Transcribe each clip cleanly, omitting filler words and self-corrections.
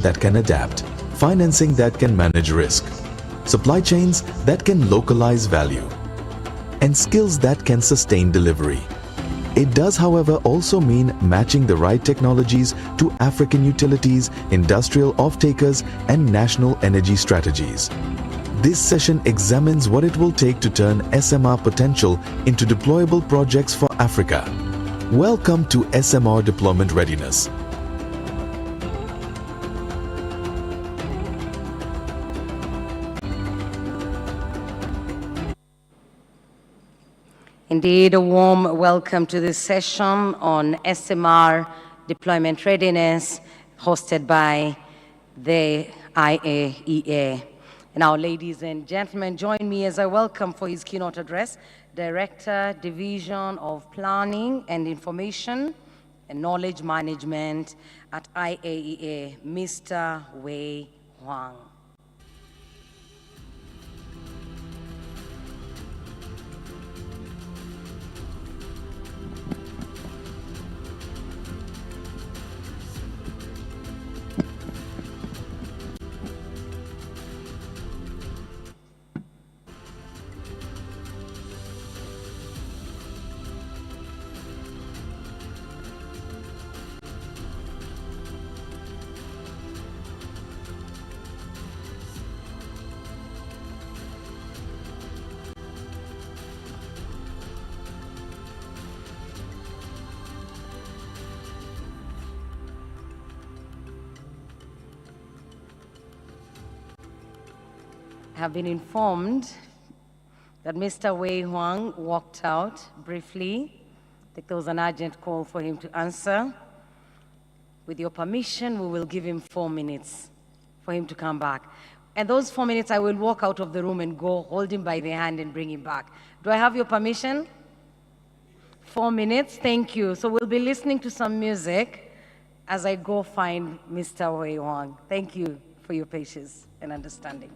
that can adapt, financing that can manage risk, supply chains that can localize value, and skills that can sustain delivery. It does, however, also mean matching the right technologies to African utilities, industrial off-takers, and national energy strategies. This session examines what it will take to turn SMR potential into deployable projects for Africa. Welcome to SMR Deployment Readiness. Indeed, a warm welcome to this session on SMR Deployment Readiness, hosted by the IAEA. And now, ladies and gentlemen, join me as I welcome for his keynote address, Director, Division of Planning and Information and Knowledge Management at IAEA, Mr. Wei Huang. Have been informed that Mr. Wei Huang walked out briefly. I think there was an urgent call for him to answer. With your permission, we will give him 4 minutes for him to come back. And those 4 minutes, I will walk out of the room and go hold him by the hand and bring him back. Do I have your permission? 4 minutes, thank you. So we'll be listening to some music as I go find Mr. Wei Huang. Thank you for your patience and understanding.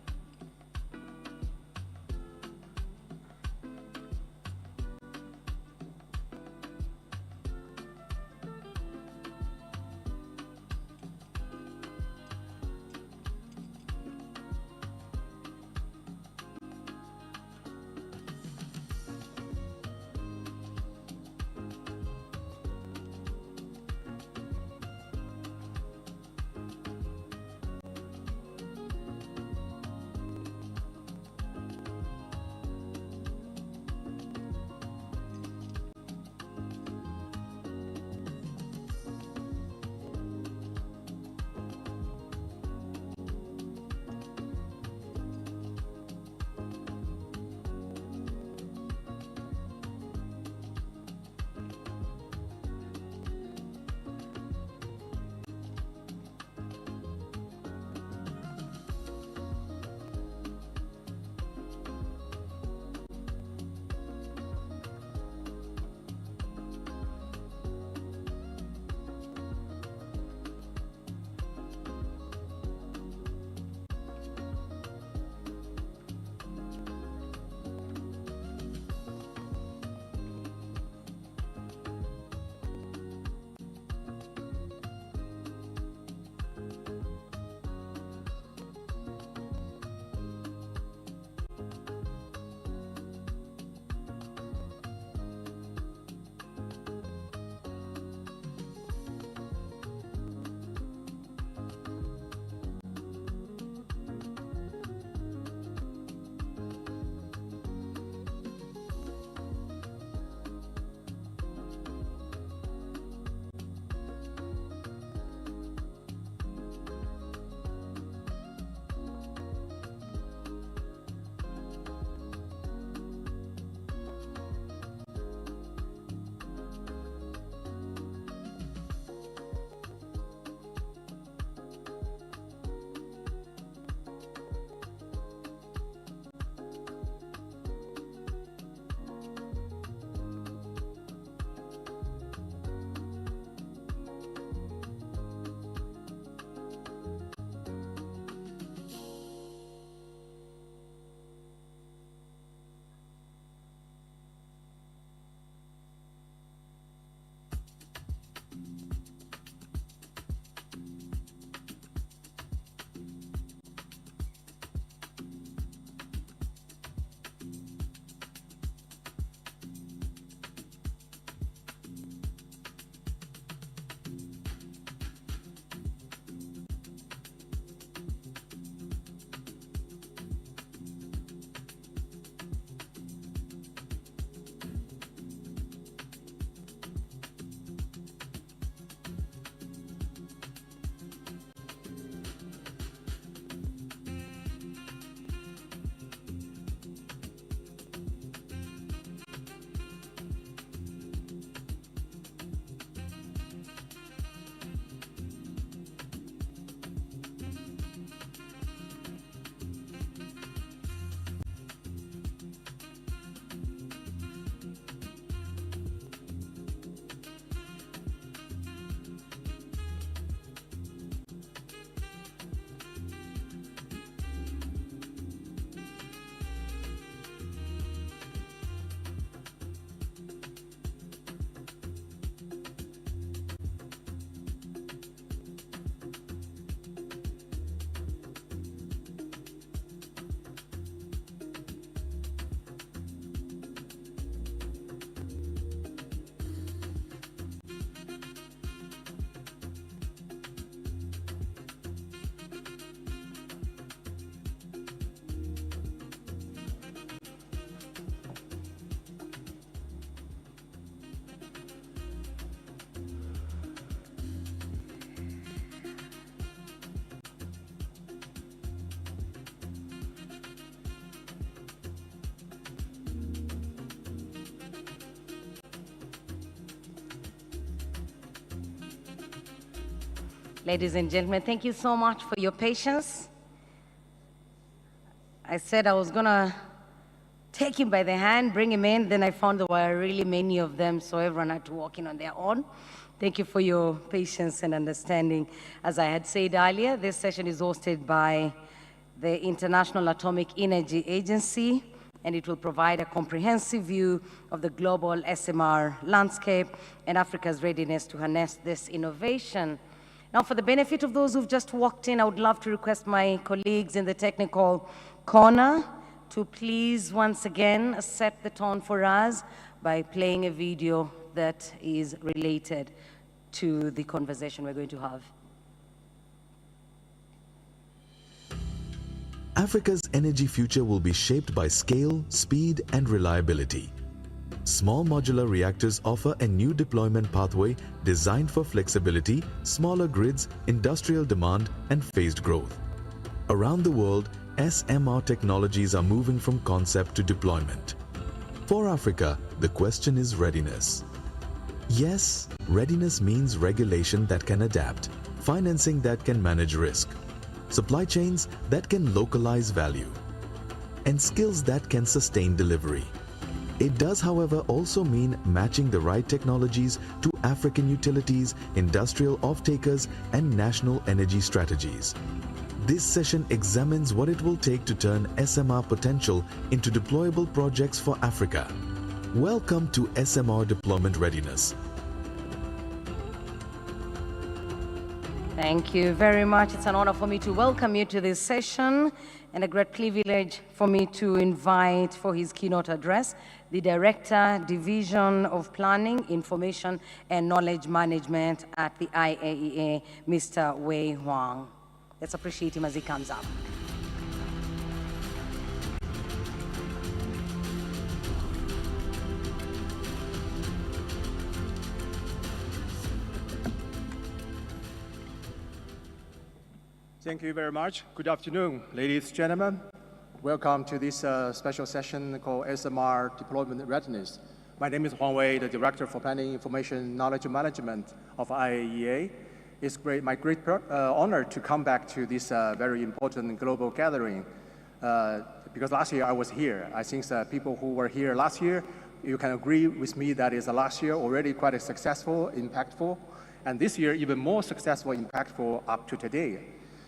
Ladies and gentlemen, thank you so much for your patience. I said I was gonna take him by the hand, bring him in, then I found there were really many of them, so everyone had to walk in on their own. Thank you for your patience and understanding. As I had said earlier, this session is hosted by the International Atomic Energy Agency, and it will provide a comprehensive view of the global SMR landscape and Africa's readiness to harness this innovation. Now, for the benefit of those who've just walked in, I would love to request my colleagues in the technical corner to please once again set the tone for us by playing a video that is related to the conversation we're going to have. Africa's energy future will be shaped by scale, speed, and reliability. Small modular reactors offer a new deployment pathway designed for flexibility, smaller grids, industrial demand, and phased growth. Around the world, SMR technologies are moving from concept to deployment. For Africa, the question is readiness. Yes, readiness means regulation that can adapt, financing that can manage risk, supply chains that can localize value, and skills that can sustain delivery. It does, however, also mean matching the right technologies to African utilities, industrial off-takers, and national energy strategies. This session examines what it will take to turn SMR potential into deployable projects for Africa. Welcome to SMR Deployment Readiness. Thank you very much. It's an honor for me to welcome you to this session and a great privilege for me to invite for his keynote address the Director, Division of Planning, Information and Knowledge Management at the IAEA, Mr. Wei Huang. Let's appreciate him as he comes up. Thank you very much. Good afternoon, ladies and gentlemen. Welcome to this special session called SMR Deployment Readiness. My name is Huang Wei, the Director for Planning, Information, Knowledge Management of IAEA. It's my great honor to come back to this very important global gathering because last year I was here. I think people who were here last year, you can agree with me that is last year already quite successful, impactful, and this year even more successful, impactful up to today.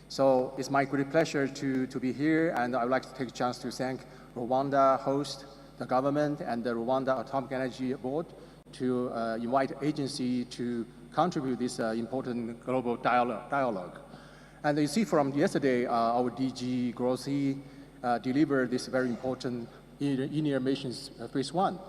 So it's my great pleasure to be here, and I would like to take a chance to thank Rwanda host, the government, and the Rwanda Atomic Energy Board to invite agency to contribute this important global dialogue. And you see from yesterday, our DG Grossi delivered this very important in-ear missions phase 1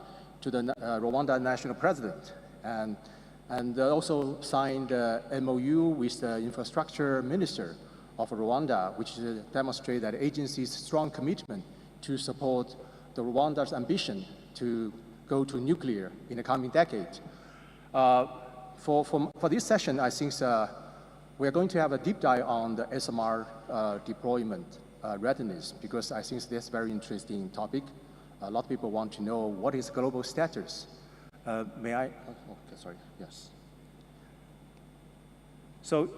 to the Rwanda national president, and also signed MOU with the infrastructure minister of Rwanda, which demonstrates that agency's strong commitment to support the Rwanda's ambition to go to nuclear in the coming decade. For this session, I think we are going to have a deep dive on the SMR deployment readiness, because I think that's a very interesting topic. A lot of people want to know what is global status. May I? Oh, okay, sorry. Yes. So.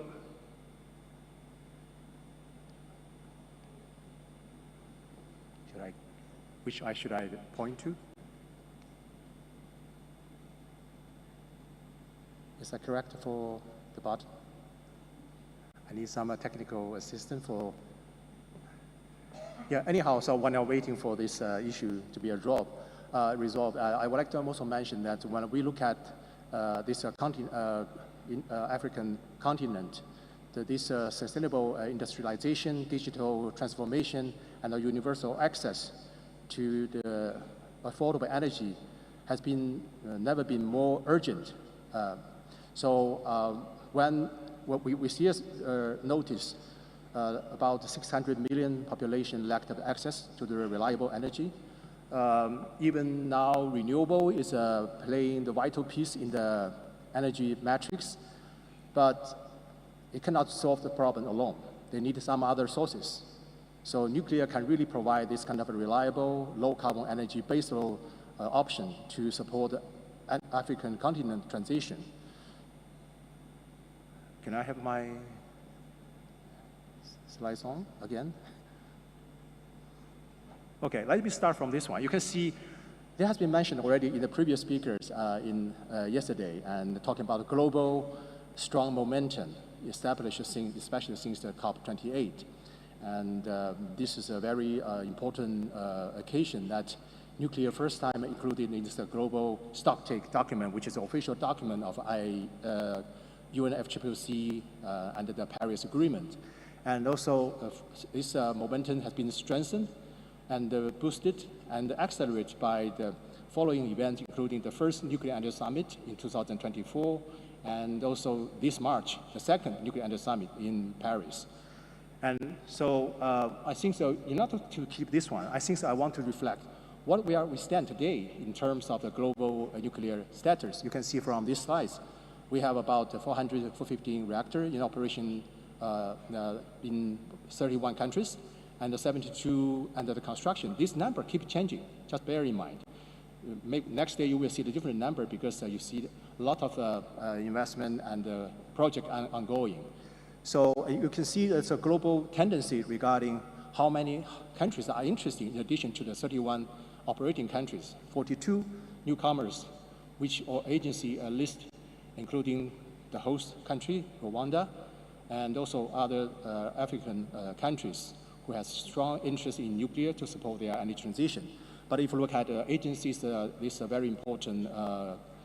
Which eye should I point to? Is that correct for the bottom? I need some technical assistance for. Yeah, anyhow, so when I'm waiting for this issue to be resolved, I would like to also mention that when we look at this African continent, this sustainable industrialization, digital transformation, and the universal access to the affordable energy has been never been more urgent. When we see notice about 600 million population lack of access to the reliable energy. Even now, renewable is playing the vital piece in the energy matrix, but it cannot solve the problem alone. They need some other sources. So nuclear can really provide this kind of a reliable, low-carbon energy baseload option to support the African continent transition. Can I have my slides on again. Okay, let me start from this one. You can see there has been mentioned already in the previous speakers yesterday, and talking about global strong momentum established, especially since the COP28. And this is a very important occasion that nuclear first time included in this global stocktake document, which is the official document of UNFCCC under the Paris Agreement. And also this momentum has been strengthened and boosted and accelerated by the following events, including the first Nuclear Energy Summit in 2024, and also this March, the second Nuclear Energy Summit in Paris. And so I think so, in order to keep this one, I think so I want to reflect what we stand today in terms of the global nuclear status. You can see from these slides, we have about 415 reactors in operation in 31 countries, and the 72 under the construction. This number keeps changing, just bear in mind. Next day you will see the different number because you see a lot of investment and project ongoing. So you can see there's a global tendency regarding how many countries are interested in addition to the 31 operating countries. 42 newcomers, which our agency list, including the host country, Rwanda, and also other African countries who has strong interest in nuclear to support their energy transition. But if you look at the agencies, this is a very important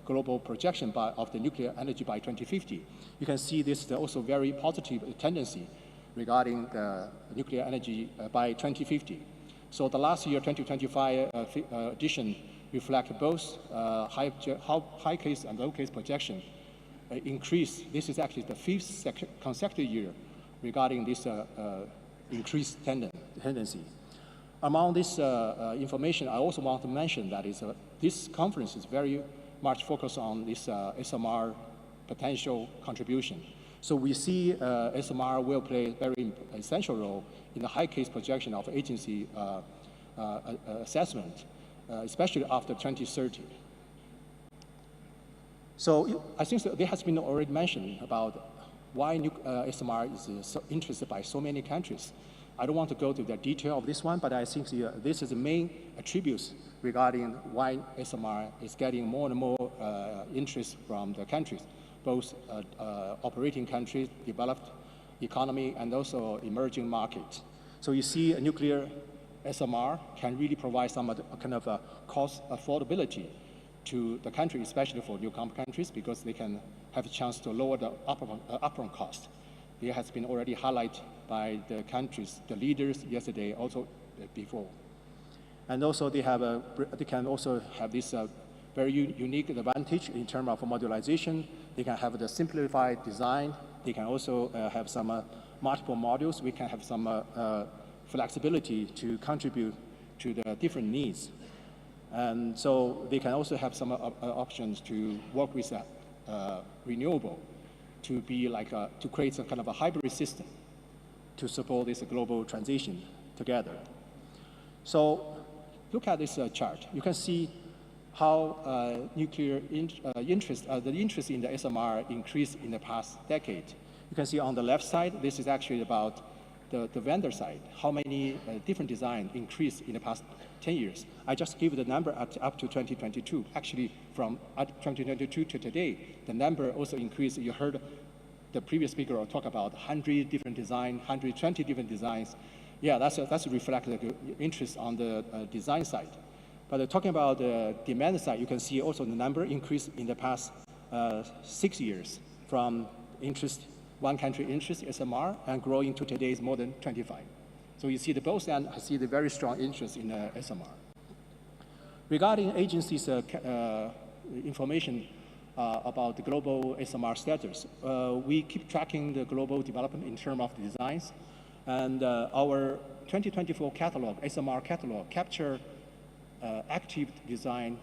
global projection of the nuclear energy by 2050. You can see this is also very positive tendency regarding the nuclear energy by 2050. So the last year, 2025 edition reflect both high case and low case projection increase. This is actually the fifth consecutive year regarding this increased tendency. Among this information, I also want to mention that this conference is very much focused on this SMR potential contribution. So we see SMR will play a very essential role in the high case projection of agency assessment, especially after 2030. So I think there has been already mentioned about why SMR is so interested by so many countries. I don't want to go to the detail of this one, but I think this is the main attributes regarding why SMR is getting more and more interest from the countries, both operating countries, developed economy, and also emerging markets. So you see a nuclear SMR can really provide some kind of a cost affordability to the country, especially for newcomer countries, because they can have a chance to lower the upfront cost. It has been already highlighted by the countries, the leaders yesterday, also before. And also they can also have this very unique advantage in terms of modularization. They can have the simplified design. They can also have some multiple modules. We can have some flexibility to contribute to the different needs. And so they can also have some options to work with renewable, to be like to create some kind of a hybrid system to support this global transition together. So look at this chart. You can see how nuclear the interest in the SMR increased in the past decade. You can see on the left side, this is actually about the vendor side, how many different designs increased in the past 10 years. I just give the number up to 2022. Actually, from 2022 to today, the number also increased. You heard the previous speaker talk about 100 different designs, 120 different designs. Yeah, that's reflect the interest on the design side. But talking about the demand side, you can see also the number increased in the past 6 years from one country interest, SMR, and growing to today's more than 25. So you see the both ends, I see the very strong interest in SMR. Regarding agencies' information about the global SMR status, we keep tracking the global development in terms of designs. And our 2024 catalog, SMR catalog, capture active design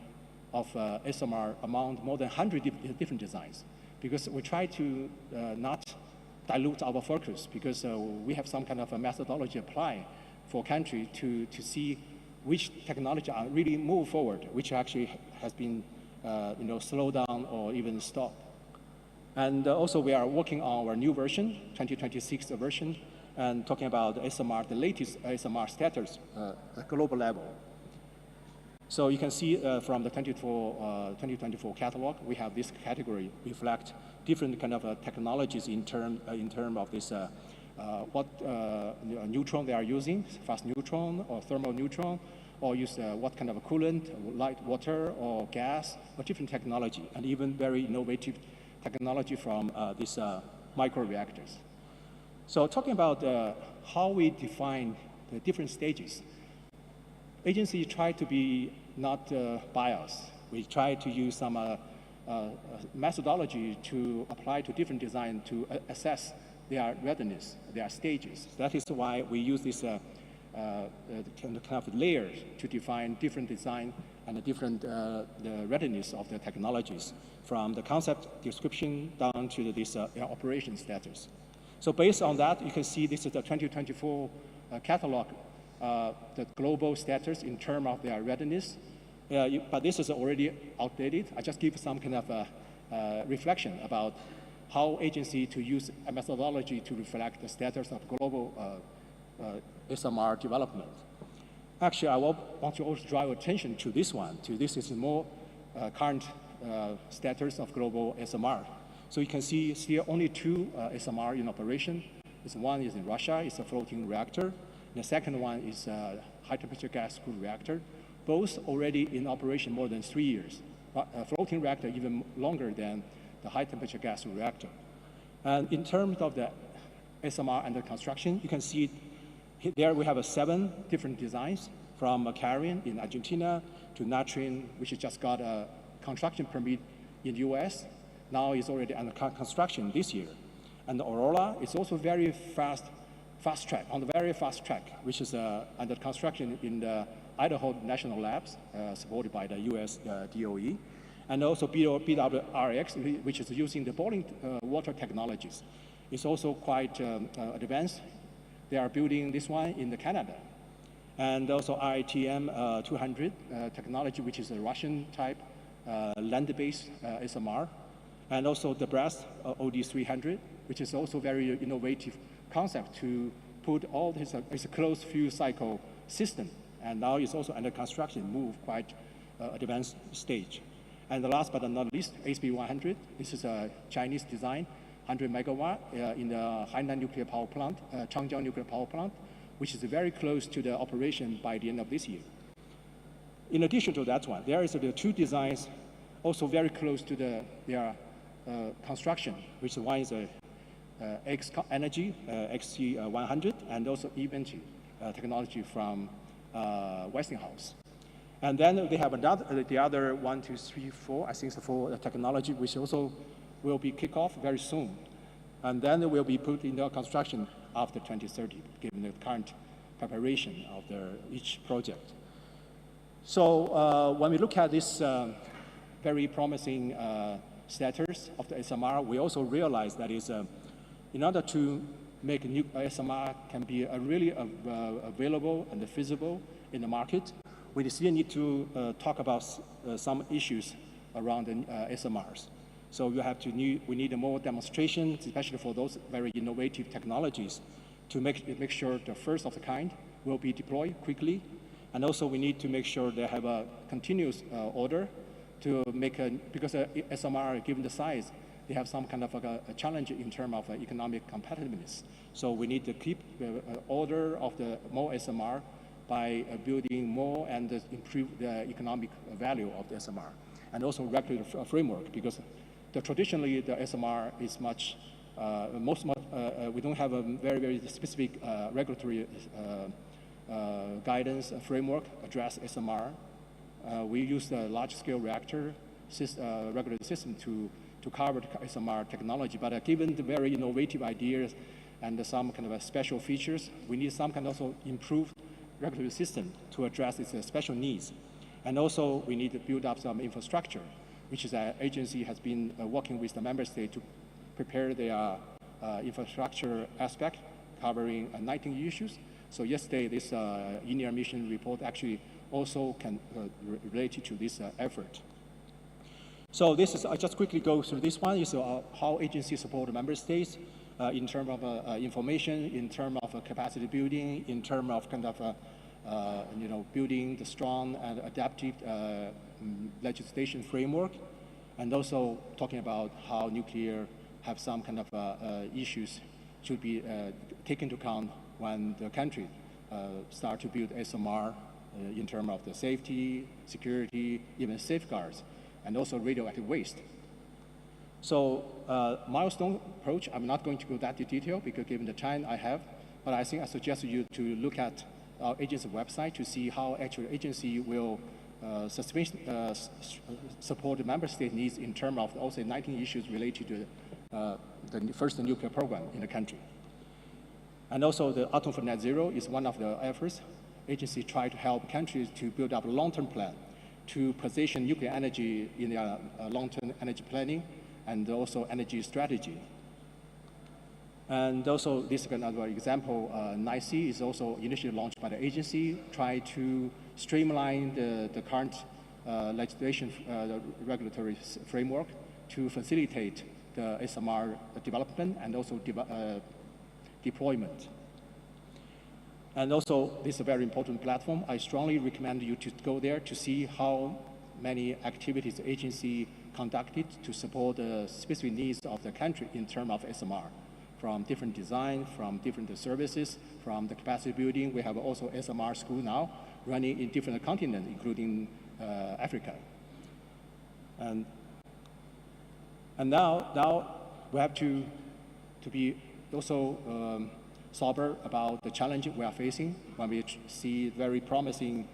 of SMR among more than 100 different designs, because we try to not dilute our focus, because we have some kind of a methodology applied for country to see which technology are really move forward, which actually has been slowed down or even stopped. And also we are working on our new version, 2026 version, and talking about the SMR, the latest SMR status at global level. So you can see from the 2024 catalog, we have this category reflect different kind of technologies in term of this what neutron they are using, fast neutron or thermal neutron, or use what kind of a coolant, light water or gas, or different technology, and even very innovative technology from these microreactors. So talking about how we define the different stages, agency try to be not biased. We try to use some methodology to apply to different design to assess their readiness, their stages. That is why we use this kind of layers to define different design and the different the readiness of the technologies, from the concept description down to this operation status. So based on that, you can see this is the 2024 catalog, the global status in terms of their readiness. But this is already outdated. I just give some kind of reflection about how agency to use a methodology to reflect the status of global SMR development. Actually, I want to also draw attention to this one. This is more current status of global SMR. So you can see still only 2 SMR in operation. One is in Russia, it's a floating reactor. The second one is a high-temperature gas-cooled reactor. Both already in operation more than 3 years. A floating reactor even longer than the high-temperature gas reactor. And in terms of the SMR under construction, you can see there we have 7 different designs, from Carrion in Argentina to Natrin, which just got a construction permit in the US. Now it's already under construction this year. And the Aurora is also very fast track, on the very fast track, which is under construction in the Idaho National Labs, supported by the US DOE. And also BWRX, which is using the boiling water technologies. It's also quite advanced. They are building this one in Canada. And also RITM 200 technology, which is a Russian type land-based SMR. And also the Brest OD 300, which is also very innovative concept to put all this, it's a closed fuel cycle system. And now it's also under construction, move quite advanced stage. And the last but not least, HB 100. This is a Chinese design, 100 megawatt in the Hainan nuclear power plant, Changjiang nuclear power plant, which is very close to the operation by the end of this year. In addition to that one, there is the 2 designs also very close to their construction, which one is X Energy, XC100, and also Event technology from Westinghouse. And then they have the other 1, 2, 3, 4, I think it's 4 technology, which also will be kicked off very soon. And then they will be put into construction after 2030, given the current preparation of each project. So when we look at this very promising status of the SMR, we also realize that in order to make new SMR can be really available and feasible in the market, we still need to talk about some issues around the SMRs. So we need more demonstrations, especially for those very innovative technologies, to make sure the first of the kind will be deployed quickly. And also we need to make sure they have a continuous order to make because SMR, given the size, they have some kind of a challenge in terms of economic competitiveness. So we need to keep the order of the more SMR by building more and improve the economic value of the SMR. And also regulatory framework, because traditionally the SMR is much, we don't have a very, very specific regulatory guidance framework address SMR. We use the large-scale reactor regulatory system to cover the SMR technology, but given the very innovative ideas and some kind of special features, we need some kind of also improved regulatory system to address its special needs. And also, we need to build up some infrastructure, which is an agency has been working with the member state to prepare their infrastructure aspect, covering 19 issues. So yesterday, this INEA mission report actually also can relate to this effort. So this is, I just quickly go through this one, is how agencies support the member states in terms of information, in terms of capacity building, in terms of kind of building the strong and adaptive legislation framework, and also talking about how nuclear have some kind of issues should be taken into account when the country start to build SMR in terms of the safety, security, even safeguards, and also radioactive waste. So milestone approach, I'm not going to go that into detail because given the time I have, but I think I suggest you to look at our agency website to see how actually agency will support the member state needs in terms of also 19 issues related to the first nuclear program in the country. And also the Atom for Net Zero is one of the efforts. Agency try to help countries to build up a long-term plan to position nuclear energy in their long-term energy planning and also energy strategy. And also, this is another example, NICE is also initially launched by the agency, try to streamline the current legislation, the regulatory framework to facilitate the SMR development and also deployment. And also, this is a very important platform. I strongly recommend you to go there to see how many activities the agency conducted to support the specific needs of the country in terms of SMR. From different design, from different services, from the capacity building. We have also SMR school now running in different continents, including Africa. And now we have to be also sober about the challenges we are facing when we see very promising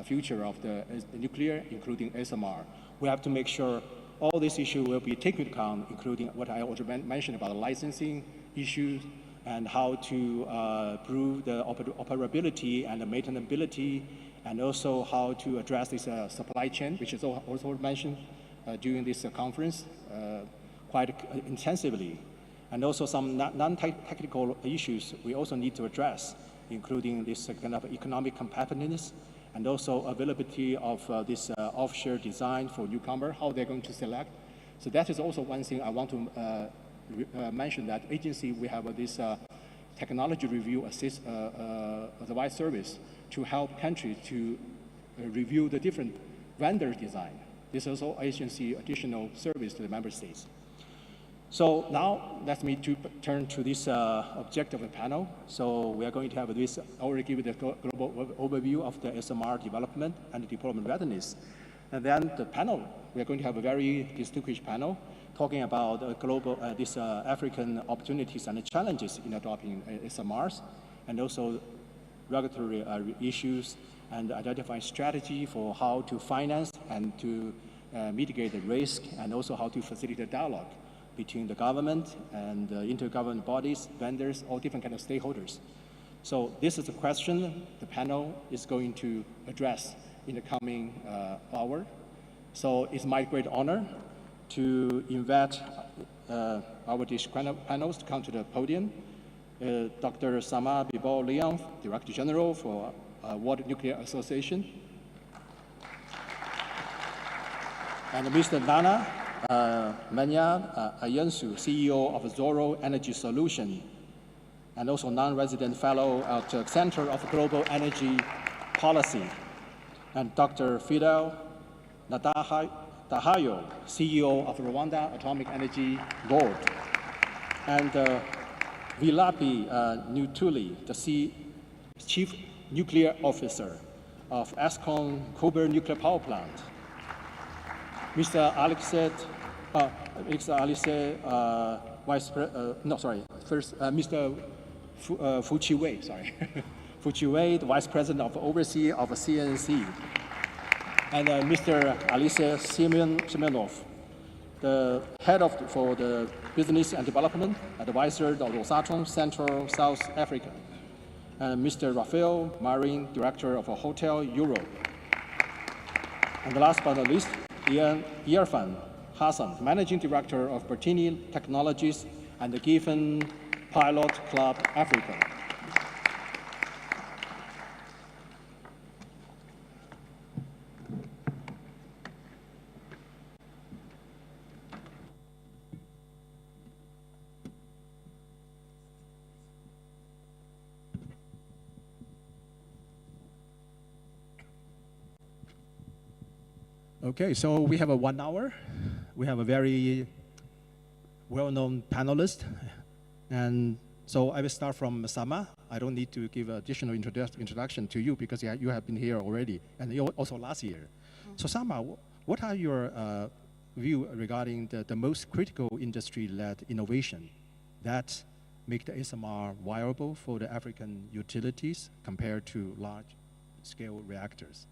future of the nuclear, including SMR. We have to make sure all these issues will be taken into account, including what I already mentioned about the licensing issues and how to prove the operability and the maintainability, and also how to address this supply chain, which is also mentioned during this conference quite intensively. And also some non-technical issues we also need to address, including this kind of economic competitiveness and also availability of this offshore design for newcomer, how they're going to select. So that is also one thing I want to mention, that agency, we have this technology review advice service to help countries to review the different vendor design. This is also agency additional service to the member states. So now let me turn to this objective panel. So we are going to have this, I already give you the global overview of the SMR development and the deployment readiness. And then the panel, we are going to have a very distinguished panel talking about global, African opportunities and challenges in adopting SMRs, and also regulatory issues, and identifying strategy for how to finance and to mitigate the risk, and also how to facilitate dialogue between the government and the intergovernmental bodies, vendors, all different kind of stakeholders. So this is a question the panel is going to address in the coming hour. So it's my great honor to invite our panels to come to the podium. Dr. Sama Bilbao León, Director General for World Nuclear Association. And Mr. Nana Menya, Ayensu, CEO of Zorro Energy Solution, and also non-resident fellow at the Center of Global Energy Policy. And Dr. Fidele Ndahayo, CEO of Rwanda Atomic Energy Board. And Vilapi Nutuli, the Chief Nuclear Officer of Eskom Kober Nuclear Power Plant. Mr. Alexey, Mr. Fuqi Wei, Fuqi Wei, the Vice President of Overseas of CNNC. And Mr. Alexey Semenov, the head for the business and development, advisor of ROSATOM Central South Africa. And Mr. Rafael Marin, director of Hotel Europe. And last but not least, Irfan Hasan, managing director of Bertin Technologies and the GIFEN Pilot Club Africa. Okay, so we have a 1 hour. We have a very well-known panelist. And so I will start from Sama. I don't need to give additional introduction to you because you have been here already, and also last year. So Sama, what are your view regarding the most critical industry-led innovation that make the SMR viable for the African utilities compared to large-scale reactors?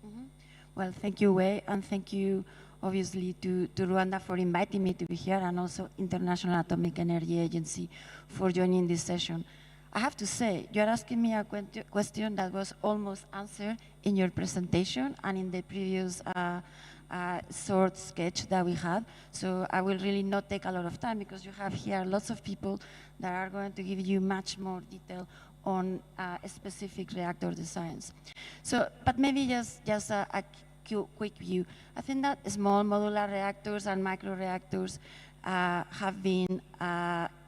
Well, thank you, Wei, and thank you, obviously, to Rwanda for inviting me to be here, and also International Atomic Energy Agency for joining this session. I have to say, you're asking me a question that was almost answered in your presentation and in the previous short sketch that we had. So I will really not take a lot of time because you have here lots of people that are going to give you much more detail on specific reactor designs. So, but maybe just a quick view. I think that small modular reactors and micro reactors have been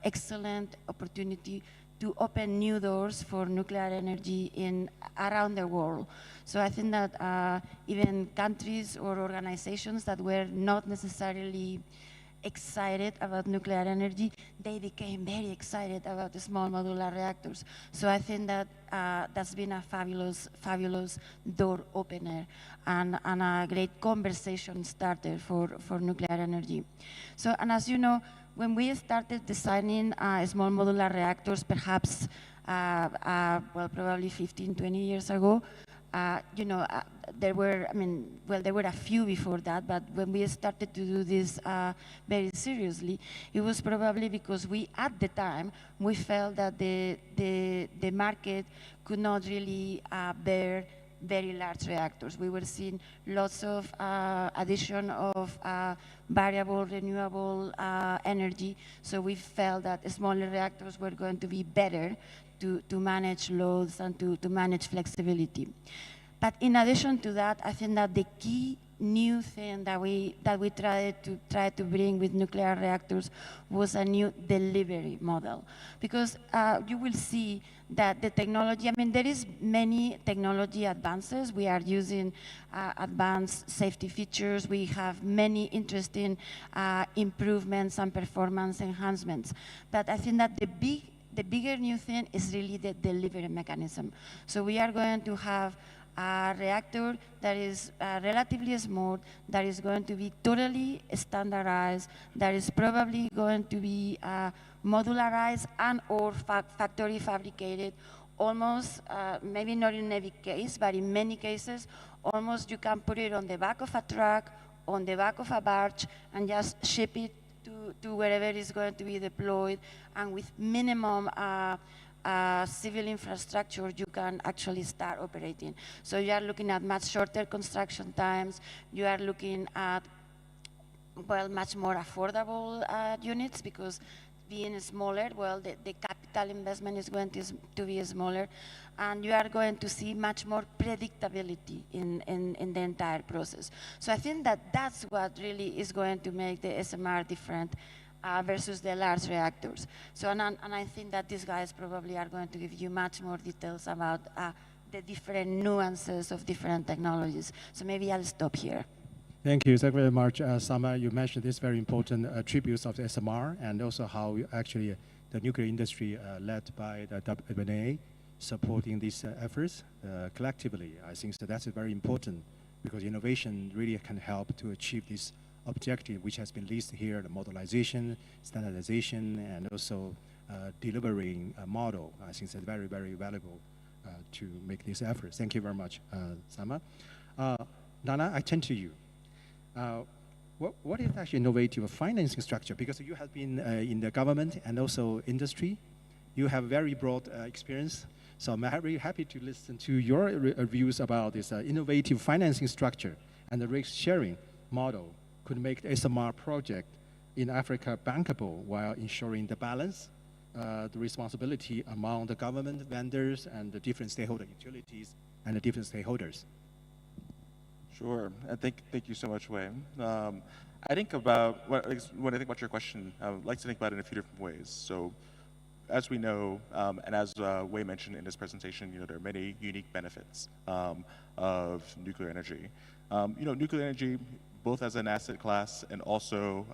excellent opportunity to open new doors for nuclear energy around the world. So I think that even countries or organizations that were not necessarily excited about nuclear energy, they became very excited about the small modular reactors. So I think that that's been a fabulous door opener and a great conversation starter for nuclear energy. So, and as you know, when we started designing small modular reactors, perhaps, well, probably 15, 20 years ago, you know, there were a few before that, but when we started to do this very seriously, it was probably because at the time, we felt that the market could not really bear very large reactors. We were seeing lots of addition of variable renewable energy, so we felt that smaller reactors were going to be better to manage loads and to manage flexibility. But in addition to that, I think that the key new thing that we tried to bring with nuclear reactors was a new delivery model. Because you will see that the technology, I mean, there is many technology advances. We are using advanced safety features. We have many interesting improvements and performance enhancements. But I think that the bigger new thing is really the delivery mechanism. So we are going to have a reactor that is relatively small, that is going to be totally standardized, that is probably going to be modularized and or factory fabricated, almost, maybe not in every case, but in many cases, almost you can put it on the back of a truck, on the back of a barge, and just ship it to wherever it's going to be deployed, and with minimum civil infrastructure, you can actually start operating. So you are looking at much shorter construction times. You are looking at, well, much more affordable units, because being smaller, well, the capital investment is going to be smaller, and you are going to see much more predictability in the entire process. So I think that that's what really is going to make the SMR different versus the large reactors. So, and I think that these guys probably are going to give you much more details about the different nuances of different technologies. So maybe I'll stop here. Thank you very much, Sama. You mentioned this very important attributes of the SMR, and also how actually the nuclear industry led by the WNA supporting these efforts collectively. I think so that's very important, because innovation really can help to achieve this objective, which has been listed here: the modelization, standardization, and also delivering a model. I think it's very, very valuable to make these efforts. Thank you very much, Sama. Nana, I turn to you. What is actually innovative financing structure? Because you have been in the government and also industry. You have very broad experience. So I'm very happy to listen to your views about this innovative financing structure and the risk sharing model could make the SMR project in Africa bankable while ensuring the balance, the responsibility among the government, vendors, and the different stakeholder utilities and the different stakeholders. Sure, and thank you so much, Wei. I think about, when I think about your question, I would like to think about it in a few different ways. So, as we know, and as Wei mentioned in his presentation, there are many unique benefits of nuclear energy. Nuclear energy, both as an asset class and also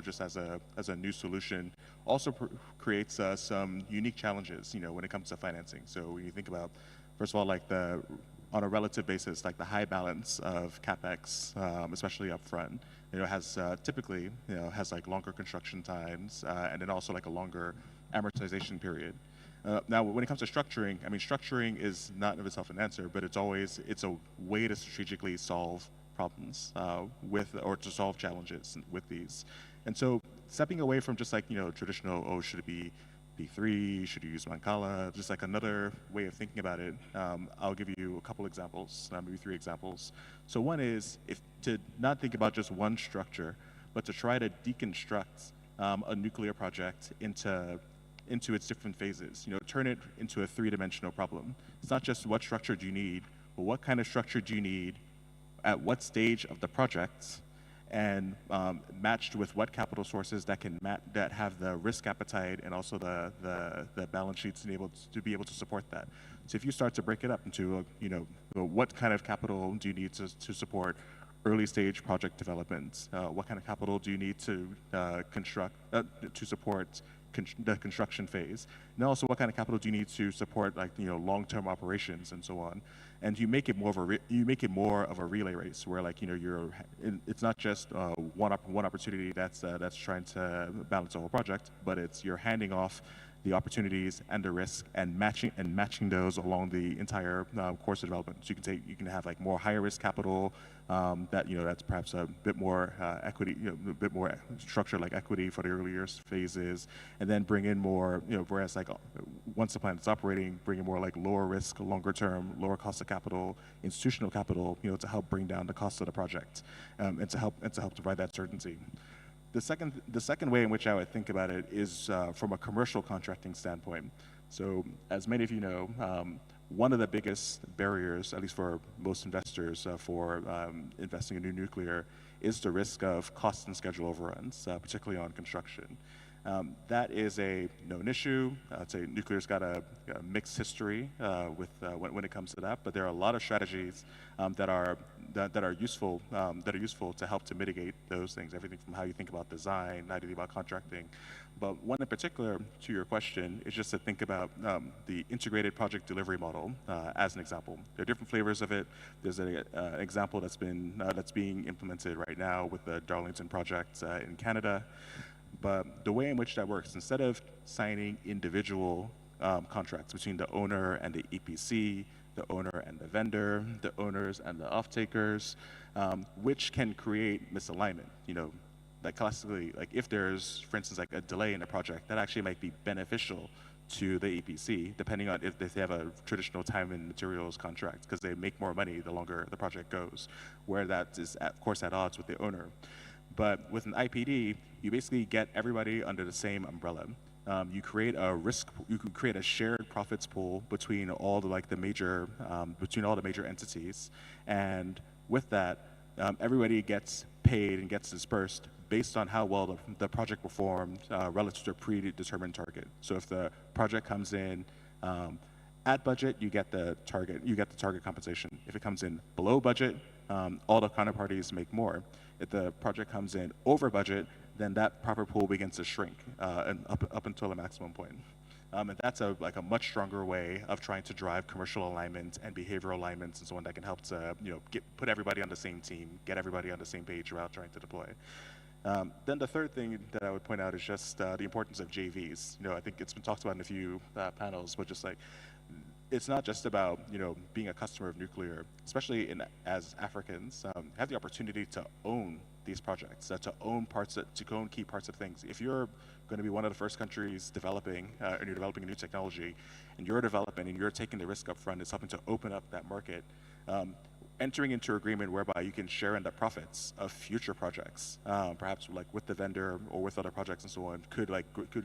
just as a new solution, also creates some unique challenges, when it comes to financing. So when you think about, first of all, like on a relative basis, like the high balance of capex, especially up front, has typically, has like longer construction times, and then also like a longer amortization period. Now, when it comes to structuring, I mean, structuring is not of itself an answer, but it's a way to strategically solve problems or to solve challenges with these. And so stepping away from just like, traditional, oh, should it be P3, should you use Mancala, just like another way of thinking about it, I'll give you a couple examples, maybe 3 examples. So one is to not think about just one structure, but to try to deconstruct a nuclear project into its different phases, turn it into a 3-dimensional problem. It's not just what structure do you need, but what kind of structure do you need, at what stage of the project, and matched with what capital sources that have the risk appetite and also the balance sheets to be able to support that. So if you start to break it up into, what kind of capital do you need to support early stage project development? What kind of capital do you need to support the construction phase? And also, what kind of capital do you need to support, like, long-term operations and so on? And you make it more of a relay race where, like, it's not just one opportunity that's trying to balance the whole project, but you're handing off the opportunities and the risk and matching those along the entire course of development. So you can have like more higher risk capital that's perhaps a bit more equity, a bit more structured like equity for the earlier phases, and then bring in more, whereas like once the plant is operating, bring in more like lower risk, longer term, lower cost of capital, institutional capital, to help bring down the cost of the project, and to help provide that certainty. The second way in which I would think about it is from a commercial contracting standpoint. So as many of you know, one of the biggest barriers, at least for most investors, for investing in new nuclear is the risk of cost and schedule overruns, particularly on construction. That is a known issue. I'd say nuclear's got a mixed history when it comes to that, but there are a lot of strategies that are useful to help to mitigate those things. Everything from how you think about design, how you think about contracting. But one in particular, to your question, is just to think about the integrated project delivery model as an example. There are different flavors of it. There's an example that's being implemented right now with the Darlington project in Canada. But the way in which that works, instead of signing individual contracts between the owner and the EPC, the owner and the vendor, the owners and the off-takers, which can create misalignment. Like classically, like if there's, for instance, like a delay in a project, that actually might be beneficial to the EPC, depending on if they have a traditional time and materials contract, because they make more money the longer the project goes, where that is, of course, at odds with the owner. But with an IPD, you basically get everybody under the same umbrella. You create a shared profits pool between all the major entities, and with that, everybody gets paid and gets dispersed based on how well the project performed relative to a predetermined target. So if the project comes in at budget, you get the target compensation. If it comes in below budget, all the counterparties make more. If the project comes in over budget, then that profit pool begins to shrink and up until a maximum point. And that's a much stronger way of trying to drive commercial alignment and behavioral alignments and so on that can help to put everybody on the same team, get everybody on the same page about trying to deploy. Then the third thing that I would point out is just the importance of JVs. I think it's been talked about in a few panels, but just like it's not just about being a customer of nuclear, especially as Africans, have the opportunity to own these projects, to own key parts of things. If you're going to be one of the first countries developing, and you're developing a new technology, and you're developing and you're taking the risk up front, it's helping to open up that market. Entering into an agreement whereby you can share in the profits of future projects, perhaps like with the vendor or with other projects and so on, could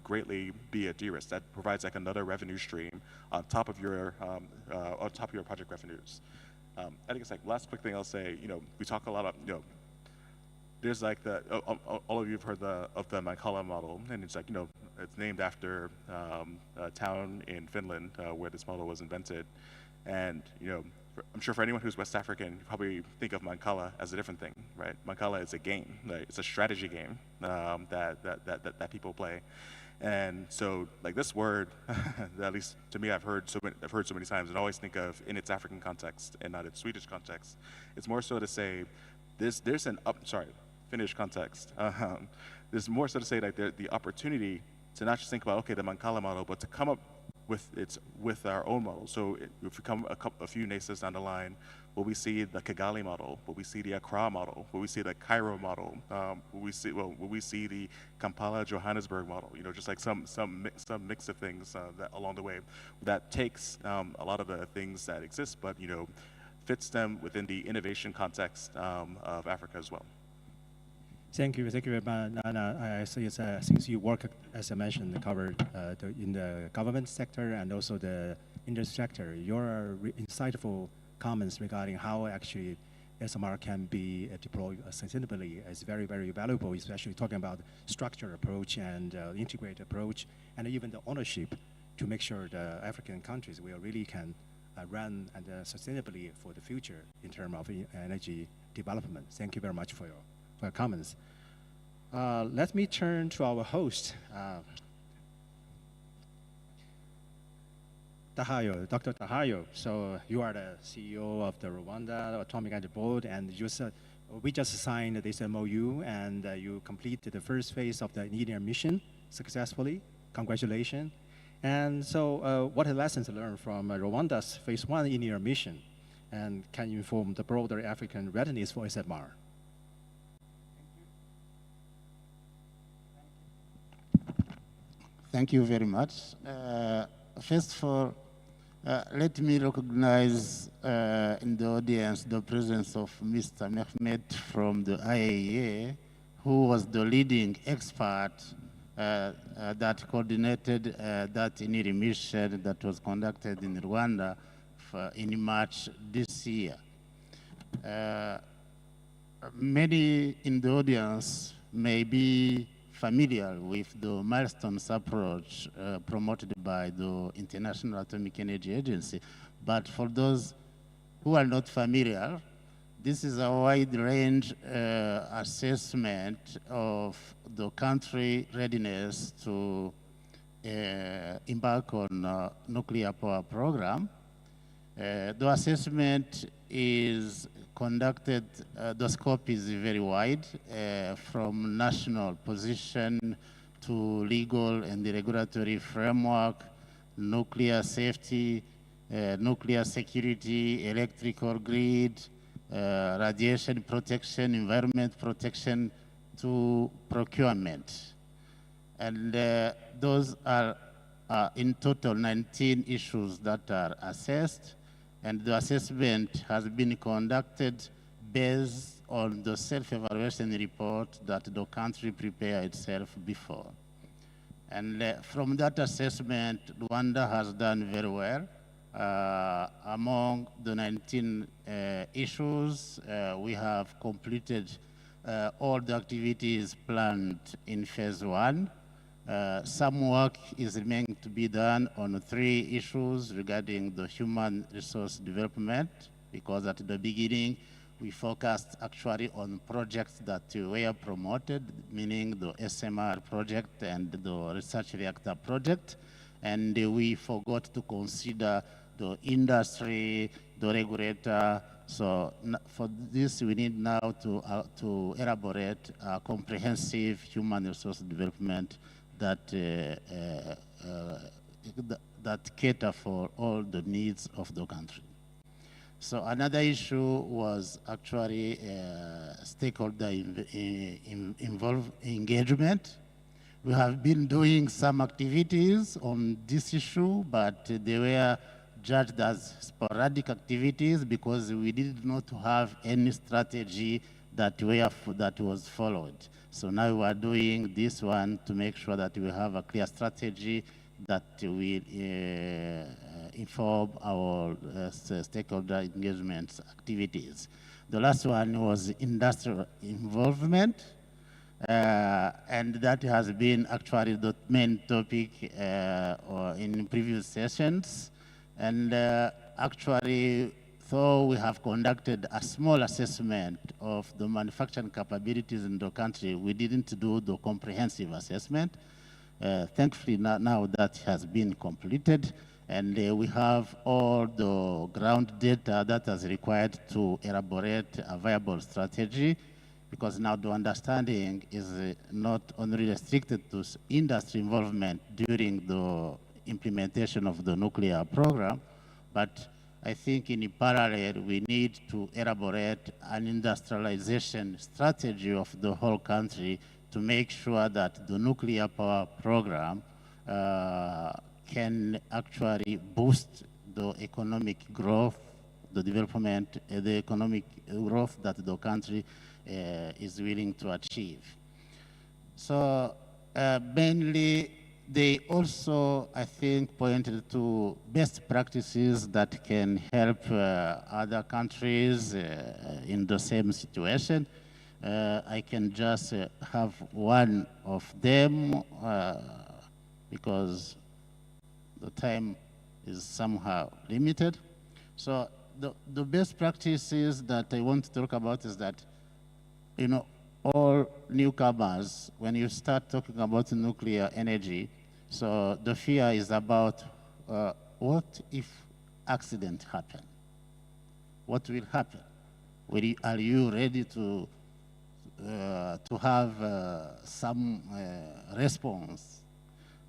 greatly be a de-risk. That provides like another revenue stream on top of your project revenues. I think it's like last quick thing I'll say. We talk a lot about there's like all of you have heard of the Mancala model, and it's like it's named after a town in Finland where this model was invented. And I'm sure for anyone who's West African, you probably think of Mancala as a different thing, right? Mancala is a game, right? It's a strategy game that people play. And so, like this word, at least to me, I've heard so many times, and always think of in its African context and not its Swedish context. It's more so to say, Finnish context. There's more so to say like the opportunity to not just think about the Mancala model, but to come up with our own model. So if we come a few nations down the line, will we see the Kigali model? Will we see the Accra model? Will we see the Cairo model? Will we see the Kampala Johannesburg model? You know, just like some mix of things that along the way that takes a lot of the things that exist, but fits them within the innovation context of Africa as well. Thank you very much. I see it's since you work, as I mentioned, covered in the government sector and also the industry sector, your insightful comments regarding how actually SMR can be deployed sustainably is very, very valuable, especially talking about structured approach and integrated approach, and even the ownership to make sure the African countries will really can run and sustainably for the future in terms of energy development. Thank you very much for your comments. Let me turn to our host, Ndahayo, Dr. Ndahayo. So you are the CEO of the Rwanda Atomic Energy Board, and we just signed this MOU, and you completed the first phase of the Iranian mission successfully. Congratulations. And so what are lessons learned from Rwanda's phase 1 Iranian mission, and can you inform the broader African readiness for SMR? Thank you very much. First of all, let me recognize in the audience the presence of Mr. Mehmet from the IAEA, who was the leading expert that coordinated that INIRI mission that was conducted in Rwanda in March this year. Many in the audience may be familiar with the milestones approach promoted by the International Atomic Energy Agency, but for those who are not familiar, this is a wide-range assessment of the country readiness to embark on a nuclear power program. The assessment is conducted, the scope is very wide, from national position to legal and the regulatory framework, nuclear safety, nuclear security, electrical grid, radiation protection, environment protection, to procurement. And those are in total 19 issues that are assessed. And the assessment has been conducted based on the self-evaluation report that the country prepared itself before. And from that assessment, Rwanda has done very well. Among the 19 issues, we have completed all the activities planned in phase 1. Some work is remaining to be done on 3 issues regarding the human resource development, because at the beginning, we focused actually on projects that were promoted, meaning the SMR project and the research reactor project, and we forgot to consider the industry, the regulator. So for this, we need now to elaborate a comprehensive human resource development that cater for all the needs of the country. So another issue was actually stakeholder engagement. We have been doing some activities on this issue, but they were judged as sporadic activities because we did not have any strategy that was followed. So now we are doing this one to make sure that we have a clear strategy that will inform our stakeholder engagement activities. The last one was industrial involvement, and that has been actually the main topic in previous sessions. And actually, though we have conducted a small assessment of the manufacturing capabilities in the country, we didn't do the comprehensive assessment. Thankfully, now that has been completed, and we have all the ground data that is required to elaborate a viable strategy, because now the understanding is not only restricted to industry involvement during the implementation of the nuclear program, but I think in parallel, we need to elaborate an industrialization strategy of the whole country to make sure that the nuclear power program can actually boost the economic growth, the development, the economic growth that the country is willing to achieve. So mainly, they also, I think, pointed to best practices that can help other countries in the same situation. I can just have one of them because the time is somehow limited. So the best practices that I want to talk about is that, you know, all newcomers, when you start talking about nuclear energy, so the fear is about what if accident happen? What will happen? Are you ready to have some response?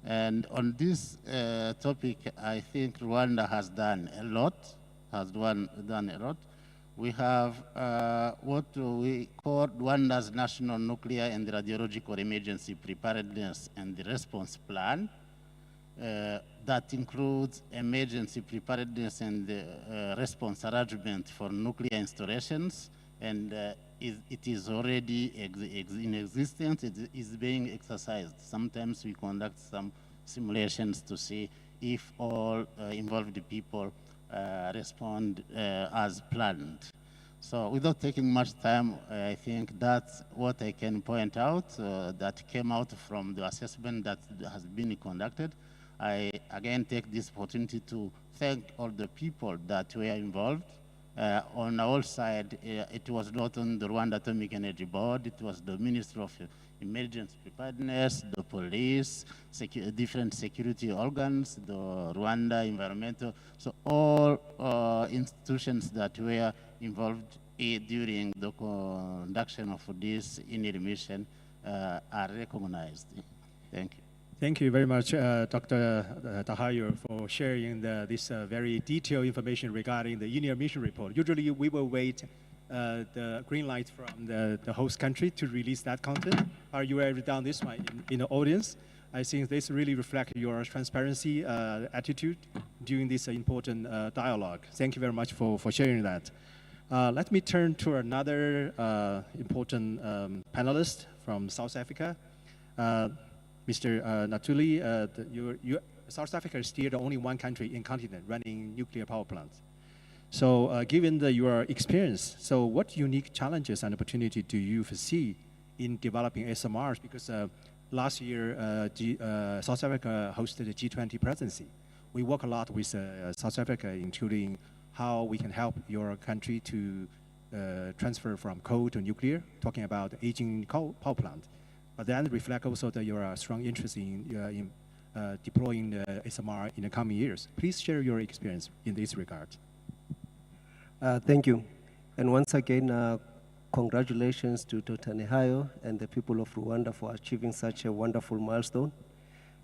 And on this topic, I think Rwanda has done a lot, done a lot. We have what we call Rwanda's National Nuclear and Radiological Emergency Preparedness and Response Plan. That includes emergency preparedness and response arrangement for nuclear installations, and it is already in existence. It is being exercised. Sometimes we conduct some simulations to see if all involved people respond as planned. So without taking much time, I think that's what I can point out that came out from the assessment that has been conducted. I again take this opportunity to thank all the people that were involved. On our side, it was not on the Rwanda Atomic Energy Board, it was the Ministry of Emergency Preparedness, the police, different security organs, the Rwanda Environmental, so all institutions that were involved during the conduction of this mission are recognized. Thank you. Thank you very much, Dr. Ndahayo, for sharing this very detailed information regarding the INEA mission report. Usually, we will wait the green light from the host country to release that content. Are you already done this one in the audience? I think this really reflects your transparency attitude during this important dialogue. Thank you very much for sharing that. Let me turn to another important panelist from South Africa. Mr. Natuli, South Africa is still the only one country in continent running nuclear power plants. So given your experience, so what unique challenges and opportunity do you foresee in developing SMRs? Because last year, South Africa hosted the G20 presidency. We work a lot with South Africa, including how we can help your country to transfer from coal to nuclear, talking about aging coal power plant. But then reflect also that your strong interest in deploying the SMR in the coming years. Please share your experience in this regard. Thank you. And once again, congratulations to Dr. Ndahayo and the people of Rwanda for achieving such a wonderful milestone.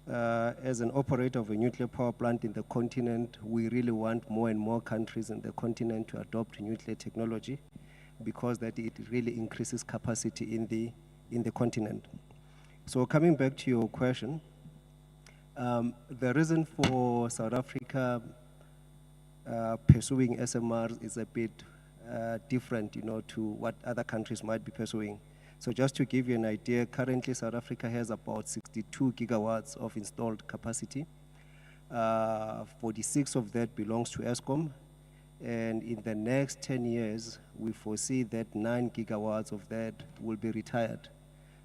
As an operator of a nuclear power plant in the continent, we really want more and more countries in the continent to adopt nuclear technology because that it really increases capacity in the continent. So coming back to your question, the reason for South Africa pursuing SMRs is a bit different, to what other countries might be pursuing. So just to give you an idea, currently South Africa has about 62 gigawatts of installed capacity. 46 of that belongs to ESCOM. And in the next 10 years, we foresee that 9 gigawatts of that will be retired.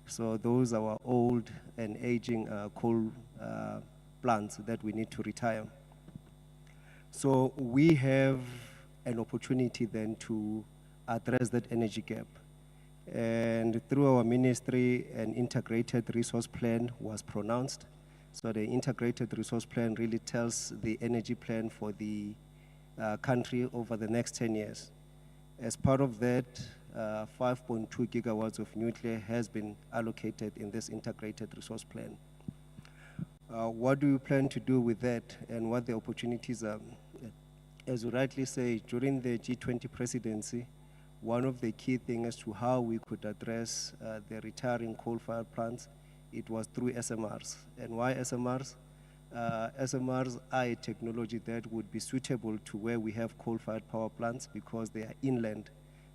So those are our old and aging coal plants that we need to retire. So we have an opportunity then to address that energy gap. And through our ministry, an integrated resource plan was pronounced. So the integrated resource plan really tells the energy plan for the country over the next 10 years. As part of that, 5.2 gigawatts of nuclear has been allocated in this integrated resource plan. What do we plan to do with that, and what the opportunities are? As you rightly say, during the G20 presidency, one of the key things as to how we could address the retiring coal-fired plants, it was through SMRs. And why SMRs? SMRs are a technology that would be suitable to where we have coal-fired power plants because they are inland.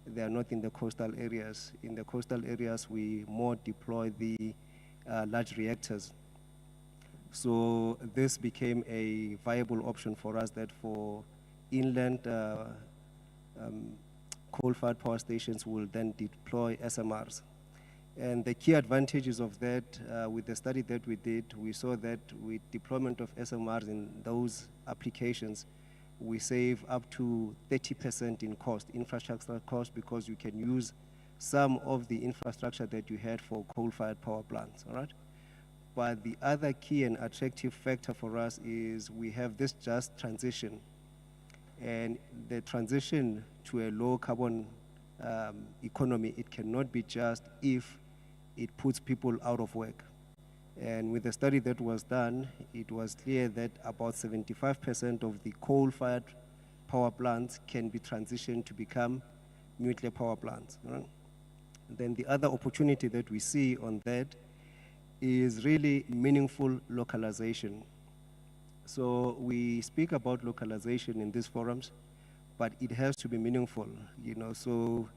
They are not in the coastal areas. In the coastal areas, we more deploy the large reactors. So this became a viable option for us, that for inland coal-fired power stations will then deploy SMRs. And the key advantages of that, with the study that we did, we saw that with deployment of SMRs in those applications, we save up to 30% in cost, infrastructure cost, because you can use some of the infrastructure that you had for coal-fired power plants, all right? But the other key and attractive factor for us is we have this just transition. And the transition to a low-carbon economy, it cannot be just if it puts people out of work. And with the study that was done, it was clear that about 75% of the coal-fired power plants can be transitioned to become nuclear power plants. Right? Then the other opportunity that we see on that is really meaningful localization. So we speak about localization in these forums, but it has to be meaningful, you know. So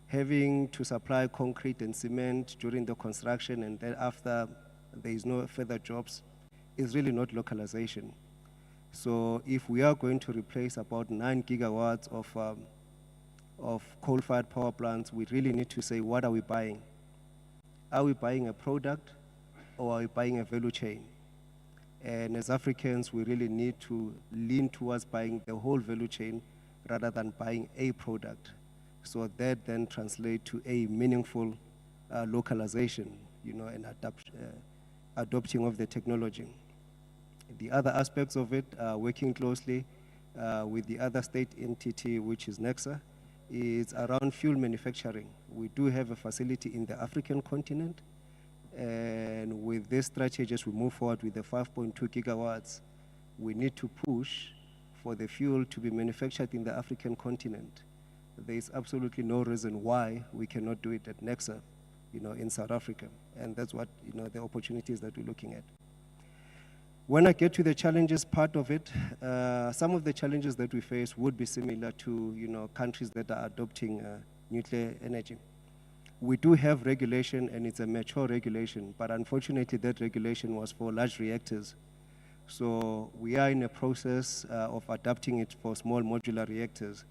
having to supply concrete and cement during the construction and then after there is no further jobs is really not localization. So if we are going to replace about 9 gigawatts of coal-fired power plants, we really need to say, what are we buying? Are we buying a product or are we buying a value chain? And as Africans, we really need to lean towards buying the whole value chain rather than buying a product. So that then translates to a meaningful localization, you know, and adopting of the technology. The other aspects of it, working closely with the other state entity, which is NEXA, is around fuel manufacturing. We do have a facility in the African continent, and with this strategy, as we move forward with the 5.2 gigawatts, we need to push for the fuel to be manufactured in the African continent. There is absolutely no reason why we cannot do it at NEXA, you know, in South Africa. And that's what, you know, the opportunities that we're looking at. When I get to the challenges part of it, some of the challenges that we face would be similar to, you know, countries that are adopting nuclear energy. We do have regulation, and it's a mature regulation, but unfortunately that regulation was for large reactors. So we are in a process of adapting it for small modular reactors.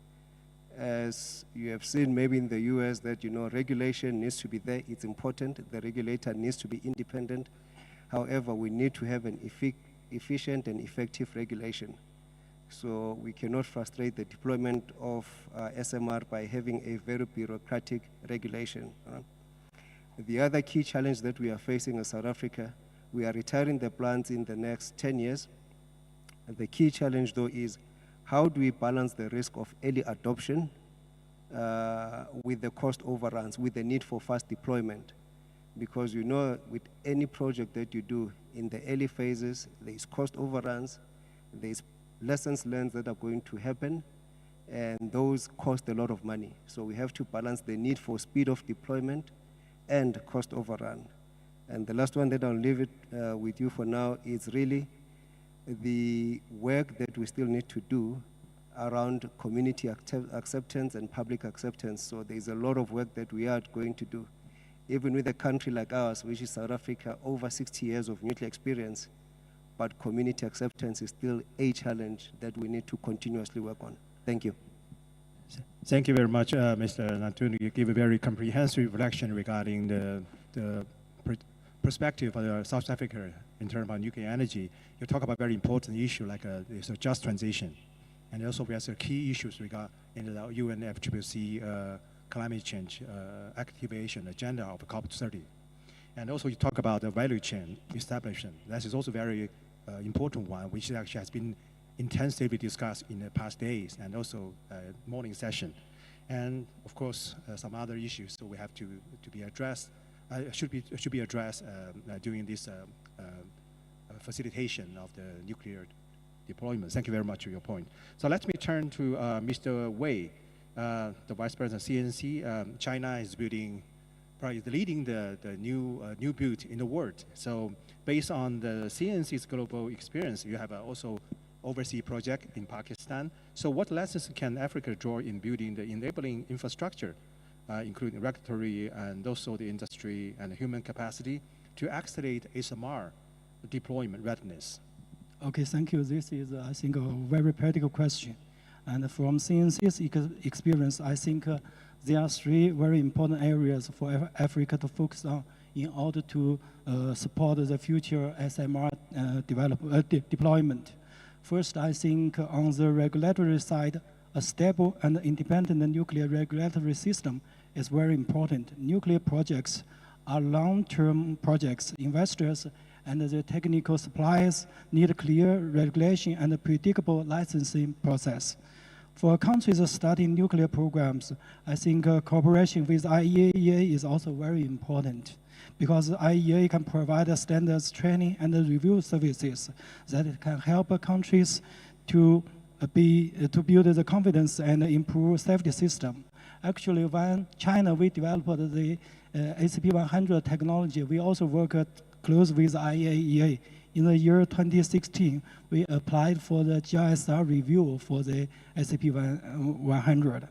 As you have seen maybe in the US that, you know, regulation needs to be there, it's important, the regulator needs to be independent. However, we need to have an efficient and effective regulation. So we cannot frustrate the deployment of SMR by having a very bureaucratic regulation. The other key challenge that we are facing in South Africa, we are retiring the plants in the next 10 years. And the key challenge though is, how do we balance the risk of early adoption with the cost overruns, with the need for fast deployment? Because you know, with any project that you do in the early phases, there is cost overruns, there is lessons learned that are going to happen, and those cost a lot of money. So we have to balance the need for speed of deployment and cost overrun. And the last one that I'll leave it with you for now is really the work that we still need to do around community acceptance and public acceptance. So there's a lot of work that we are going to do. Even with a country like ours, which is South Africa, over 60 years of nuclear experience, but community acceptance is still a challenge that we need to continuously work on. Thank you. Thank you very much, Mr. Nantunu. You gave a very comprehensive reflection regarding the perspective of South Africa in terms of nuclear energy. You talk about very important issue like it's a just transition. And also we have some key issues in the UNFCCC climate change activation agenda of COP30. And also you talk about the value chain establishment. That is also very important one, which actually has been intensively discussed in the past days and also morning session. And of course, some other issues so we have to be addressed, should be addressed during this facilitation of the nuclear deployment. Thank you very much for your point. So let me turn to Mr. Wei, the Vice President of CNNC. China is probably leading the new build in the world. So based on the CNNC's global experience, you have also overseas project in Pakistan. So what lessons can Africa draw in building the enabling infrastructure, including regulatory and also the industry and the human capacity to accelerate SMR deployment readiness? Okay, thank you. This is, I think, a very practical question. And from CNC's experience, I think there are three very important areas for Africa to focus on in order to support the future SMR deployment. First, I think on the regulatory side, a stable and independent nuclear regulatory system is very important. Nuclear projects are long-term projects. Investors and the technical suppliers need clear regulation and a predictable licensing process. For countries starting nuclear programs, I think cooperation with IAEA is also very important because IAEA can provide standards training and review services that can help countries to build the confidence and improve safety system. Actually, when China, we developed the ACP100 technology, we also worked close with IAEA. In the year 2016, we applied for the GISR review for the ACP100.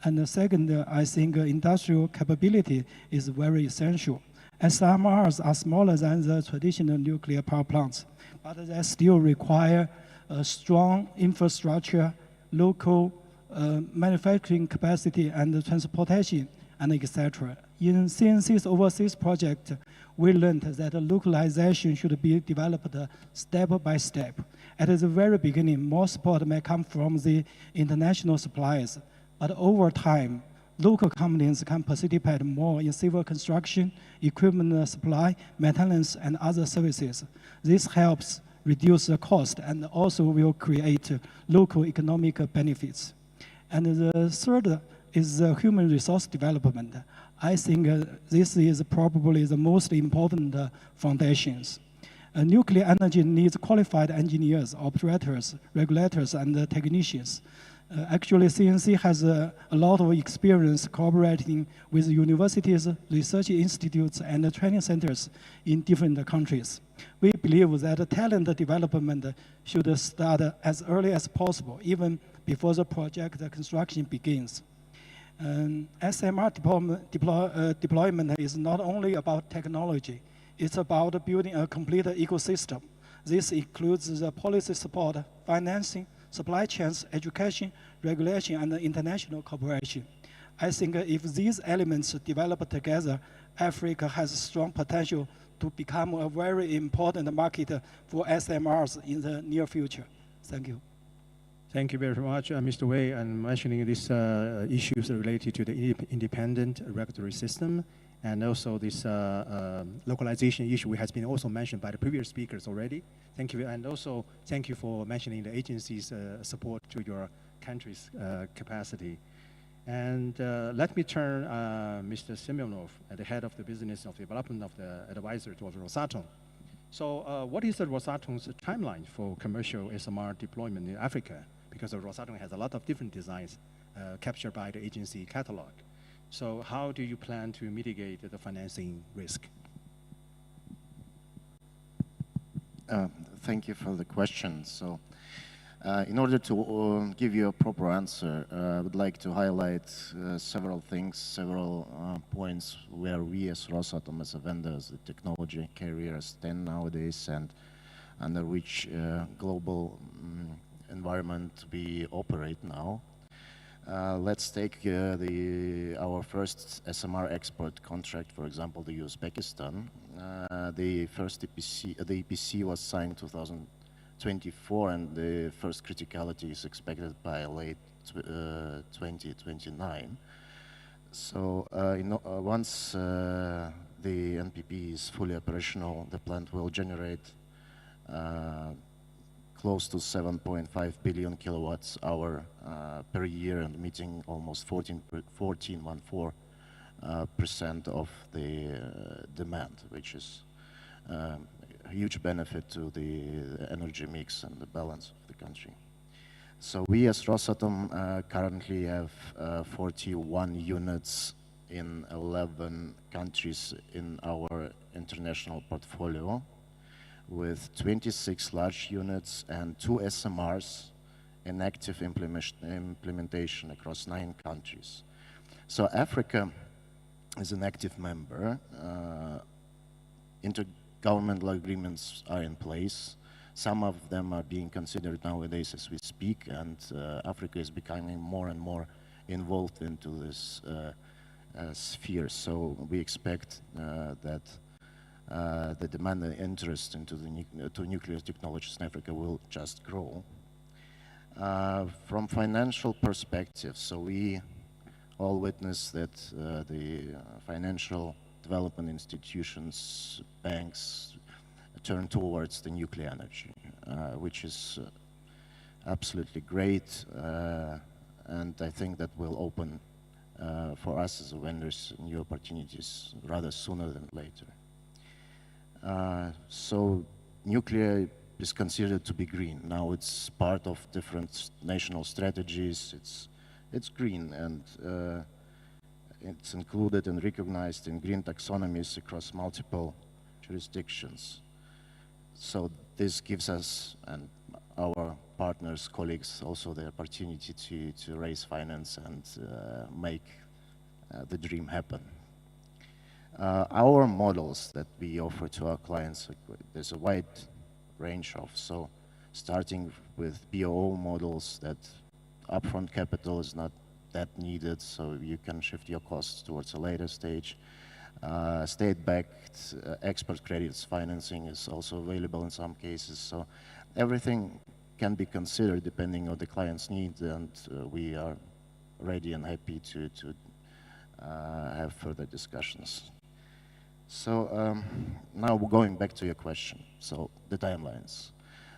And the second, I think industrial capability is very essential. SMRs are smaller than the traditional nuclear power plants, but they still require a strong infrastructure, local manufacturing capacity, and transportation, and etc. In CNC's overseas project, we learned that localization should be developed step by step. At the very beginning, more support may come from the international suppliers, but over time, local companies can participate more in civil construction, equipment supply, maintenance, and other services. This helps reduce the cost and also will create local economic benefits. And the third is human resource development. I think this is probably the most important foundations. Nuclear energy needs qualified engineers, operators, regulators, and technicians. Actually, CNC has a lot of experience cooperating with universities, research institutes, and training centers in different countries. We believe that talent development should start as early as possible, even before the project construction begins. SMR deployment is not only about technology, it's about building a complete ecosystem. This includes the policy support, financing, supply chains, education, regulation, and international cooperation. I think if these elements develop together, Africa has strong potential to become a very important market for SMRs in the near future. Thank you. Thank you very much, Mr. Wei, and mentioning these issues related to the independent regulatory system and also this localization issue, which has been also mentioned by the previous speakers already. Thank you, and also thank you for mentioning the agency's support to your country's capacity. And let me turn Mr. Semenov, the head of the business of development of the advisor to ROSATOM. So what is the ROSATOM's timeline for commercial SMR deployment in Africa? Because ROSATOM has a lot of different designs captured by the agency catalog. So how do you plan to mitigate the financing risk? Thank you for the question. So in order to give you a proper answer, I would like to highlight several things, several points where we as ROSATOM, as a vendor, as a technology carrier, stand nowadays, and under which global environment we operate now. Let's take our first SMR export contract, for example, the Uzbekistan. The first EPC was signed 2024, and the first criticality is expected by late 2029. So once the NPP is fully operational, the plant will generate close to 7.5 billion kilowatts hour per year, and meeting almost 14% of the demand, which is a huge benefit to the energy mix and the balance of the country. So we as Rosatom currently have 41 units in 11 countries in our international portfolio, with 26 large units and 2 SMRs in active implementation across 9 countries. So Africa is an active member. Intergovernmental agreements are in place. Some of them are being considered nowadays as we speak, and Africa is becoming more and more involved into this sphere. So we expect that the demand and interest into the nuclear technologies in Africa will just grow. From financial perspective, so we all witness that the financial development institutions, banks, turn towards the nuclear energy, which is absolutely great, and I think that will open for us as vendors new opportunities rather sooner than later. So nuclear is considered to be green. Now it's part of different national strategies. It's green, and it's included and recognized in green taxonomies across multiple jurisdictions. So this gives us and our partners, colleagues, also the opportunity to raise finance and make the dream happen. Our models that we offer to our clients, there's a wide range of, so starting with BOO models that upfront capital is not that needed, so you can shift your costs towards a later stage. State-backed export credits financing is also available in some cases, so everything can be considered depending on the client's needs, and we are ready and happy to have further discussions. So now going back to your question, so the timelines.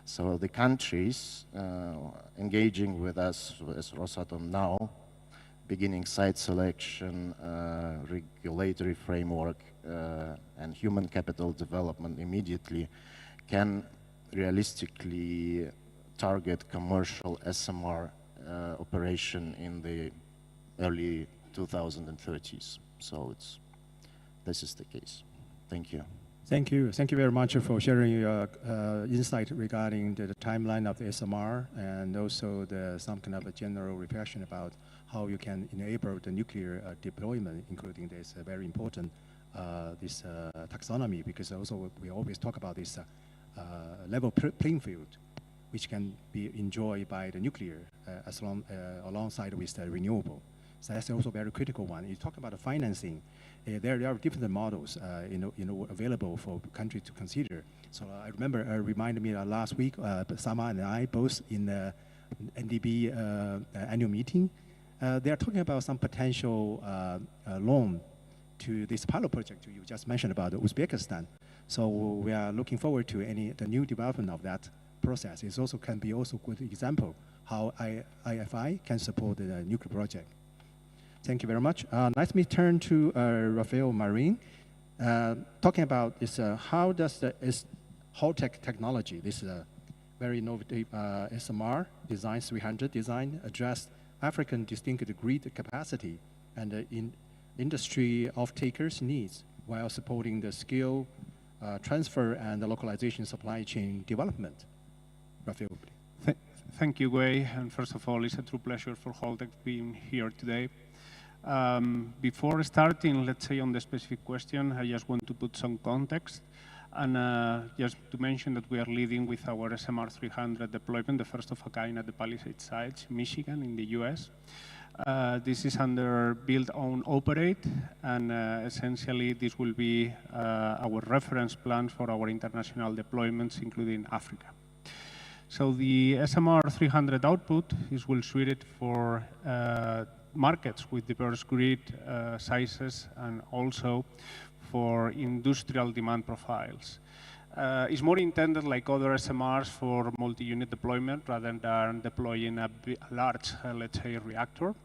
So the countries engaging with us as Rosatom now, beginning site selection, regulatory framework, and human capital development immediately, can realistically target commercial SMR operation in the early 2030s. So this is the case. Thank you. Thank you. Thank you very much for sharing your insight regarding the timeline of the SMR, and also some kind of a general reflection about how you can enable the nuclear deployment, including this very important this taxonomy, because also we always talk about this level playing field, which can be enjoyed by the nuclear alongside with the renewable. So that's also a very critical one. You talk about the financing. There are different models available for countries to consider. So I remember, reminded me last week, Sama and I both in the NDB annual meeting, they are talking about some potential loan to this pilot project you just mentioned about Uzbekistan. So we are looking forward to the new development of that process. It also can be also a good example how IFI can support the nuclear project. Thank you very much. Let me turn to Rafael Marin, talking about this, how does this Holtec technology, this very innovative SMR design 300 design, address African distinctive grid capacity and industry off-takers' needs while supporting the skill transfer and the localization supply chain development? Rafael, please. Thank you, Wei. And first of all, it's a true pleasure for Holtec being here today. Before starting, let's say, on the specific question, I just want to put some context. And just to mention that we are leading with our SMR 300 deployment, the first of a kind at the Palisades site, Michigan, in the US. This is under build, own, operate, and essentially this will be our reference plan for our international deployments, including Africa. So the SMR 300 output is well suited for markets with diverse grid sizes and also for industrial demand profiles. It's more intended like other SMRs for multi-unit deployment rather than deploying a large, let's say, reactor.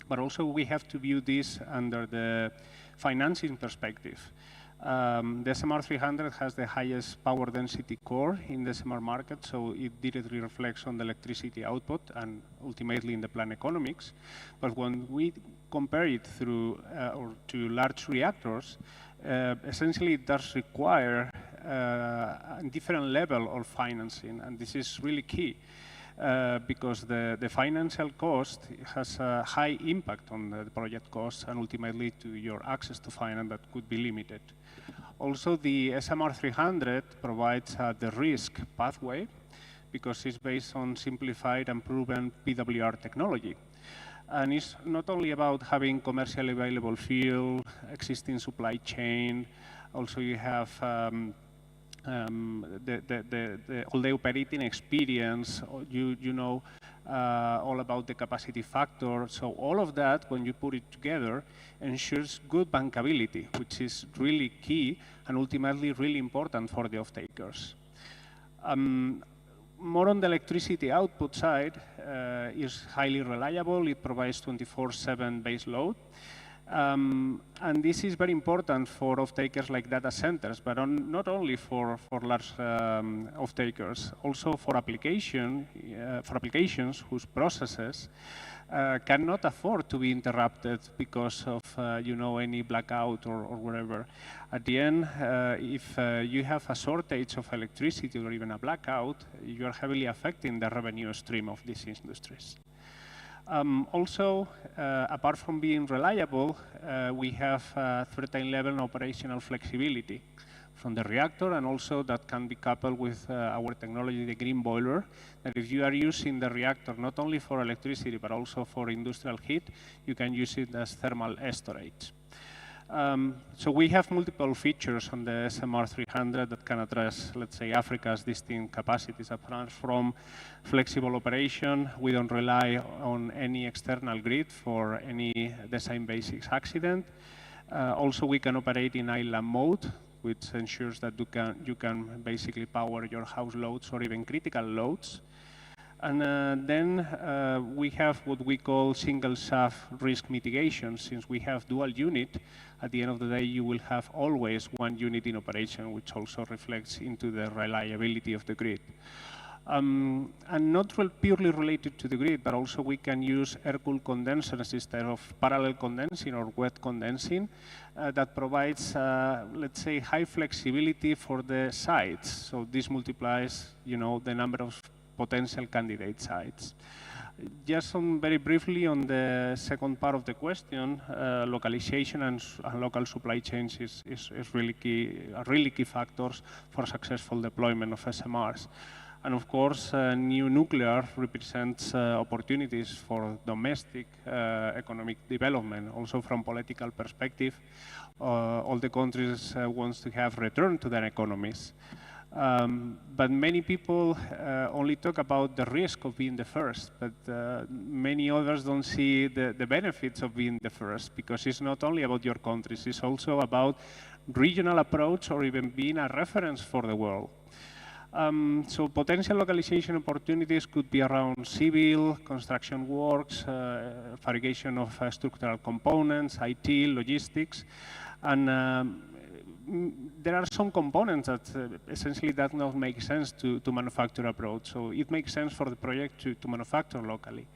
But also we have to view this under the financing perspective. The SMR 300 has the highest power density core in the SMR market, so it directly reflects on the electricity output and ultimately in the plant economics. But when we compare it through or to large reactors, essentially it does require a different level of financing, and this is really key. Because the financial cost has a high impact on the project costs and ultimately to your access to finance that could be limited. Also, the SMR 300 provides the risk pathway because it's based on simplified and proven PWR technology. And it's not only about having commercially available fuel, existing supply chain, also you have all the operating experience, you know all about the capacity factor. So all of that, when you put it together, ensures good bankability, which is really key and ultimately really important for the off-takers. More on the electricity output side, is highly reliable. It provides 24/7 base load. And this is very important for off-takers like data centers, but not only for large off-takers, also for applications whose processes cannot afford to be interrupted because of any blackout or whatever. At the end, if you have a shortage of electricity or even a blackout, you are heavily affecting the revenue stream of these industries. Also, apart from being reliable, we have certain level of operational flexibility from the reactor, and also that can be coupled with our technology, the green boiler, that if you are using the reactor not only for electricity but also for industrial heat, you can use it as thermal storage. So we have multiple features on the SMR 300 that can address, let's say, Africa's distinct capacities from flexible operation. We don't rely on any external grid for any design basics accident. Also, we can operate in island mode, which ensures that you can basically power your house loads or even critical loads. And then we have what we call single shaft risk mitigation. Since we have dual unit, at the end of the day, you will have always one unit in operation, which also reflects into the reliability of the grid. And not purely related to the grid, but also we can use air-cooled condensers instead of parallel condensing or wet condensing that provides, let's say, high flexibility for the sites. So this multiplies, the number of potential candidate sites. Just very briefly on the second part of the question, localization and local supply chains is really key factors for successful deployment of SMRs. And of course, new nuclear represents opportunities for domestic economic development. Also from political perspective, all the countries want to have return to their economies. But many people only talk about the risk of being the first, but many others don't see the benefits of being the first, because it's not only about your countries, it's also about regional approach or even being a reference for the world. So potential localization opportunities could be around civil, construction works, fabrication of structural components, IT, logistics, and there are some components that essentially does not make sense to manufacture abroad. So it makes sense for the project to manufacture locally.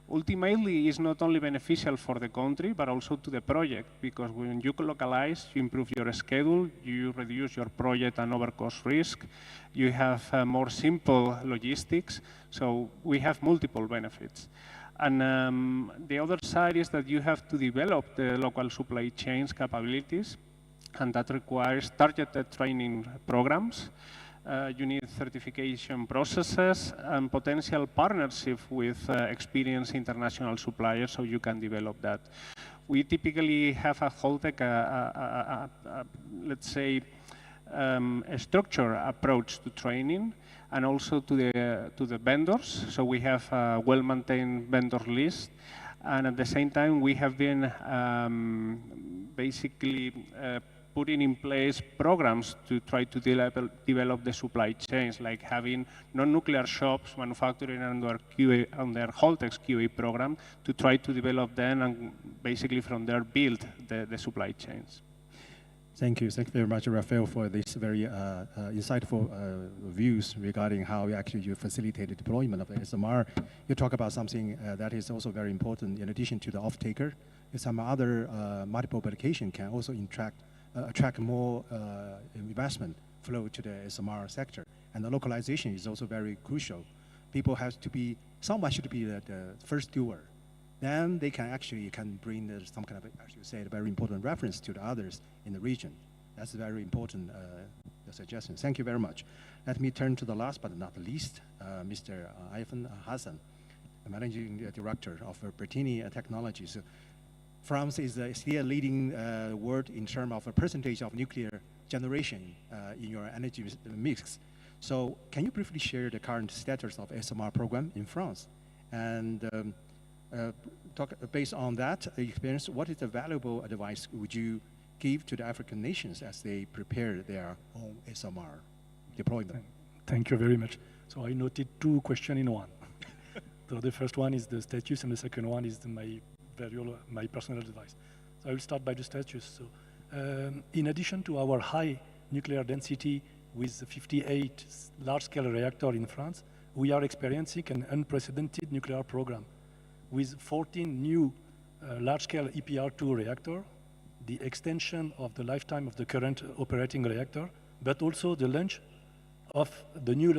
Ultimately, it's not only beneficial for the country, but also to the project, because when you localize, you improve your schedule, you reduce your project and overcost risk, you have more simple logistics, so we have multiple benefits. And the other side is that you have to develop the local supply chains capabilities, and that requires targeted training programs. You need certification processes and potential partnership with experienced international suppliers so you can develop that. We typically have a Holtec, let's say, a structured approach to training and also to the vendors. So we have a well-maintained vendor list, and at the same time we have been basically putting in place programs to try to develop the supply chains, like having non-nuclear shops manufacturing under Holtec's QA program to try to develop them and basically from there build the supply chains. Thank you very much, Rafael, for this very insightful views regarding how you facilitate the deployment of the SMR. You talk about something that is also very important in addition to the off-taker. Some other multiple application can also attract more investment flow to the SMR sector. And the localization is also very crucial. People have to be, someone should be the first doer. Then they can bring some kind of, as you said, very important reference to the others in the region. That's a very important suggestion. Thank you very much. Let me turn to the last but not least, Mr. Irfan Hasan, the Managing Director of Bertin Technologies. France is still leading world in terms of a percentage of nuclear generation in your energy mix. So can you briefly share the current status of SMR program in France? And talk based on that experience, what is the valuable advice would you give to the African nations as they prepare their own SMR deployment? Thank you very much. So I noted two questions in one. So the first one is the status, and the second one is my personal advice. So I will start by the status. So in addition to our high nuclear density with 58 large-scale reactors in France, we are experiencing an unprecedented nuclear program with 14 new large-scale EPR2 reactors, the extension of the lifetime of the current operating reactor, but also the launch of the new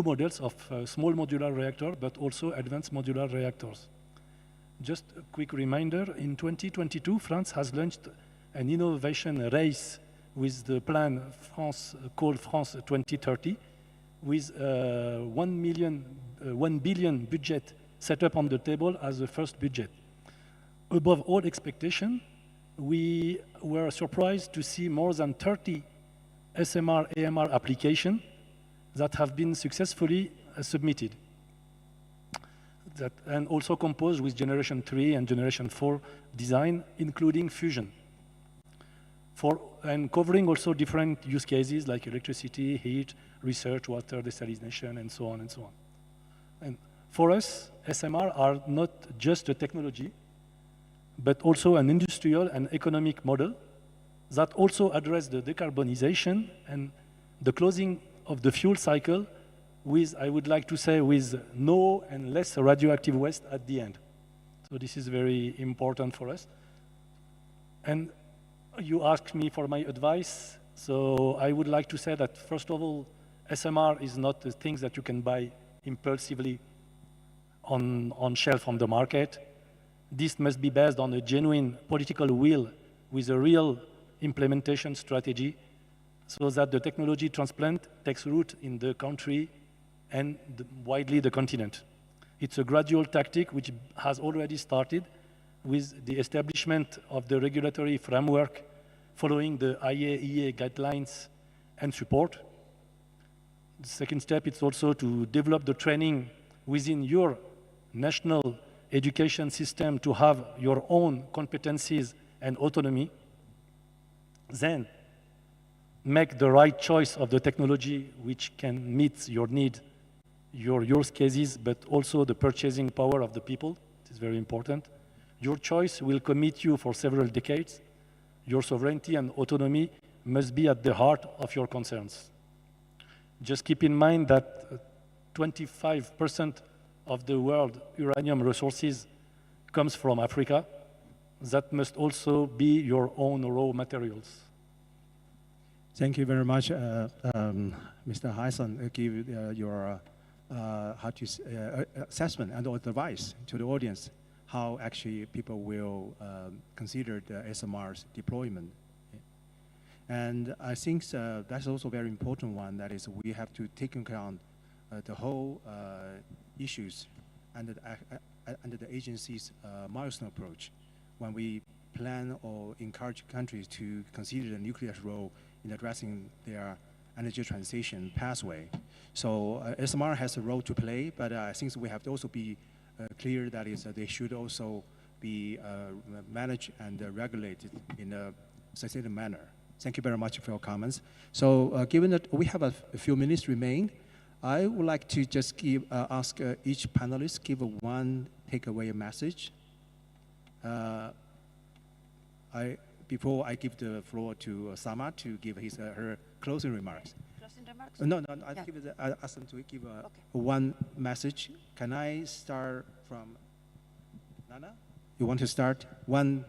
models of small modular reactor, but also advanced modular reactors. Just a quick reminder, in 2022, France has launched an innovation race with the plan called France 2030, with 1 billion budget set up on the table as the first budget. Above all expectation, we were surprised to see more than 30 SMR, AMR applications that have been successfully submitted. And also composed with Generation 3 and Generation 4 design, including fusion. And covering also different use cases like electricity, heat, research, water desalination, and so on and so on. And for us, SMR are not just a technology, but also an industrial and economic model that also address the decarbonization and the closing of the fuel cycle with, I would like to say, with no and less radioactive waste at the end. So this is very important for us. And you asked me for my advice. So I would like to say that, first of all, SMR is not the things that you can buy impulsively on shelf on the market. This must be based on a genuine political will with a real implementation strategy so that the technology transplant takes root in the country and widely the continent. It's a gradual tactic which has already started with the establishment of the regulatory framework following the IAEA guidelines and support. The second step is also to develop the training within your national education system to have your own competencies and autonomy. Then make the right choice of the technology which can meet your need, your use cases, but also the purchasing power of the people. It is very important. Your choice will commit you for several decades. Your sovereignty and autonomy must be at the heart of your concerns. Just keep in mind that 25% of the world uranium resources comes from Africa. That must also be your own raw materials. Thank you very much, Mr. Hasan. Give your assessment and advice to the audience, how actually people will consider the SMR's deployment. And I think that's also a very important one, that is we have to take into account the whole issues under the agency's milestone approach when we plan or encourage countries to consider the nuclear's role in addressing their energy transition pathway. So SMR has a role to play, but I think we have to also be clear that they should also be managed and regulated in a sustainable manner. Thank you very much for your comments. So given that we have a few minutes remain, I would like to just ask each panelist give one takeaway message. Before I give the floor to Sama to give her closing remarks. Closing remarks? No, I ask them to give one message. Can I start from Nana? You want to start? One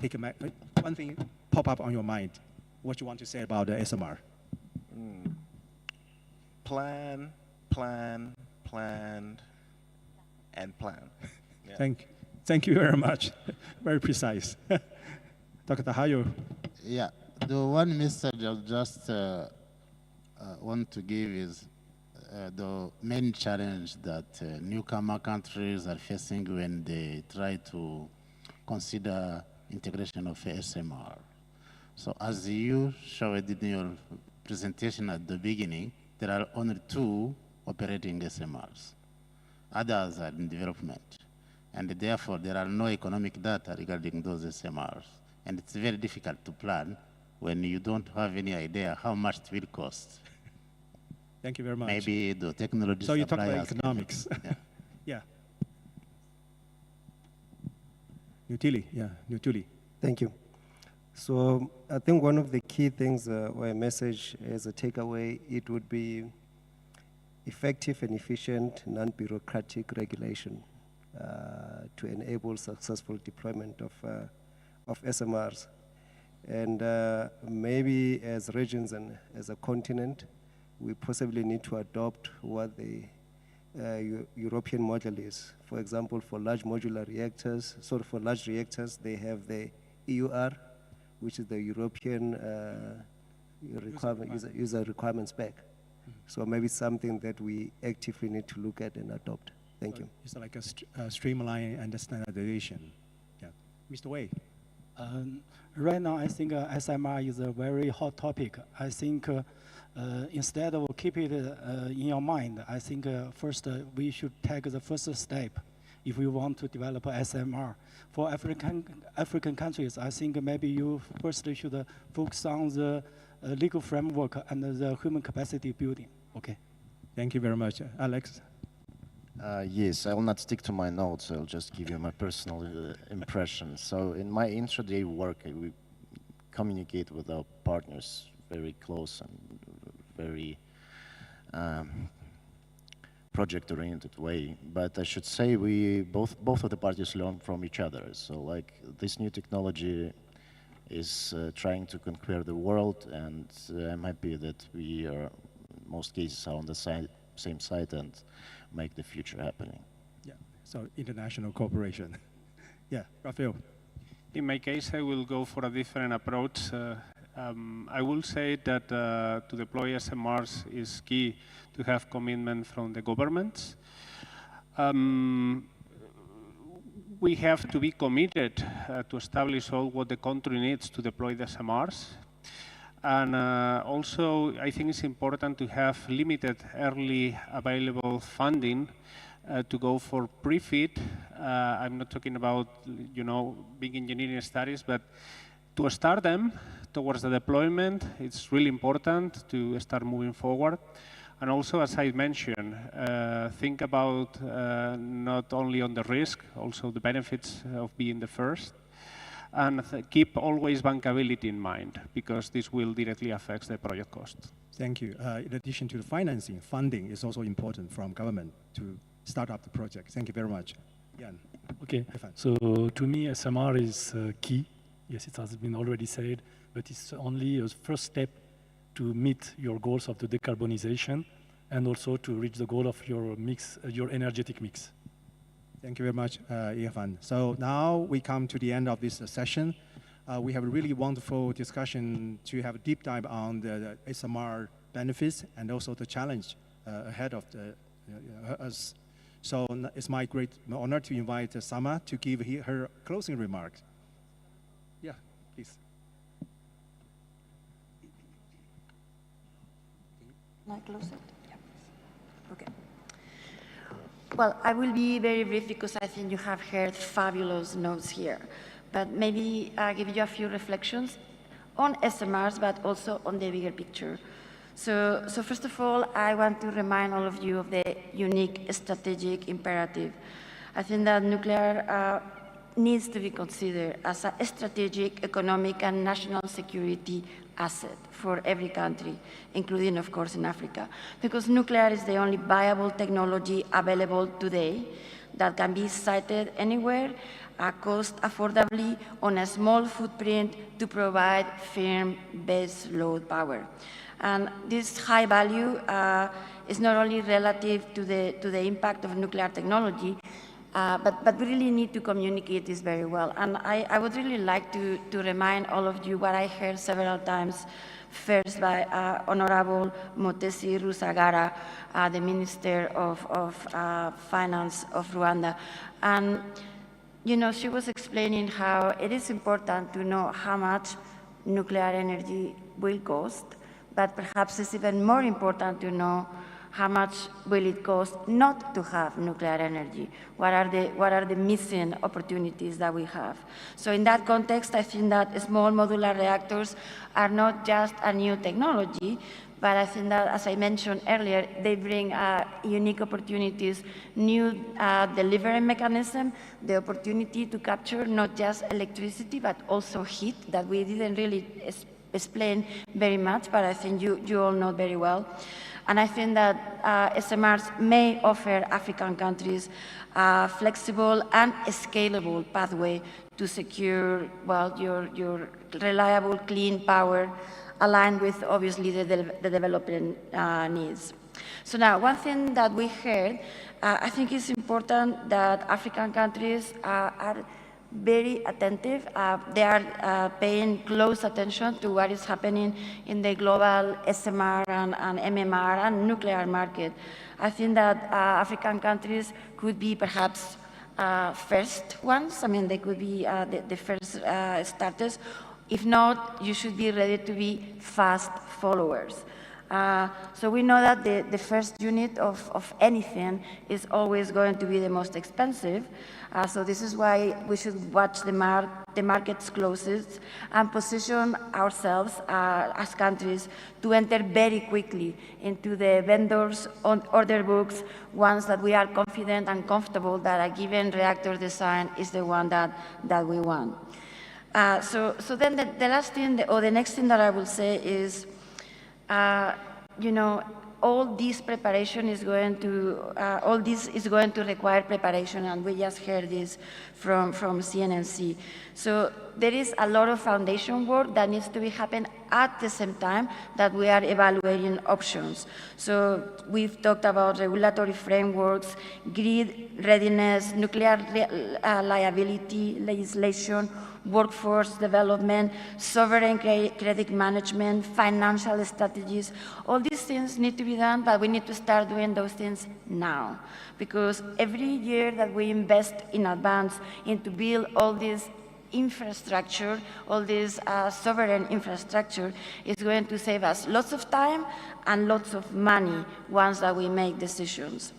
thing pop up on your mind. What you want to say about the SMR? Plan, and plan. Yeah. Thank you very much. Very precise. Dr. Ndahayo. Yeah, the one message I just want to give is the main challenge that newcomer countries are facing when they try to consider integration of SMR. So as you showed in your presentation at the beginning, there are only 2 operating SMRs. Others are in development. And therefore, there are no economic data regarding those SMRs. And it's very difficult to plan when you don't have any idea how much it will cost. Thank you very much. Maybe the technology. So you talk about economics. Yeah. Yeah. Nutili. Thank you. So I think one of the key things or a message as a takeaway, it would be effective and efficient non-bureaucratic regulation to enable successful deployment of SMRs. And maybe as regions and as a continent, we possibly need to adopt what the European model is. For example, for large modular reactors, for large reactors, they have the EUR, which is the European user requirement spec. So maybe something that we actively need to look at and adopt. Thank you. It's like a streamline and standardization. Yeah. Mr. Wei. Right now, I think SMR is a very hot topic. I think instead of keep it in your mind, I think first we should take the first step if we want to develop SMR. For African countries, I think maybe you first should focus on the legal framework and the human capacity building. Okay. Thank you very much. Alex? Yes, I will not stick to my notes. I'll just give you my personal impression. So in my intraday work, we communicate with our partners very close and very project-oriented way. But I should say both of the parties learn from each other. So like this new technology is trying to conquer the world, and I'm happy that we are, in most cases, are on the same side and make the future happening. Yeah, so international cooperation. Yeah, Rafael. In my case, I will go for a different approach. I will say that to deploy SMRs is key to have commitment from the governments. We have to be committed to establish all what the country needs to deploy the SMRs. And also, I think it's important to have limited early available funding to go for pre-FEED. I'm not talking about, big engineering studies, but to start them towards the deployment, it's really important to start moving forward. And also, as I mentioned, think about not only on the risk, also the benefits of being the first. And keep always bankability in mind, because this will directly affect the project cost. Thank you. In addition to the financing, funding is also important from government to start up the project. Thank you very much. Jan. Okay, so to me, SMR is key. Yes, it has been already said, but it's only a first step to meet your goals of the decarbonization and also to reach the goal of your mix, your energetic mix. Thank you very much, Irfan. So now we come to the end of this session. We have a really wonderful discussion to have a deep dive on the SMR benefits and also the challenge ahead of us. So it's my great honor to invite Sama to give her closing remarks. Yeah, please. Can I close it? Yeah. Okay. Well, I will be very brief because I think you have heard fabulous notes here, but maybe give you a few reflections on SMRs, but also on the bigger picture. So first of all, I want to remind all of you of the unique strategic imperative. I think that nuclear needs to be considered as a strategic, economic, and national security asset for every country, including, of course, in Africa, because nuclear is the only viable technology available today that can be sited anywhere, cost affordably, on a small footprint to provide firm base load power. And this high value is not only relative to the impact of nuclear technology, but we really need to communicate this very well. And I would really like to remind all of you what I heard several times, first by Honorable Mutesi Rusagara, the Minister of Finance of Rwanda. And, you know, she was explaining how it is important to know how much nuclear energy will cost, but perhaps it's even more important to know how much will it cost not to have nuclear energy? What are the missing opportunities that we have? So in that context, I think that small modular reactors are not just a new technology, but I think that, as I mentioned earlier, they bring unique opportunities, new delivery mechanism, the opportunity to capture not just electricity, but also heat that we didn't really explain very much, but I think you all know very well. And I think that SMRs may offer African countries a flexible and scalable pathway to secure, well, your reliable, clean power aligned with, obviously, the developing needs. So now, one thing that we heard, I think it's important that African countries are very attentive. They are paying close attention to what is happening in the global SMR and MMR and nuclear market. I think that African countries could be perhaps first ones. I mean, they could be the first starters. If not, you should be ready to be fast followers. So we know that the first unit of anything is always going to be the most expensive. So this is why we should watch the markets closest and position ourselves as countries to enter very quickly into the vendors' order books, once that we are confident and comfortable that a given reactor design is the one that we want. So then the last thing, or the next thing that I will say is, you know, all this preparation is going to, all this is going to require preparation, and we just heard this from CNNC. So there is a lot of foundation work that needs to be happening at the same time that we are evaluating options. So we've talked about regulatory frameworks, grid readiness, nuclear liability legislation, workforce development, sovereign credit management, financial strategies. All these things need to be done, but we need to start doing those things now. Because every year that we invest in advance into build all this infrastructure, all this sovereign infrastructure, is going to save us lots of time and lots of money once that we make decisions.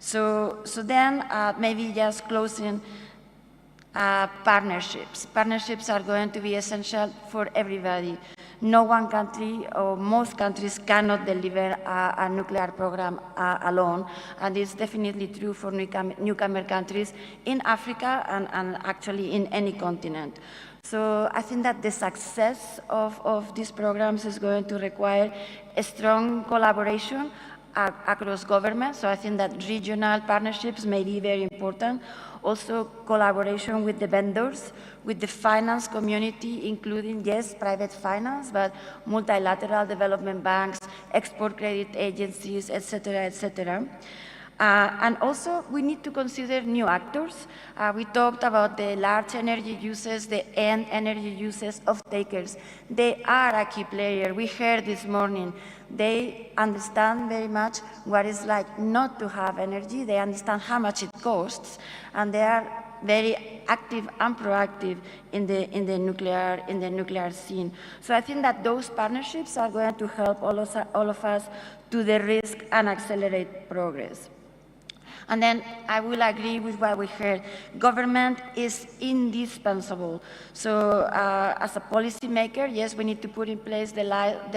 So then maybe just closing, partnerships. Partnerships are going to be essential for everybody. No one country, or most countries, cannot deliver a nuclear program alone, and it's definitely true for newcomer countries in Africa and actually in any continent. So I think that the success of these programs is going to require a strong collaboration across governments. So I think that regional partnerships may be very important. Also collaboration with the vendors, with the finance community, including, yes, private finance, but multilateral development banks, export credit agencies, et cetera, and also, we need to consider new actors. We talked about the large energy users, the end energy users, off-takers. They are a key player. We heard this morning. They understand very much what it's like not to have energy. They understand how much it costs, and they are very active and proactive in the nuclear scene. So I think that those partnerships are going to help all of us to de-risk and accelerate progress. And then I will agree with what we heard. Government is indispensable. So as a policymaker, yes, we need to put in place the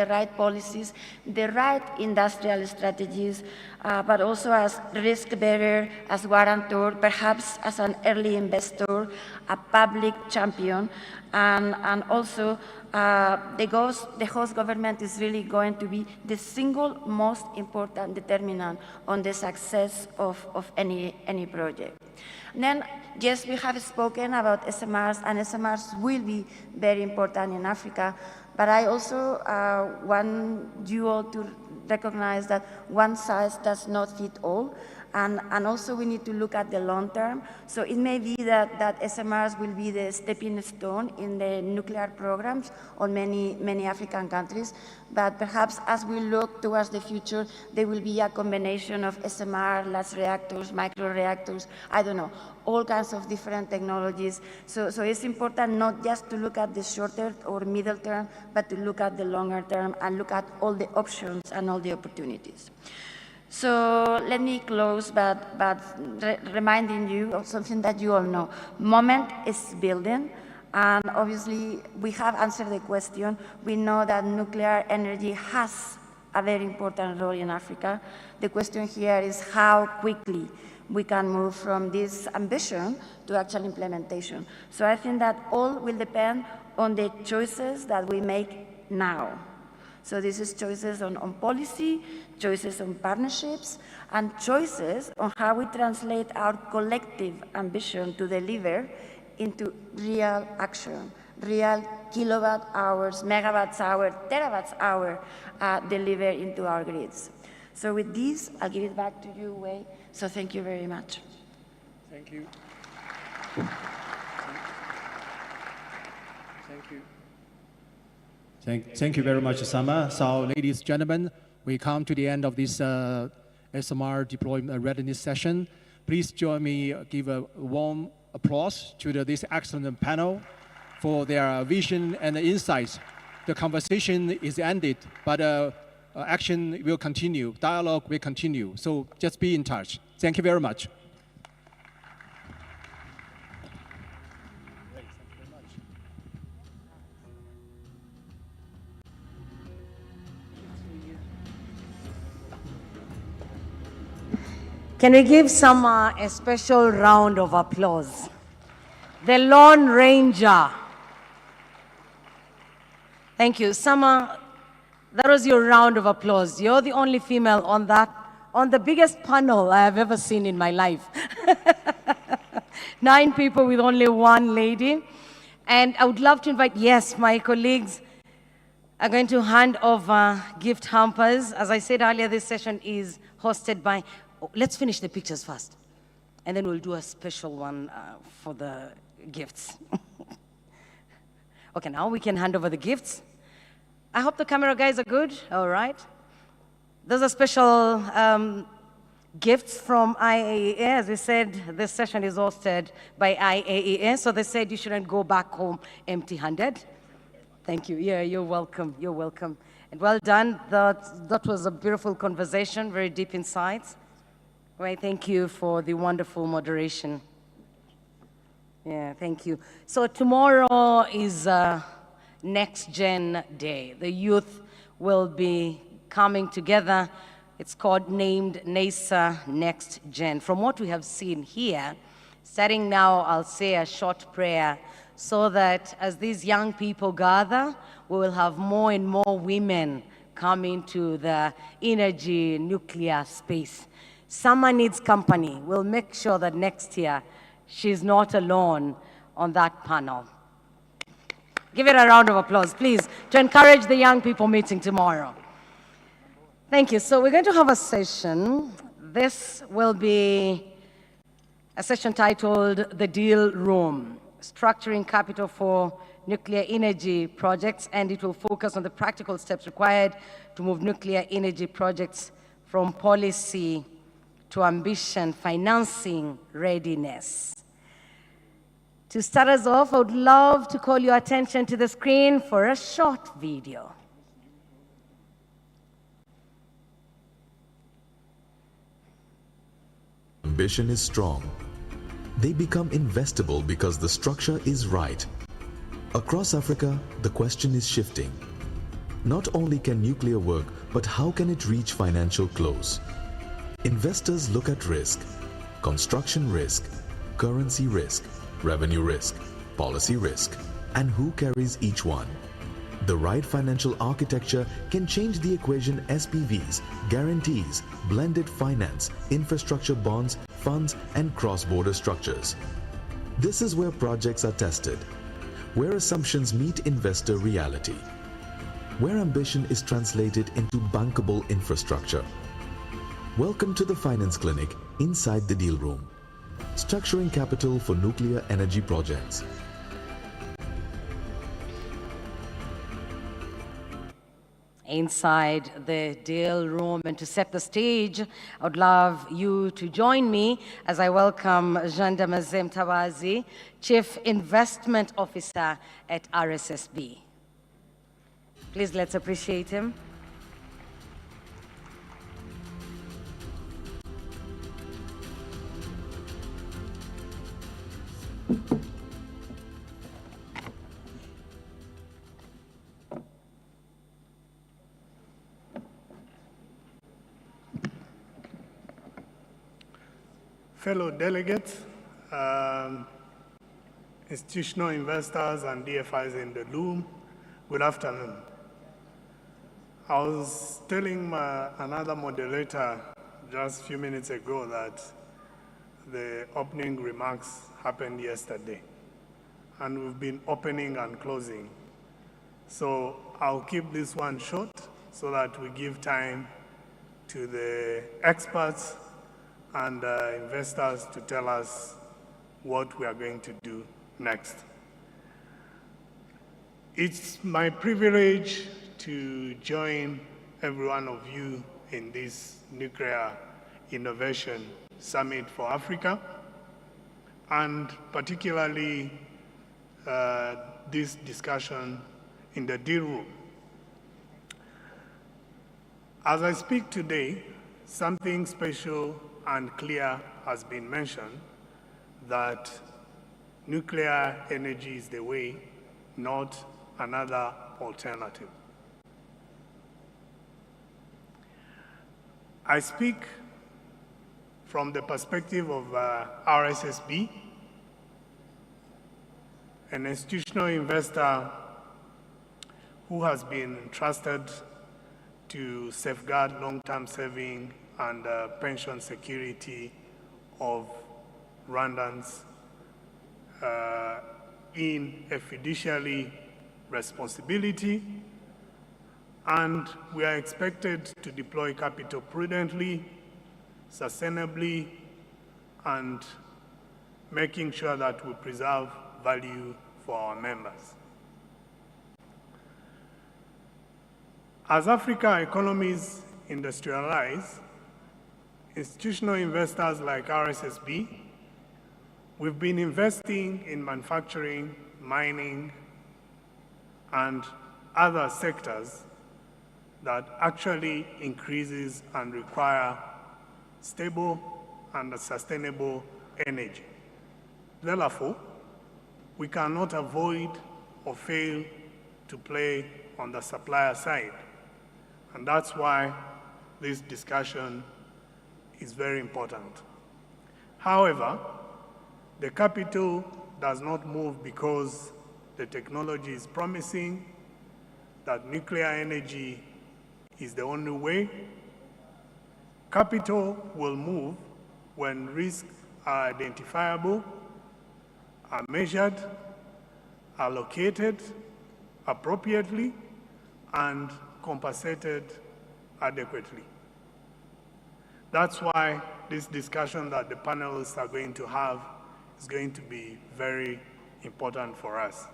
right policies, the right industrial strategies, but also as risk bearer, as guarantor, perhaps as an early investor, a public champion, and also the host government is really going to be the single most important determinant on the success of any project. And then, yes, we have spoken about SMRs, and SMRs will be very important in Africa, but I also want you all to recognize that one size does not fit all. And also we need to look at the long term. So it may be that SMRs will be the stepping stone in the nuclear programs on many African countries, but perhaps as we look towards the future, there will be a combination of SMR, large reactors, micro reactors, I don't know, all kinds of different technologies. So it's important not just to look at the shorter or middle term, but to look at the longer term and look at all the options and all the opportunities. So let me close, but reminding you of something that you all know. Moment is building, and obviously we have answered the question. We know that nuclear energy has a very important role in Africa. The question here is how quickly we can move from this ambition to actual implementation. So I think that all will depend on the choices that we make now. So this is choices on policy, choices on partnerships, and choices on how we translate our collective ambition to deliver into real action, real kilowatt hours, megawatts hour, terawatts hour delivered into our grids. So with this, I'll give it back to you, Wei. So thank you very much. Thank you. Thank you. Thank you very much, Sama. So, ladies and gentlemen, we come to the end of this SMR deployment readiness session. Please join me, give a warm applause to this excellent panel for their vision and insights. The conversation is ended, but action will continue, dialogue will continue. So just be in touch. Thank you very much. Can we give Sama a special round of applause? The Lone Ranger. Thank you. Sama, that was your round of applause. You're the only female on the biggest panel I have ever seen in my life. 9 people with only 1 lady. And I would love to invite, yes, my colleagues are going to hand over gift hampers. As I said earlier, this session is hosted by, let's finish the pictures first, and then we'll do a special one for the gifts. Okay, now we can hand over the gifts. I hope the camera guys are good, all right. There's a special gifts from IAEA. As we said, this session is hosted by IAEA, so they said you shouldn't go back home empty-handed. Thank you. Yeah, you're welcome. You're welcome. And well done. That was a beautiful conversation, very deep insights. Right, thank you for the wonderful moderation. Yeah, thank you. So tomorrow is Next Gen Day. The youth will be coming together. It's called named NASA Next Gen. From what we have seen here, starting now, I'll say a short prayer so that as these young people gather, we will have more and more women coming to the energy nuclear space. Someone needs company. We'll make sure that next year she's not alone on that panel. Give it a round of applause, please, to encourage the young people meeting tomorrow. Thank you. So we're going to have a session. This will be a session titled The Deal Room, Structuring Capital for Nuclear Energy Projects, and it will focus on the practical steps required to move nuclear energy projects from policy to ambition, financing, readiness. To start us off, I would love to call your attention to the screen for a short video. Ambition is strong. They become investable because the structure is right. Across Africa, the question is shifting. Not only can nuclear work, but how can it reach financial close? Investors look at risk, construction risk, currency risk, revenue risk, policy risk, and who carries each one. The right financial architecture can change the equation. SPVs, guarantees, blended finance, infrastructure bonds, funds, and cross-border structures. This is where projects are tested, where assumptions meet investor reality, where ambition is translated into bankable infrastructure. Welcome to the Finance Clinic inside the deal room. Structuring capital for nuclear energy projects. Inside the deal room, and to set the stage, I would love you to join me as I welcome Jean Damascene Mtabazi, Chief Investment Officer at RSSB. Please let's appreciate him. Fellow delegates, institutional investors and DFIs in the room, good afternoon. I was telling another moderator just a few minutes ago that the opening remarks happened yesterday, and we've been opening and closing. So I'll keep this one short so that we give time to the experts and investors to tell us what we are going to do next. It's my privilege to join every one of you in this Nuclear Innovation Summit for Africa, and particularly this discussion in the deal room. As I speak today, something special and clear has been mentioned, that nuclear energy is the way, not another alternative. I speak from the perspective of RSSB, an institutional investor who has been entrusted to safeguard long-term saving and pension security of Rwandans in a fiduciary responsibility, and we are expected to deploy capital prudently, sustainably, and making sure that we preserve value for our members. As Africa economies industrialize, institutional investors like RSSB, we've been investing in manufacturing, mining, and other sectors that actually increases and require stable and sustainable energy. Therefore, we cannot avoid or fail to play on the supplier side. And that's why this discussion is very important. However, the capital does not move because the technology is promising, that nuclear energy is the only way. Capital will move when risks are identifiable, are measured, allocated appropriately, and compensated adequately. That's why this discussion that the panelists are going to have is going to be very important for us.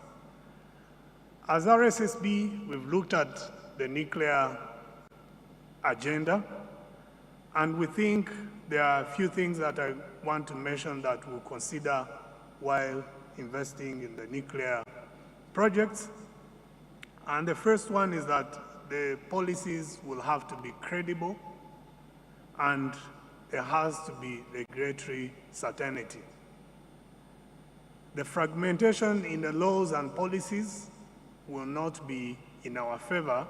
As RSSB, we've looked at the nuclear agenda, and we think there are a few things that I want to mention that we'll consider while investing in the nuclear projects. And the first one is that the policies will have to be credible and there has to be regulatory certainty. The fragmentation in the laws and policies will not be in our favor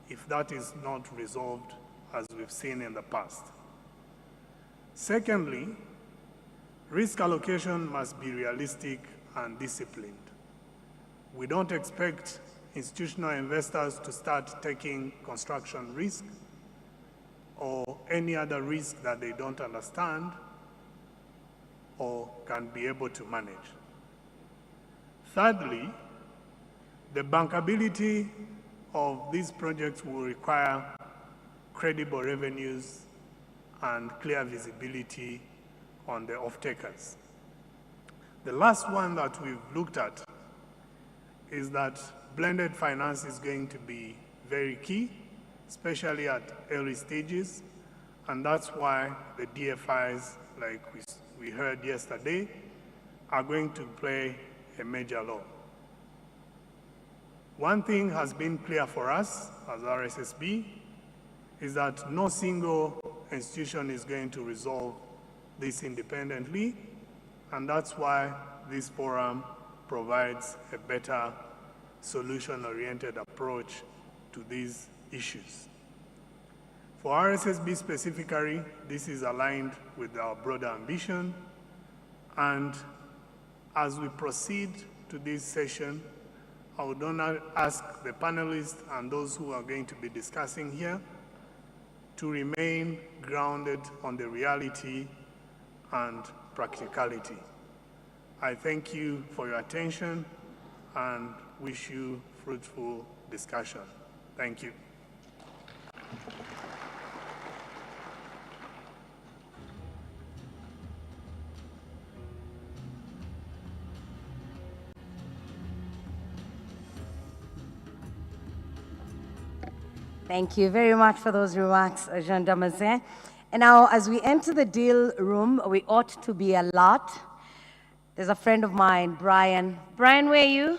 if that is not resolved as we've seen in the past. Secondly, risk allocation must be realistic and disciplined. We don't expect institutional investors to start taking construction risk or any other risk that they don't understand or can be able to manage. Thirdly, the bankability of these projects will require credible revenues and clear visibility on the off-takers. The last one that we've looked at is that blended finance is going to be very key, especially at early stages, and that's why the DFIs, like we heard yesterday, are going to play a major role. One thing has been clear for us as RSSB is that no single institution is going to resolve this independently, and that's why this forum provides a better solution-oriented approach to these issues. For RSSB specifically, this is aligned with our broader ambition, and as we proceed to this session, I would now ask the panelists and those who are going to be discussing here to remain grounded on the reality and practicality. I thank you for your attention and wish you fruitful discussion. Thank you. Thank you very much for those remarks, Jean Damascene. And now, as we enter the deal room, we ought to be alert. There's a friend of mine, Brian. Brian, where are you?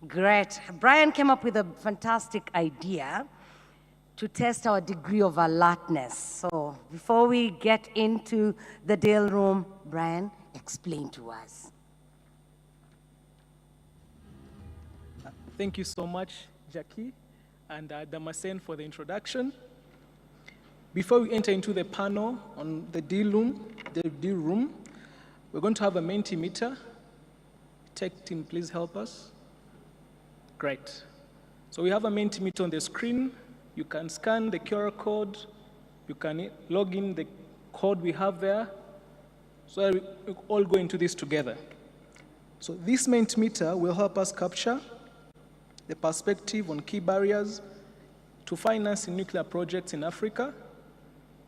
Great. Brian came up with a fantastic idea to test our degree of alertness. So before we get into the deal room, Brian, explain to us. Thank you so much, Jackie and Damascene for the introduction. Before we enter into the panel on the deal room, we're going to have a Mentimeter. Tech team, please help us. Great. So we have a Mentimeter on the screen. You can scan the QR code. You can log in the code we have there. So we all go into this together. So this Mentimeter will help us capture the perspective on key barriers to financing nuclear projects in Africa.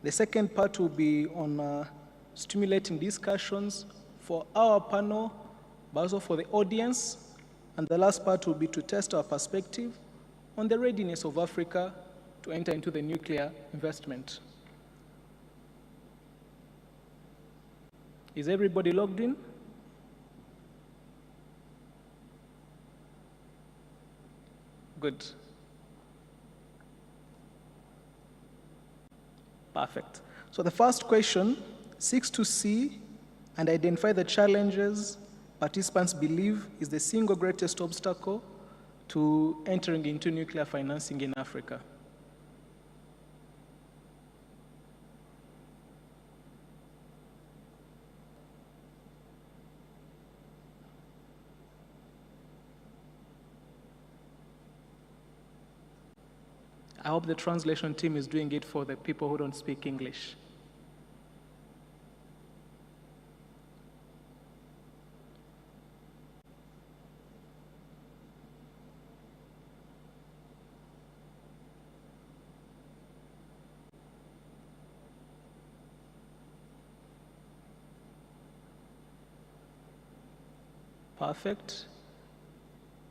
The second part will be on stimulating discussions for our panel, but also for the audience. And the last part will be to test our perspective on the readiness of Africa to enter into the nuclear investment. Is everybody logged in? Good. Perfect. So the first question seeks to see and identify the challenges participants believe is the single greatest obstacle to entering into nuclear financing in Africa. I hope the translation team is doing it for the people who don't speak English. Perfect.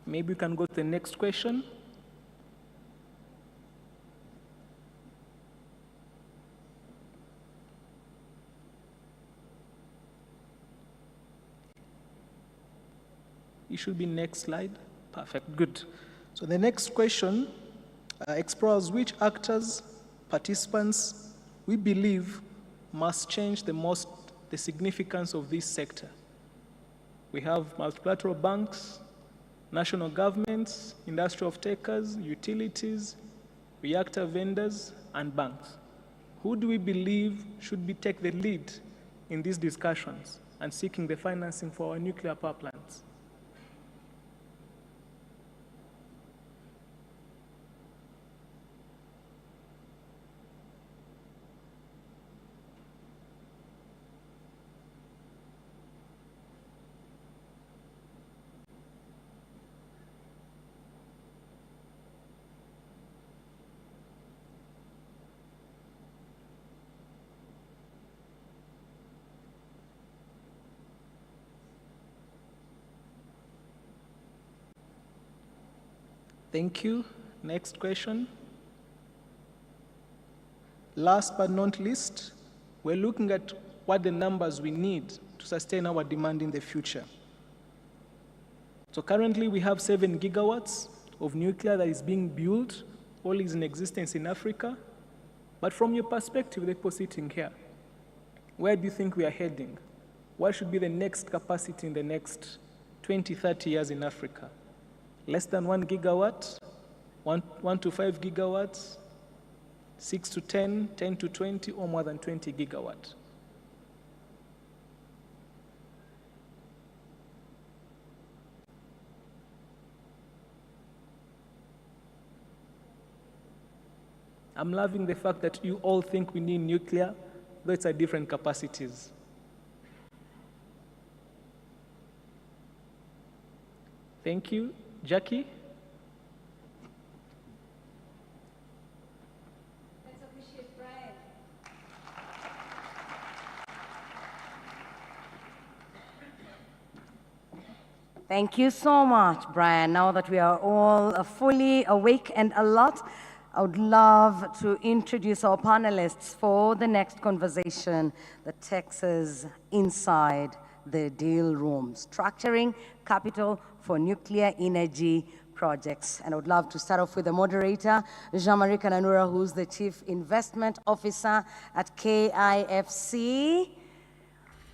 Maybe we can go to the next question. It should be next slide. Perfect, good. So the next question explores which actors, participants, we believe must change the significance of this sector. We have multilateral banks, national governments, industrial off-takers, utilities, reactor vendors, and banks. Who do we believe should take the lead in these discussions and seeking the financing for our nuclear power plants? Thank you. Next question. Last but not least, we're looking at what the numbers we need to sustain our demand in the future. So currently we have 7 gigawatts of nuclear that is being built, all is in existence in Africa. But from your perspective, the people sitting here, where do you think we are heading? What should be the next capacity in the next 20, 30 years in Africa? Less than 1 gigawatt, 1 to 5 gigawatts, 6 to 10, 10 to 20, or more than 20 gigawatts. I'm loving the fact that you all think we need nuclear, though it's at different capacities. Thank you. Jackie? Let's appreciate Brian. Thank you so much, Brian. Now that we are all fully awake and alert, I would love to introduce our panelists for the next conversation that takes us inside the deal room, structuring capital for nuclear energy projects. And I would love to start off with the moderator, Jean-Marie Kananura, who's the Chief Investment Officer at KIFC.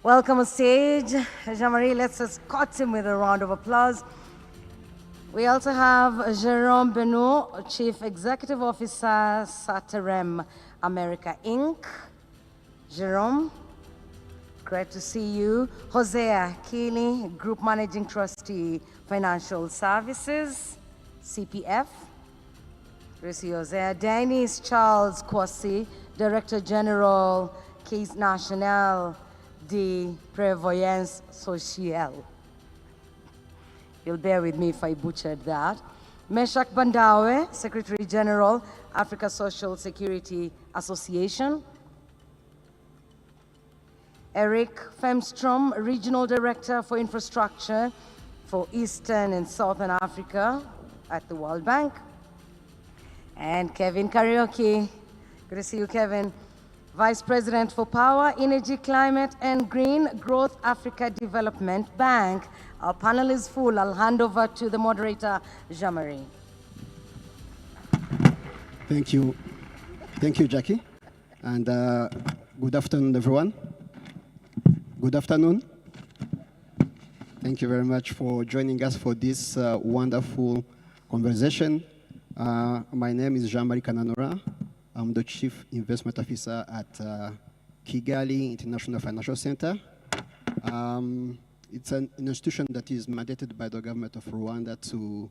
Welcome on stage. Jean-Marie, let's escort him with a round of applause. We also have Jérôme Benoit, Chief Executive Officer, Saterem America, Inc. Jérôme, great to see you. Hosea Keeley, Group Managing Trustee, Financial Services, CPF. Great to see you, Hosea. Dennis Charles Kwasi, Director General, Caisse Nationale de Prévoyance Sociale. You'll bear with me if I butchered that. Meshak Bandawe, Secretary General, Africa Social Security Association. Eric Femstrom, Regional Director for Infrastructure for Eastern and Southern Africa at the World Bank. And Kevin Karaoke, good to see you, Kevin. Vice President for Power, Energy, Climate, and Green Growth Africa Development Bank. Our panel is full. I'll hand over to the moderator, Jean-Marie. Thank you. Thank you, Jackie. And good afternoon, everyone. Good afternoon. Thank you very much for joining us for this wonderful conversation. My name is Jean-Marie Kananura. I'm the Chief Investment Officer at Kigali International Financial Center. It's an institution that is mandated by the government of Rwanda to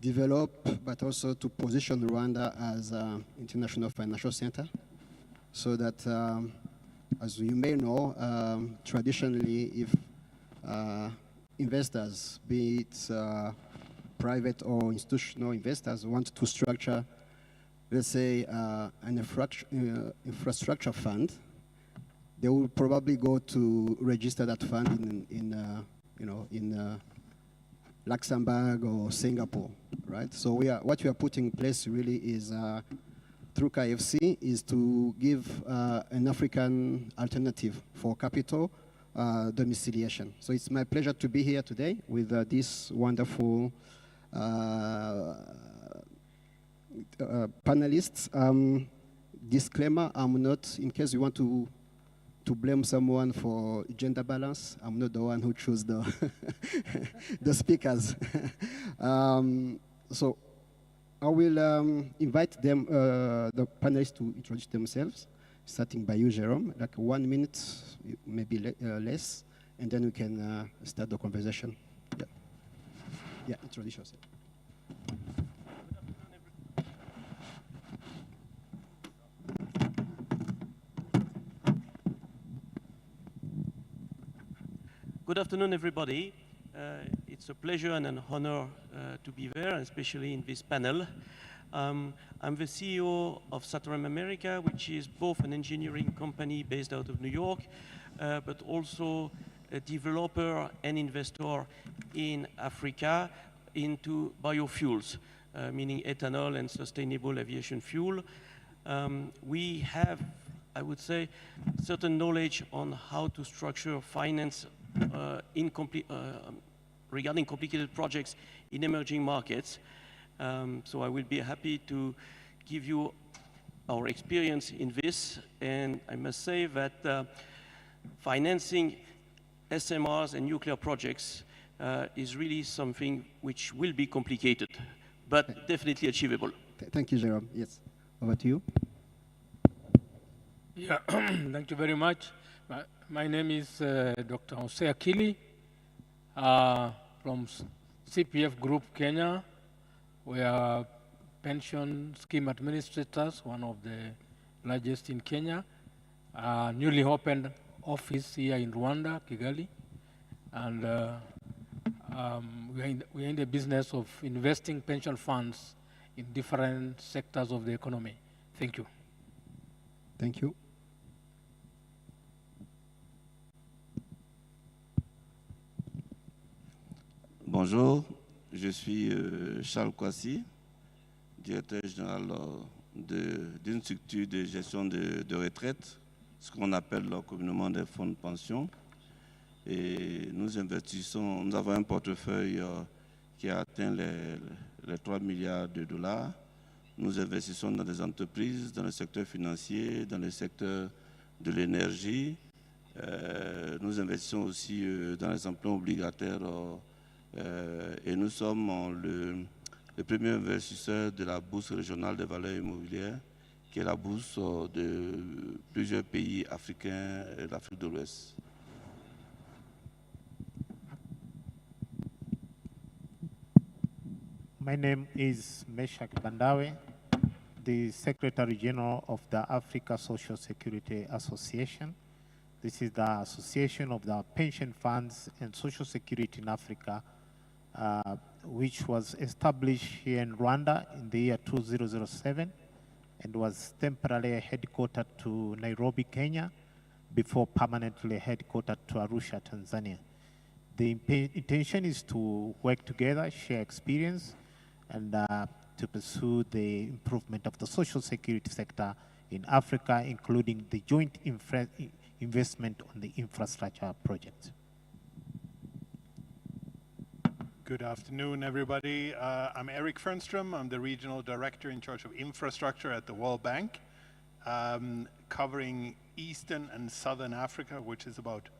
develop, but also to position Rwanda as an international financial center, so that, as you may know, traditionally, if investors, be it private or institutional investors, want to structure, let's say, an infrastructure fund, they will probably go to register that fund in Luxembourg or Singapore, right? So what we are putting in place really is, through KIFC, is to give an African alternative for capital domiciliation. So it's my pleasure to be here today with this wonderful panelists. Disclaimer, I'm not, in case you want to blame someone for gender balance, I'm not the one who chose the, the speakers. So I will invite them, the panelists to introduce themselves, starting by you, Jerome, like 1 minute, maybe less, and then we can start the conversation. Yeah, yeah, introduce yourself. Good afternoon, everybody. It's a pleasure and an honor to be there, especially in this panel. I'm the CEO of ROSATOM America, which is both an engineering company based out of New York, but also a developer and investor in Africa into biofuels, meaning ethanol and sustainable aviation fuel. We have, I would say, certain knowledge on how to structure finance regarding complicated projects in emerging markets. So I will be happy to give you our experience in this. And I must say that financing SMRs and nuclear projects is really something which will be complicated, but definitely achievable. Thank you, Jerome. Yes, over to you. Yeah, thank you very much. My name is Dr. Jose Akili from CPF Group Kenya. We are pension scheme administrators, one of the largest in Kenya. Newly opened office here in Rwanda, Kigali. And we are in the business of investing pension funds in different sectors of the economy. Thank you. Thank you. Bonjour, je suis Charles Kwasi, directeur général d'une structure de gestion de retraite, ce qu'on appelle communément des fonds de pension. Et nous investissons, nous avons un portefeuille qui a atteint les 3 milliards de dollars. Nous investissons dans des entreprises, dans le secteur financier, dans le secteur de l'énergie. Nous investissons aussi dans les emprunts obligataires et nous sommes le premier investisseur de la bourse régionale de valeurs immobilières, qui est la bourse de plusieurs pays africains et d'Afrique de l'Ouest. My name is Meshak Bandawe, the Secretary General of the Africa Social Security Association. This is the association of the pension funds and social security in Africa, which was established here in Rwanda in the year 2007 and was temporarily headquartered to Nairobi, Kenya, before permanently headquartered to Arusha, Tanzania. The intention is to work together, share experience, and to pursue the improvement of the social security sector in Africa, including the joint investment on the infrastructure projects. Good afternoon, everybody. I'm Eric Fernstrom. I'm the Regional Director in charge of infrastructure at the World Bank, covering Eastern and Southern Africa, which is about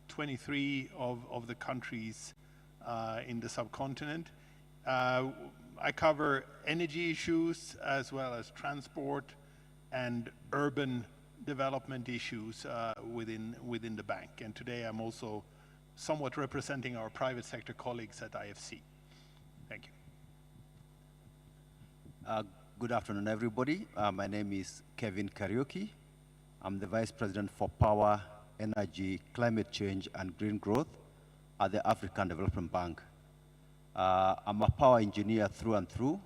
23 of the countries in the subcontinent. I cover energy issues as well as transport and urban development issues within the bank. And today I'm also somewhat representing our private sector colleagues at IFC. Thank you. Good afternoon, everybody. My name is Kevin Kariuki. I'm the Vice President for Power, Energy, Climate Change, and Green Growth at the African Development Bank. I'm a power engineer through and through,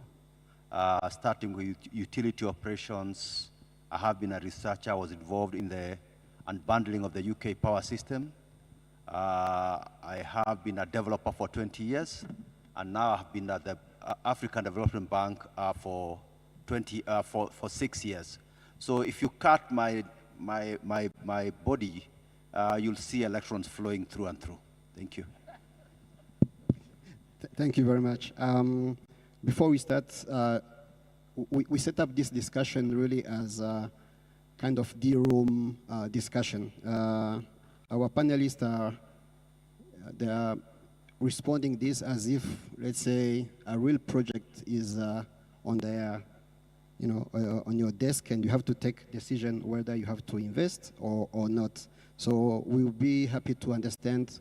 starting with utility operations. I have been a researcher. I was involved in the unbundling of the UK power system. I have been a developer for 20 years, and now I've been at the African Development Bank for 6 years. So if you cut my body, you'll see electrons flowing through and through. Thank you. Thank you very much. Before we start, we set up this discussion really as a kind of D-room discussion. Our panelists they are responding this as if, let's say, a real project is on their, on your desk, and you have to take decision whether you have to invest or not. So we'll be happy to understand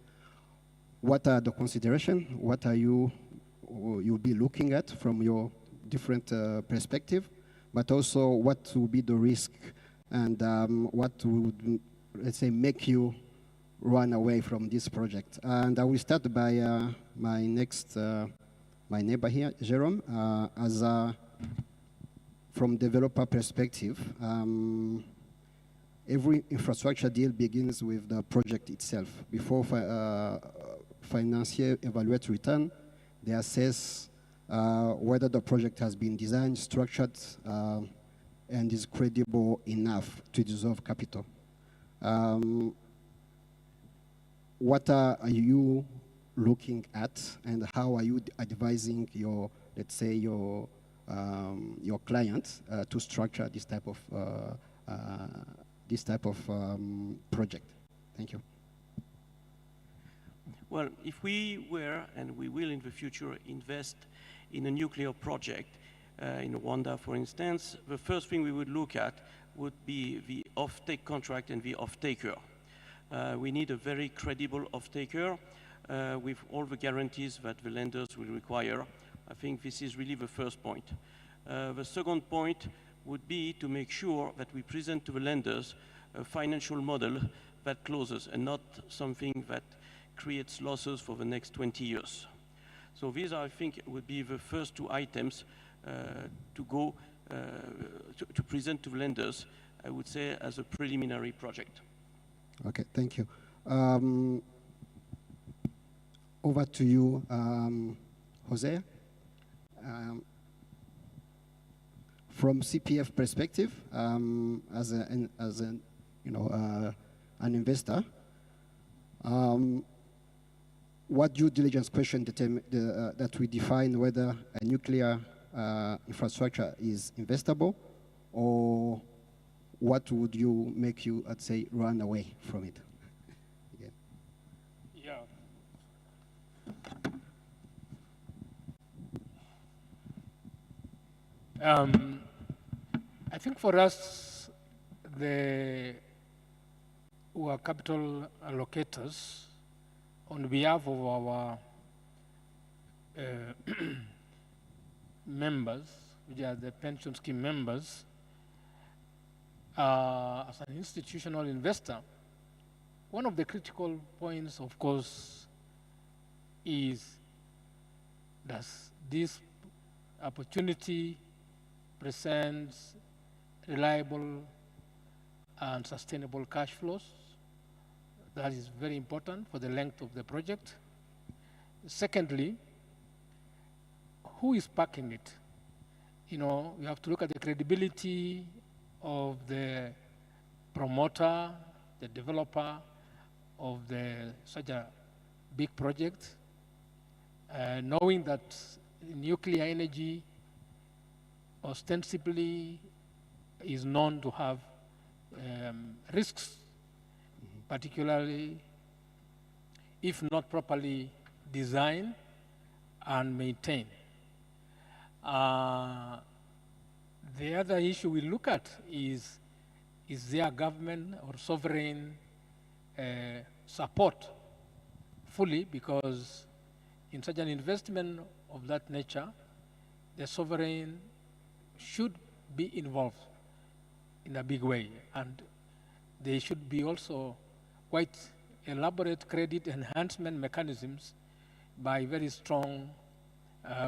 what are the considerations, what are you'll be looking at from your different perspective, but also what will be the risk and what would, let's say, make you run away from this project. And I will start by my neighbor here, Jerome, from developer perspective. Every infrastructure deal begins with the project itself. Before financiers evaluate return, they assess whether the project has been designed, structured, and is credible enough to deserve capital. What are you looking at, and how are you advising your, let's say, your clients to structure this type of project? Thank you. Well, if we were, and we will in the future, invest in a nuclear project, in Rwanda, for instance, the first thing we would look at would be the off-take contract and the off-taker. We need a very credible off-taker with all the guarantees that the lenders will require. I think this is really the first point. The second point would be to make sure that we present to the lenders a financial model that closes and not something that creates losses for the next 20 years. So these, I think, would be the first two items to present to the lenders, I would say, as a preliminary project. Okay, thank you. Over to you, Jose. From CPF perspective, as an investor, what due diligence question that we define whether a nuclear infrastructure is investable, or what would you make you, I'd say, run away from it? Again. Yeah. I think for us, who are capital allocators, on behalf of our members, which are the pension scheme members, as an institutional investor, one of the critical points, of course, is, does this opportunity presents reliable and sustainable cash flows? That is very important for the length of the project. Secondly, who is backing it? You have to look at the credibility of the promoter, the developer of such a big project, knowing that nuclear energy ostensibly is known to have risks, particularly if not properly designed and maintained. The other issue we look at is there government or sovereign support fully, because in such an investment of that nature, the sovereign should be involved in a big way, and they should be also quite elaborate credit enhancement mechanisms by very strong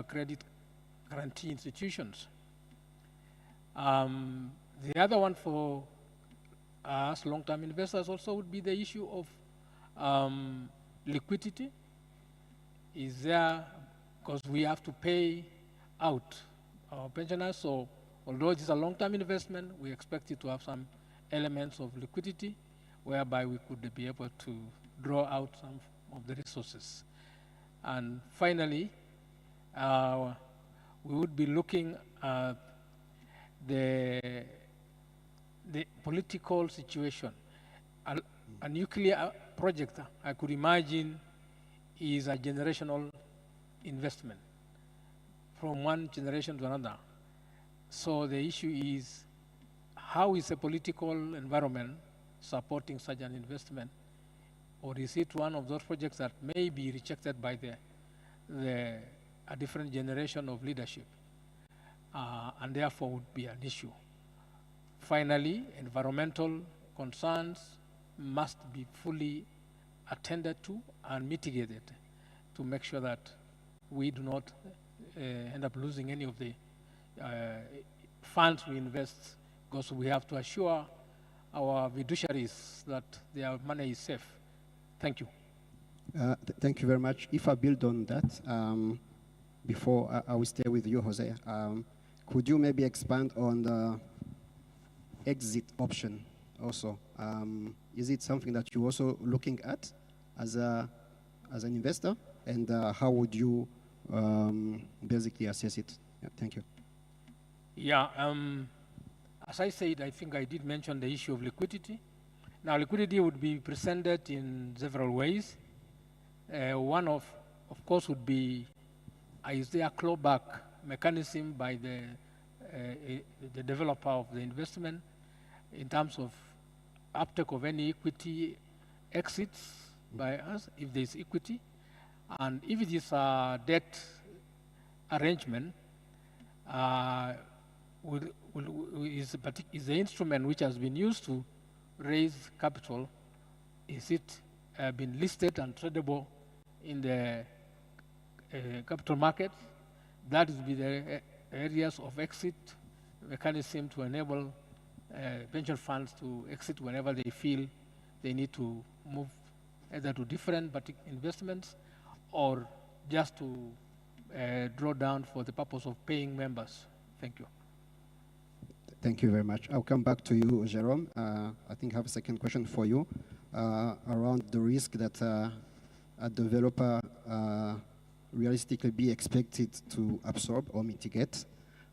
credit guarantee institutions. The other one for us long-term investors also would be the issue of liquidity. Is there, because we have to pay out our pensioners, so although it is a long-term investment, we expect it to have some elements of liquidity. whereby we could be able to draw out some of the resources. And finally, we would be looking at the political situation. A nuclear project, I could imagine, is a generational investment from one generation to another. So the issue is, how is the political environment supporting such an investment? Or is it one of those projects that may be rejected by a different generation of leadership, and therefore would be an issue? Finally, environmental concerns must be fully attended to and mitigated to make sure that we do not end up losing any of the funds we invest, because we have to assure our fiduciaries that their money is safe. Thank you. Thank you very much. If I build on that, before I will stay with you, Jose, could you maybe expand on the exit option also? Is it something that you're also looking at as an investor? And how would you basically assess it? Yeah, thank you. Yeah, as I said, I think I did mention the issue of liquidity. Now, liquidity would be presented in several ways. One of course, would be, is there a clawback mechanism by the developer of the investment in terms of uptake of any equity exits by us, if there is equity? And if it is a debt arrangement, is the instrument which has been used to raise capital, is it been listed and tradable in the capital market? That would be the areas of exit mechanism to enable pension funds to exit whenever they feel they need to move either to different investments or just to draw down for the purpose of paying members. Thank you. Thank you very much. I'll come back to you, Jerome. I think I have a second question for you around the risk that a developer realistically be expected to absorb or mitigate,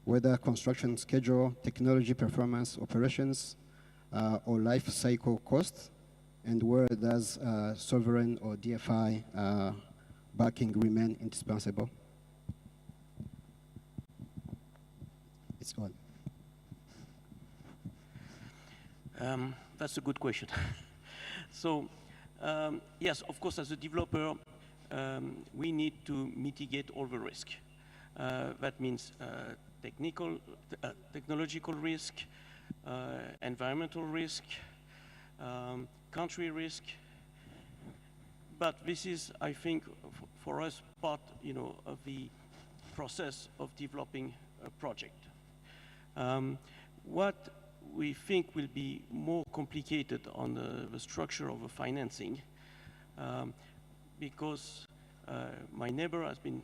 whether construction schedule, technology performance, operations, or life cycle costs, and where does sovereign or DFI backing remain indispensable? It's on. That's a good question. So, yes, of course, as a developer, we need to mitigate all the risk. That means technological risk, environmental risk, country risk. But this is, I think, for us, part, of the process of developing a project. What we think will be more complicated on the structure of the financing, because my neighbor has been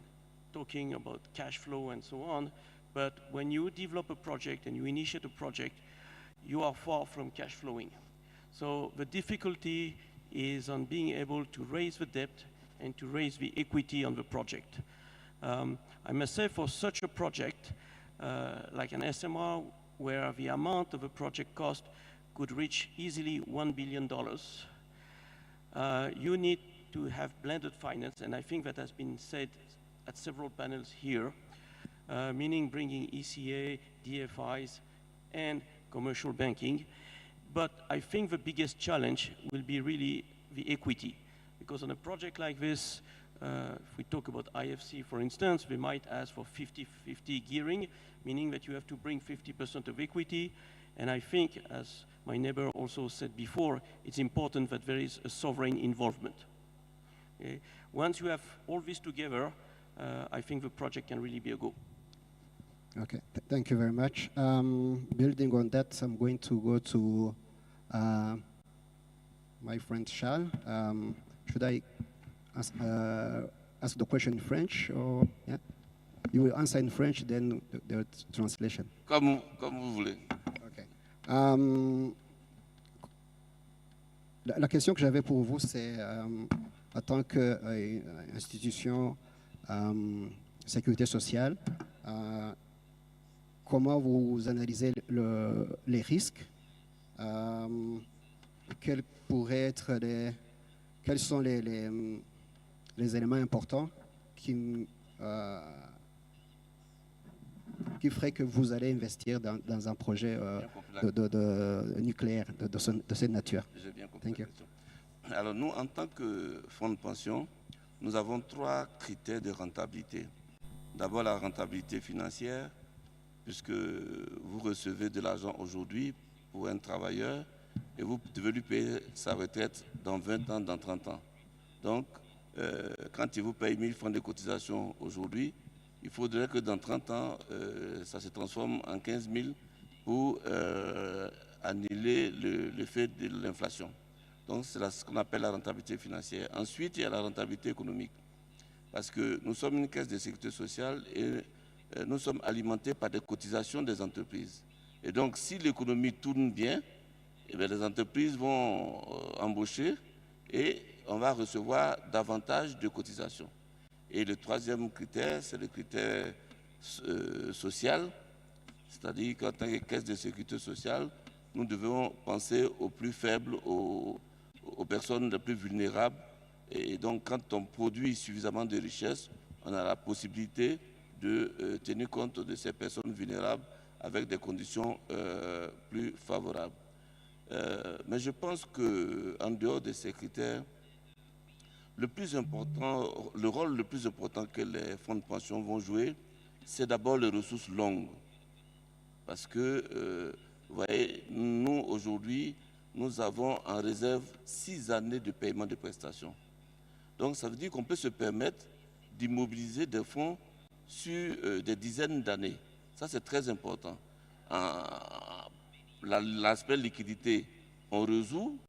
talking about cash flow and so on, but when you develop a project and you initiate a project, you are far from cash flowing. So the difficulty is on being able to raise the debt and to raise the equity on the project. I must say, for such a project, like an SMR, where the amount of a project cost could reach easily $1 billion, you need to have blended finance, and I think that has been said at several panels here, meaning bringing ECA, DFIs, and commercial banking. But I think the biggest challenge will be really the equity, because on a project like this, if we talk about IFC, for instance, we might ask for 50-50 gearing, meaning that you have to bring 50% of equity. And I think, as my neighbor also said before, it's important that there is a sovereign involvement. Okay? Once you have all this together, I think the project can really be a go. Okay, thank you very much. Building on that, I'm going to go to my friend Charles. Should I ask the question in French, or yeah? You will answer in French, then the translation. Comme vous voulez. Okay. La question que j'avais pour vous, c'est en tant qu'institution sécurité sociale, comment vous analysez les risques, quels sont les éléments importants qui ferait que vous allez investir dans un projet de nucléaire de cette nature. J'ai bien compris la question. Alors nous, en tant que fonds de pension, nous avons 3 critères de rentabilité. D'abord la rentabilité financière, puisque vous recevez de l'argent aujourd'hui pour un travailleur et vous devez lui payer sa retraite dans 20 ans, dans 30 ans. Donc, quand il vous paye 1000 francs de cotisation aujourd'hui, il faudrait que dans 30 ans, ça se transforme en 15 000 pour annuler l'effet de l'inflation. Donc, c'est ce qu'on appelle la rentabilité financière. Ensuite, il y a la rentabilité économique. Parce que nous sommes une caisse de sécurité sociale et nous sommes alimentés par des cotisations des entreprises. Et donc, si l'économie tourne bien, eh bien, les entreprises vont embaucher et on va recevoir davantage de cotisations. Et le 3e critère, c'est le critère social, c'est-à-dire qu'en tant que caisse de sécurité sociale, nous devons penser aux plus faibles, aux personnes les plus vulnérables. Et donc, quand on produit suffisamment de richesses, on a la possibilité de tenir compte de ces personnes vulnérables avec des conditions plus favorables. Mais je pense qu'en dehors de ces critères, le rôle le plus important que les fonds de pension vont jouer, c'est d'abord les ressources longues. Parce que, vous voyez, nous, aujourd'hui, nous avons en réserve 6 années de paiement de prestations. Donc, ça veut dire qu'on peut se permettre d'immobiliser des fonds sur des dizaines d'années. Ça, c'est très important. L'aspect liquidité, on résout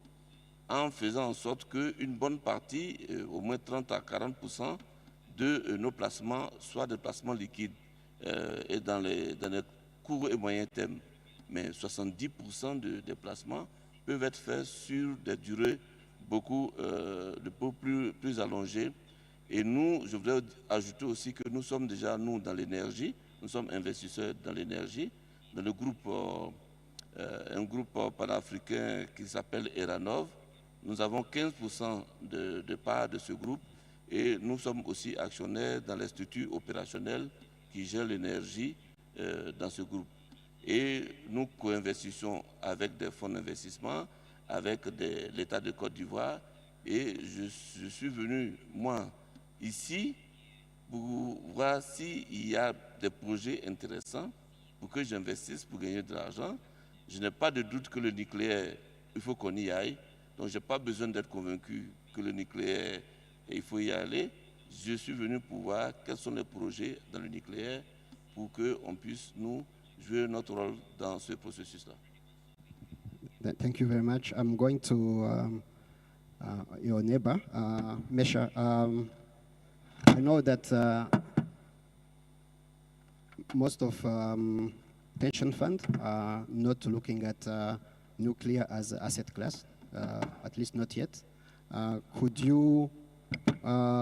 en faisant en sorte qu'une bonne partie, au moins 30 à 40% de nos placements soient des placements liquides et dans les courts et moyens termes. Mais 70% des placements peuvent être faits sur des durées beaucoup plus allongées. Et nous, je voudrais ajouter aussi que nous sommes déjà, nous, dans l'énergie, nous sommes investisseurs dans l'énergie, dans le groupe, un groupe panafricain qui s'appelle Eranov. Nous avons 15% de part de ce groupe et nous sommes aussi actionnaires dans les structures opérationnelles qui gèrent l'énergie dans ce groupe. Et nous co-investissons avec des fonds d'investissement, avec l'État de Côte d'Ivoire. Et je suis venu, moi, ici, pour voir s'il y a des projets intéressants pour que j'investisse pour gagner de l'argent. Je n'ai pas de doute que le nucléaire, il faut qu'on y aille. Donc, je n'ai pas besoin d'être convaincu que le nucléaire, il faut y aller. Je suis venu pour voir quels sont les projets dans le nucléaire pour qu'on puisse, nous, jouer notre rôle dans ce processus-là. Thank you very much. I'm going to your neighbor, Mesha. I know that most of pension funds are not looking at nuclear as an asset class, at least not yet. Could you,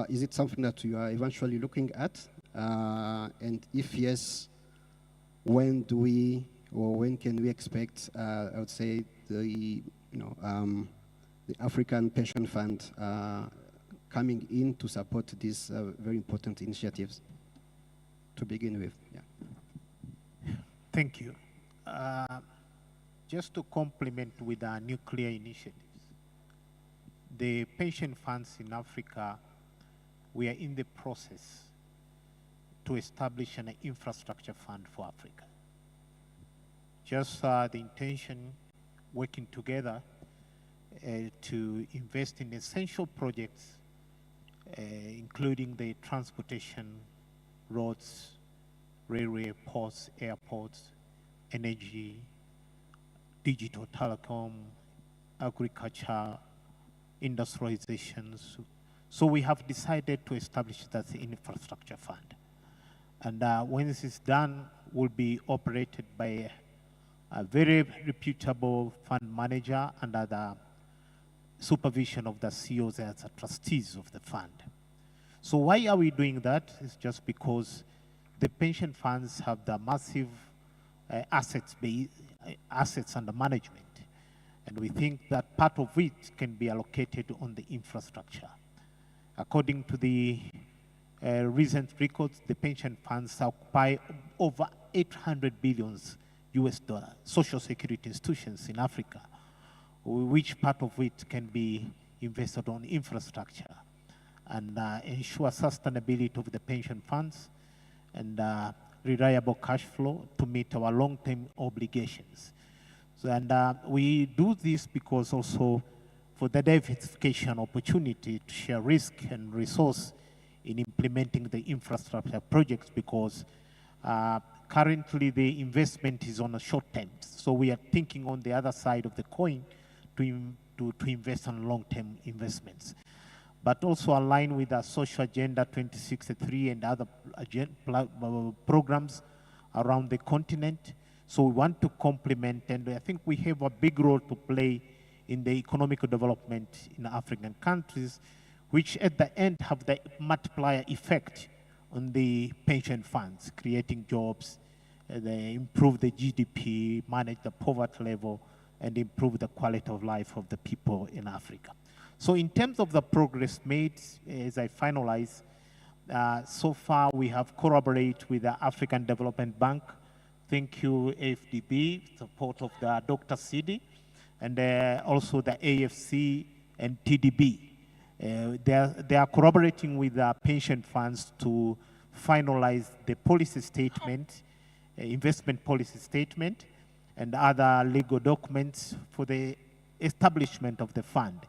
is it something that you are eventually looking at? And if yes, when do we, or when can we expect, I would say, the African pension fund coming in to support these very important initiatives to begin with? Yeah. Thank you. Just to complement with our nuclear initiatives, the pension funds in Africa, we are in the process to establish an infrastructure fund for Africa. Just the intention, working together to invest in essential projects, including the transportation, roads, railway, ports, airports, energy, digital telecom, agriculture, industrializations. So we have decided to establish that infrastructure fund. And when this is done, will be operated by a very reputable fund manager under the supervision of the CEOs as trustees of the fund. So why are we doing that? It's just because the pension funds have the massive assets under management. And we think that part of it can be allocated on the infrastructure. According to the recent records, the pension funds occupy over 800 billion US dollar social security institutions in Africa, which part of it can be invested on infrastructure and ensure sustainability of the pension funds and reliable cash flow to meet our long-term obligations. So, and we do this because also for the diversification opportunity to share risk and resource in implementing the infrastructure projects, because currently the investment is on a short term. So we are thinking on the other side of the coin to invest on long-term investments. But also align with our social agenda 2063 and other programs around the continent. So we want to complement, and I think we have a big role to play in the economic development in African countries, which at the end have the multiplier effect on the pension funds, creating jobs, they improve the GDP, manage the poverty level, and improve the quality of life of the people in Africa. So in terms of the progress made, as I finalize, so far we have collaborated with the African Development Bank. Thank you, AFDB, support of the Dr. Sidi, and also the AFC and TDB. They are collaborating with the pension funds to finalize the policy statement, investment policy statement, and other legal documents for the establishment of the fund.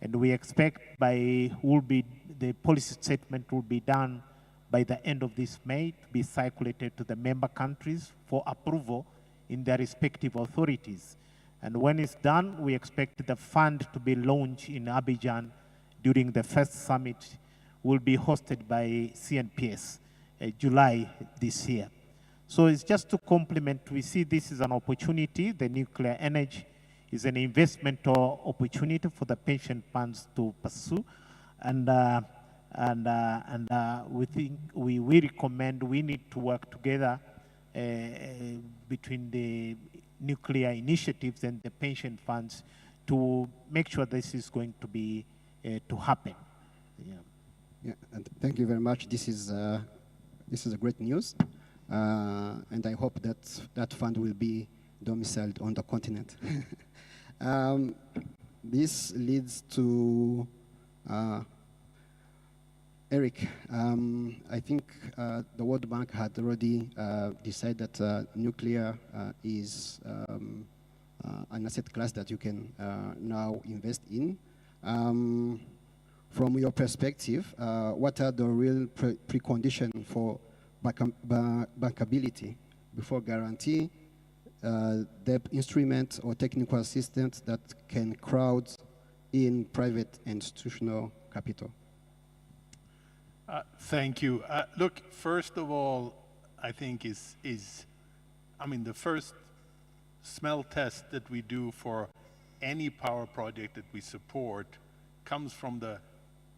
And we expect the policy statement will be done by the end of this May to be circulated to the member countries for approval in their respective authorities. And when it's done, we expect the fund to be launched in Abidjan during the first summit, will be hosted by CNPS, July this year. So it's just to complement, we see this is an opportunity, the nuclear energy is an investment or opportunity for the pension funds to pursue. And we think we recommend we need to work together between the nuclear initiatives and the pension funds to make sure this is going to be to happen. Yeah, and thank you very much. This is a great news, and I hope that that fund will be domiciled on the continent. This leads to Eric. I think the World Bank had already decided that nuclear is an asset class that you can now invest in. From your perspective, what are the real preconditions for bankability before guarantee, debt instrument or technical assistance that can crowd in private institutional capital? Thank you. Look, first of all, I think the first smell test that we do for any power project that we support comes from the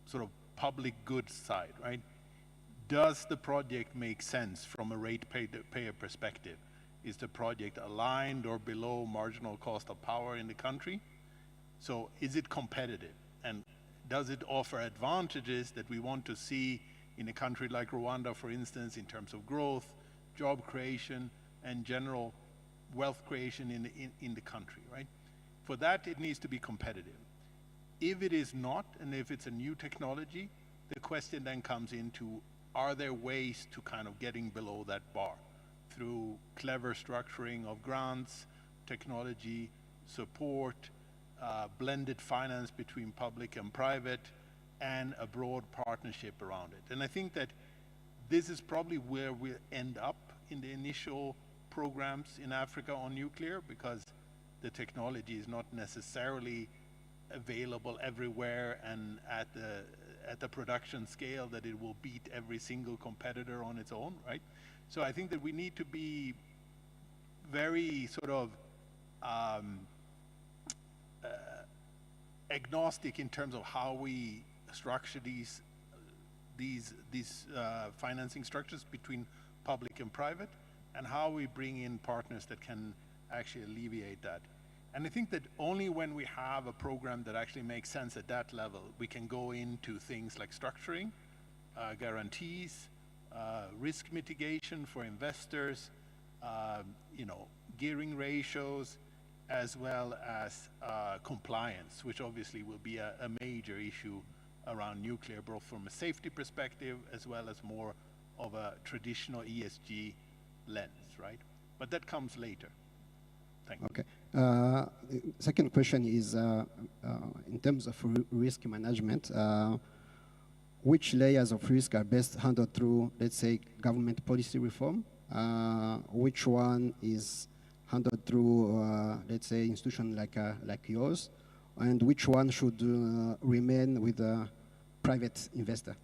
sort of public goods side, right? Does the project make sense from a ratepayer perspective? Is the project aligned or below marginal cost of power in the country? So is it competitive? And does it offer advantages that we want to see in a country like Rwanda, for instance, in terms of growth, job creation, and general wealth creation in the country, right? For that, it needs to be competitive. If it is not, and if it's a new technology, the question then comes into, are there ways to kind of getting below that bar through clever structuring of grants, technology, support, blended finance between public and private, and a broad partnership around it. And I think that this is probably where we'll end up in the initial programs in Africa on nuclear, because the technology is not necessarily available everywhere and at the production scale that it will beat every single competitor on its own, right? So I think that we need to be very sort of agnostic in terms of how we structure these financing structures between public and private, and how we bring in partners that can actually alleviate that. And I think that only when we have a program that actually makes sense at that level, we can go into things like structuring, guarantees, risk mitigation for investors, gearing ratios, as well as compliance, which obviously will be a major issue around nuclear, both from a safety perspective as well as more of a traditional ESG lens, right? But that comes later. Thank you. Okay. Second question is, in terms of risk management, which layers of risk are best handled through, let's say, government policy reform? Which one is handled through, let's say, institutions like yours? And which one should remain with a private investor?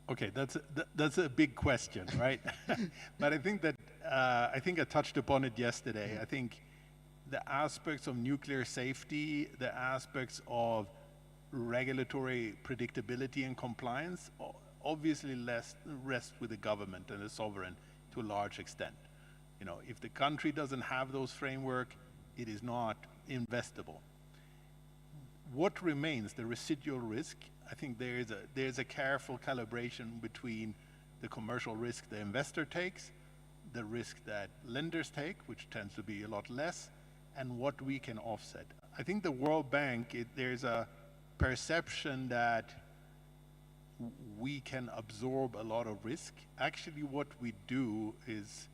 Okay, that's a big question, right? But I think that I touched upon it yesterday. I think the aspects of nuclear safety, the aspects of regulatory predictability and compliance, obviously rest with the government and the sovereign to a large extent. If the country doesn't have those framework, it is not investable. What remains, the residual risk, I think there's a careful calibration between the commercial risk the investor takes, the risk that lenders take, which tends to be a lot less, and what we can offset. I think the World Bank, there's a perception that we can absorb a lot of risk. Actually, what we do is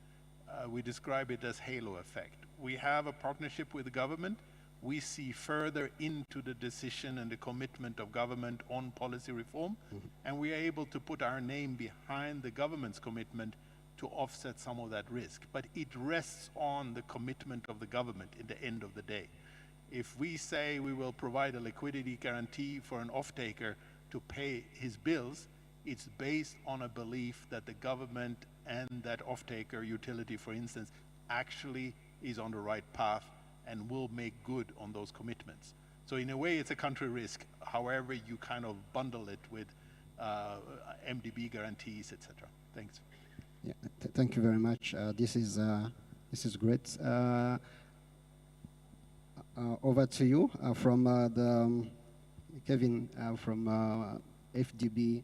we describe it as halo effect. We have a partnership with the government. We see further into the decision and the commitment of government on policy reform, and we are able to put our name behind the government's commitment to offset some of that risk. But it rests on the commitment of the government in the end of the day. If we say we will provide a liquidity guarantee for an off-taker to pay his bills, it's based on a belief that the government and that off-taker utility, for instance, actually is on the right path and will make good on those commitments. So in a way, it's a country risk, however you kind of bundle it with MDB guarantees, etc. Thanks. Yeah, thank you very much. This is great. Over to you from Kevin, from FDB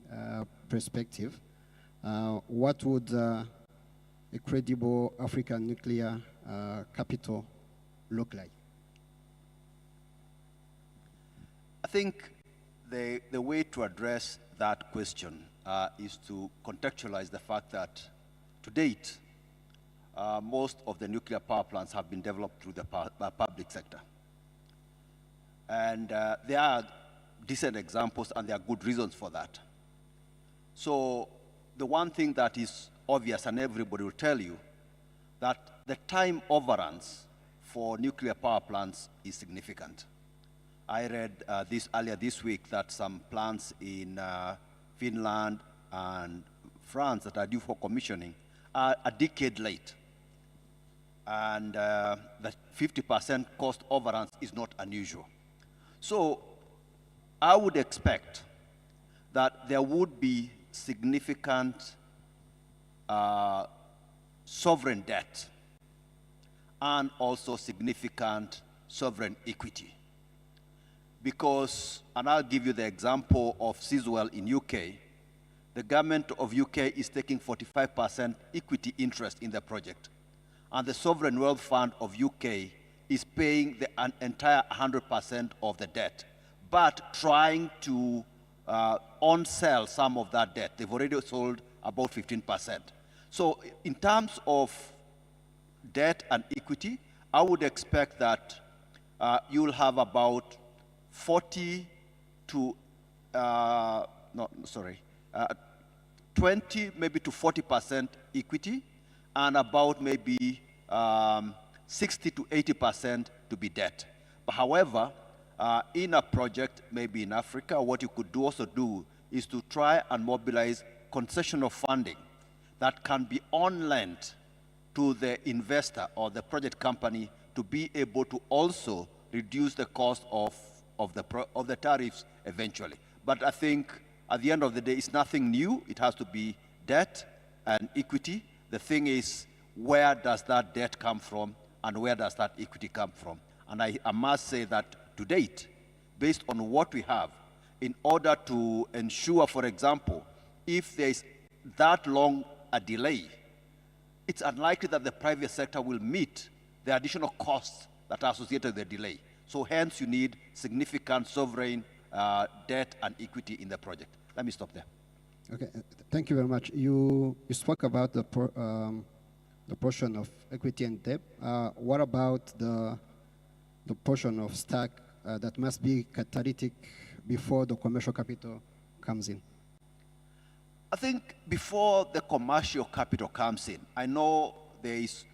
perspective. What would a credible African nuclear capital look like? I think the way to address that question is to contextualize the fact that to date, most of the nuclear power plants have been developed through the public sector. And there are decent examples and there are good reasons for that. So the one thing that is obvious, and everybody will tell you, that the time overruns for nuclear power plants is significant. I read this earlier this week that some plants in Finland and France that are due for commissioning are a decade late. And that 50% cost overruns is not unusual. So I would expect that there would be significant sovereign debt and also significant sovereign equity. Because, and I'll give you the example of Sizwell in UK, the government of UK is taking 45% equity interest in the project. And the Sovereign Wealth Fund of UK is paying the entire 100% of the debt, but trying to on-sell some of that debt. They've already sold about 15%. So in terms of debt and equity, I would expect that you'll have about 20, maybe to 40% equity, and about maybe 60 to 80% to be debt. But however, in a project, maybe in Africa, what you could also do is to try and mobilize concessional funding that can be on-lent to the investor or the project company to be able to also reduce the cost of the tariffs eventually. But I think at the end of the day, it's nothing new. It has to be debt and equity. The thing is, where does that debt come from and where does that equity come from? And I must say that to date, based on what we have, in order to ensure, for example, if there is that long a delay, it's unlikely that the private sector will meet the additional costs that are associated with the delay. So hence you need significant sovereign debt and equity in the project. Let me stop there. Okay, thank you very much. You spoke about the portion of equity and debt. What about the portion of stack that must be catalytic before the commercial capital comes in? I think before the commercial capital comes in, I know it's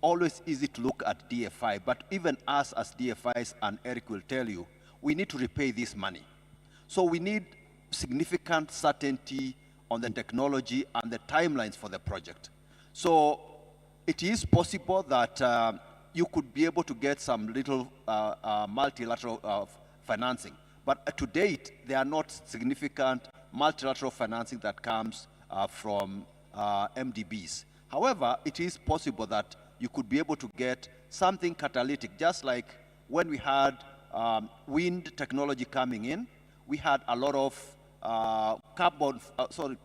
always easy to look at DFI, but even us as DFIs, and Eric will tell you, we need to repay this money. So we need significant certainty on the technology and the timelines for the project. So it is possible that you could be able to get some little multilateral financing. But to date, there are not significant multilateral financing that comes from MDBs. However, it is possible that you could be able to get something catalytic, just like when we had wind technology coming in, we had a lot of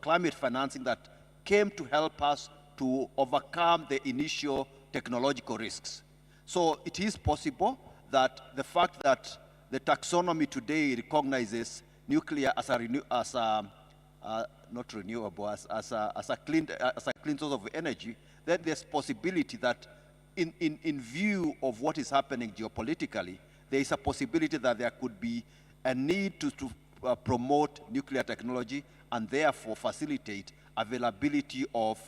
climate financing that came to help us to overcome the initial technological risks. So it is possible that the fact that the taxonomy today recognizes nuclear as a clean source of energy, then there's possibility that in view of what is happening geopolitically, there is a possibility that there could be a need to promote nuclear technology and therefore facilitate availability of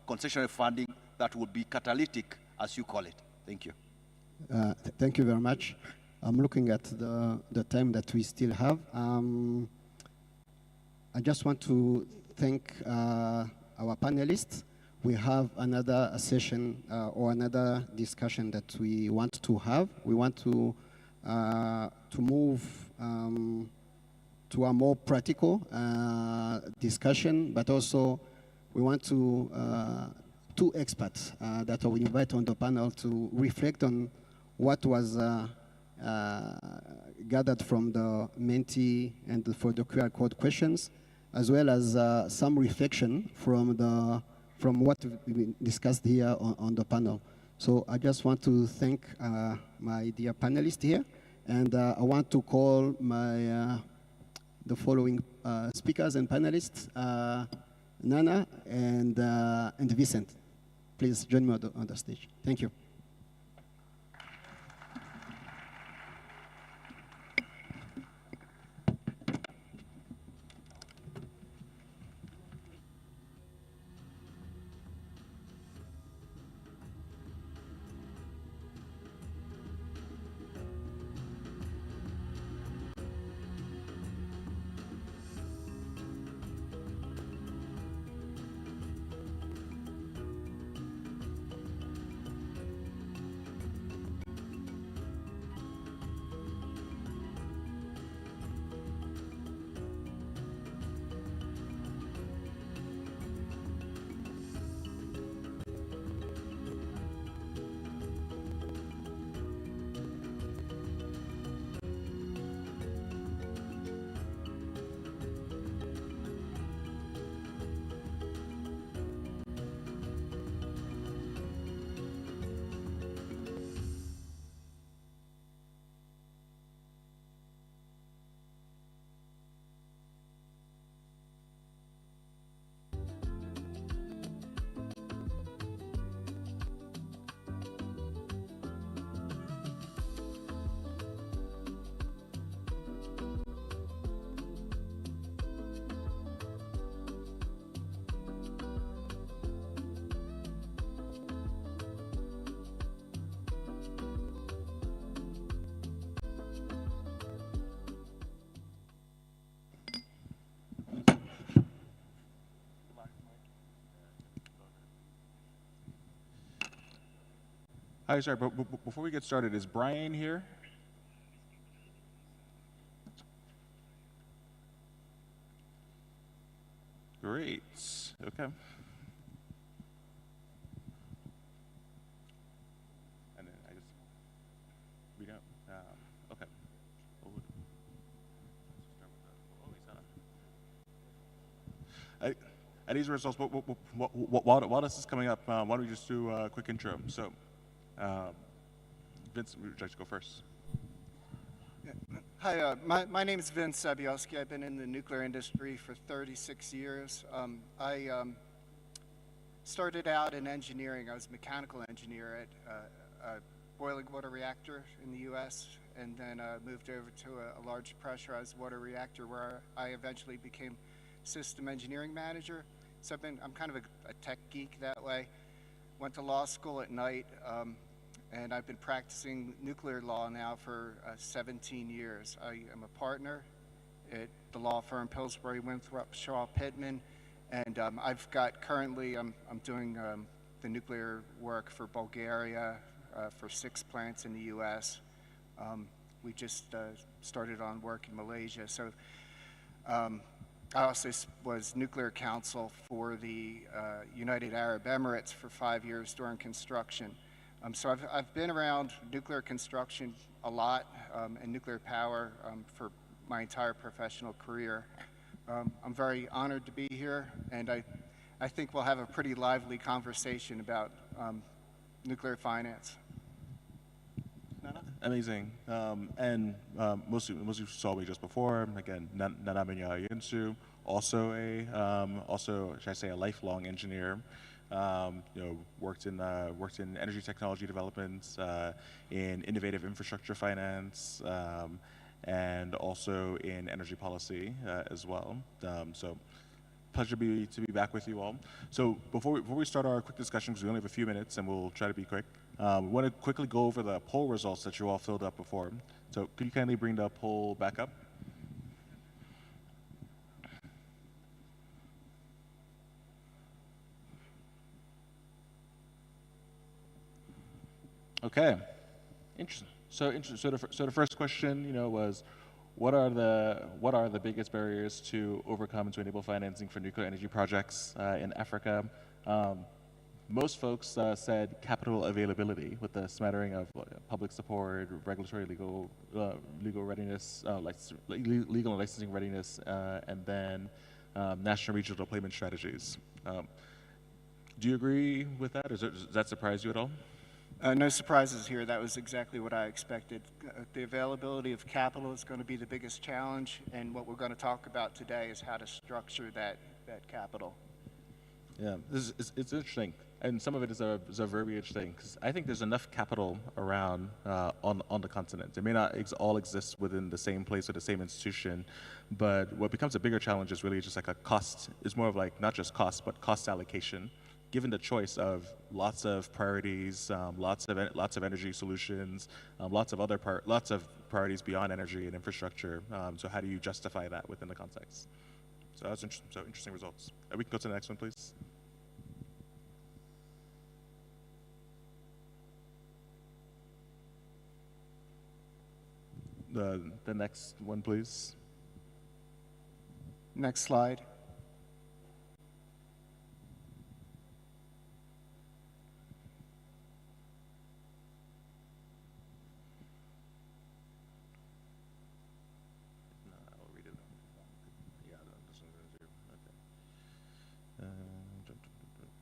concessionary funding that would be catalytic, as you call it. Thank you. Thank you very much. I'm looking at the time that we still have. I just want to thank our panelists. We have another session or another discussion that we want to have. We want to move to a more practical discussion, but also we want to two experts that we invite on the panel to reflect on what was gathered from the Menti and for the QR code questions, as well as some reflection from what we discussed here on the panel. So I just want to thank my dear panelists here, and I want to call the following speakers and panelists, Nana and Vicent. Please join me on the stage. Thank you. Hi, sorry, but before we get started, is Brian here? Okay. And then I just read out. Okay. At these results, while this is coming up, why don't we just do a quick intro? So, Vince, would you like to go first? Hi, my name is Vince Sabielski. I've been in the nuclear industry for 36 years. I started out in engineering. I was a mechanical engineer at a boiling water reactor in the U.S., and then moved over to a large pressurized water reactor where I eventually became system engineering manager. So I'm kind of a tech geek that way. Went to law school at night, and I've been practicing nuclear law now for 17 years. I am a partner at the law firm Pillsbury, Winthrop, Shaw, Pittman, and I've got currently, I'm doing the nuclear work for Bulgaria, for 6 plants in the U.S. We just started on work in Malaysia. So I also was nuclear counsel for the United Arab Emirates for 5 years during construction. So I've been around nuclear construction a lot and nuclear power for my entire professional career. I'm very honored to be here, and I think we'll have a pretty lively conversation about nuclear finance. Amazing. And most of you saw me just before. Again, Menya Ayensu, also should I say a lifelong engineer. Worked in energy technology development, in innovative infrastructure finance, and also in energy policy as well. So pleasure to be back with you all. So before we start our quick discussion, because we only have a few minutes and we'll try to be quick, we want to quickly go over the poll results that you all filled up before. So could you kindly bring the poll back up? Okay, interesting. So the first question, was, what are the biggest barriers to overcome to enable financing for nuclear energy projects in Africa? Most folks said capital availability, with a smattering of public support, regulatory, legal readiness, legal and licensing readiness, and then national regional deployment strategies. Do you agree with that? Does that surprise you at all? No surprises here. That was exactly what I expected. The availability of capital is going to be the biggest challenge, and what we're going to talk about today is how to structure that capital. Yeah, it's interesting, and some of it is a verbiage thing, because I think there's enough capital around on the continent. It may not all exist within the same place or the same institution, but what becomes a bigger challenge is really just like a cost. It's more of like not just cost, but cost allocation. Given the choice of lots of priorities, lots of energy solutions, lots of priorities beyond energy and infrastructure. So how do you justify that within the context? So that's interesting results. We can go to the next one, please. The next one, please. Next slide.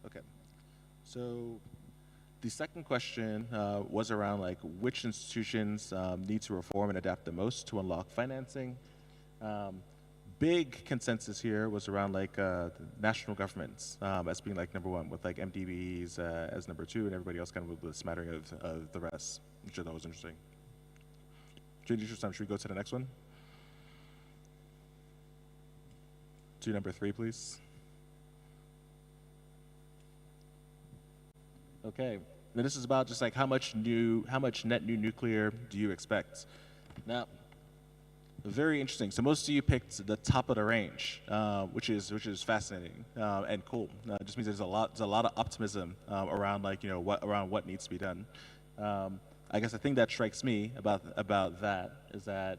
Okay, so the second question was around like which institutions need to reform and adapt the most to unlock financing. Big consensus here was around like the national governments as being like number one, with like MDBs as number two, and everybody else kind of with a smattering of the rest, which I thought was interesting. Should we go to the next one? To number 3, please. Okay, now this is about just like how much net new nuclear do you expect? Now, very interesting. So most of you picked the top of the range, which is fascinating and cool. It just means there's a lot of optimism around like what needs to be done. I guess the thing that strikes me about that is that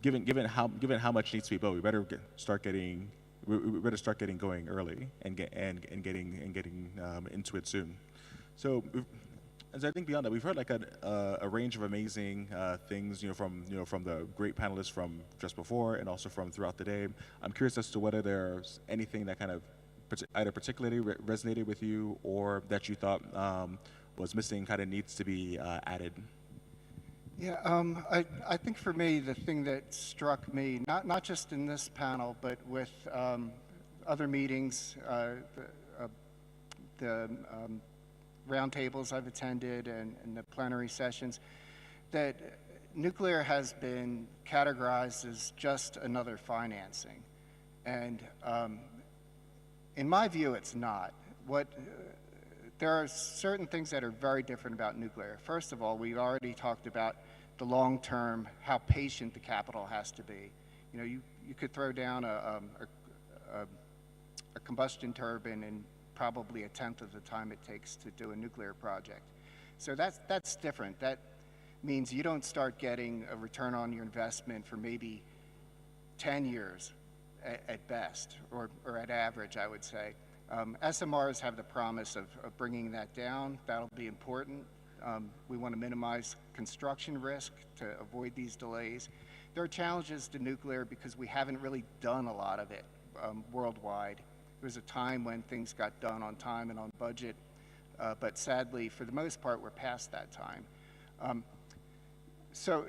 given how much needs to be built, we better start getting we better start getting going early and getting into it soon. So, as I think beyond that, we've heard like a range of amazing things, from the great panelists from just before and also from throughout the day. I'm curious as to whether there's anything that kind of either particularly resonated with you or that you thought was missing, kind of needs to be added. Yeah, I think for me, the thing that struck me, not just in this panel, but with other meetings, the roundtables I've attended and the plenary sessions, that nuclear has been categorized as just another financing. And in my view, it's not. There are certain things that are very different about nuclear. First of all, we've already talked about the long-term, how patient the capital has to be. You could throw down a combustion turbine in probably a tenth of the time it takes to do a nuclear project. So that's different. That means you don't start getting a return on your investment for maybe 10 years at best, or at average, I would say. SMRs have the promise of bringing that down. That'll be important. We want to minimize construction risk to avoid these delays. There are challenges to nuclear because we haven't really done a lot of it worldwide. There was a time when things got done on time and on budget, but sadly, for the most part, we're past that time. So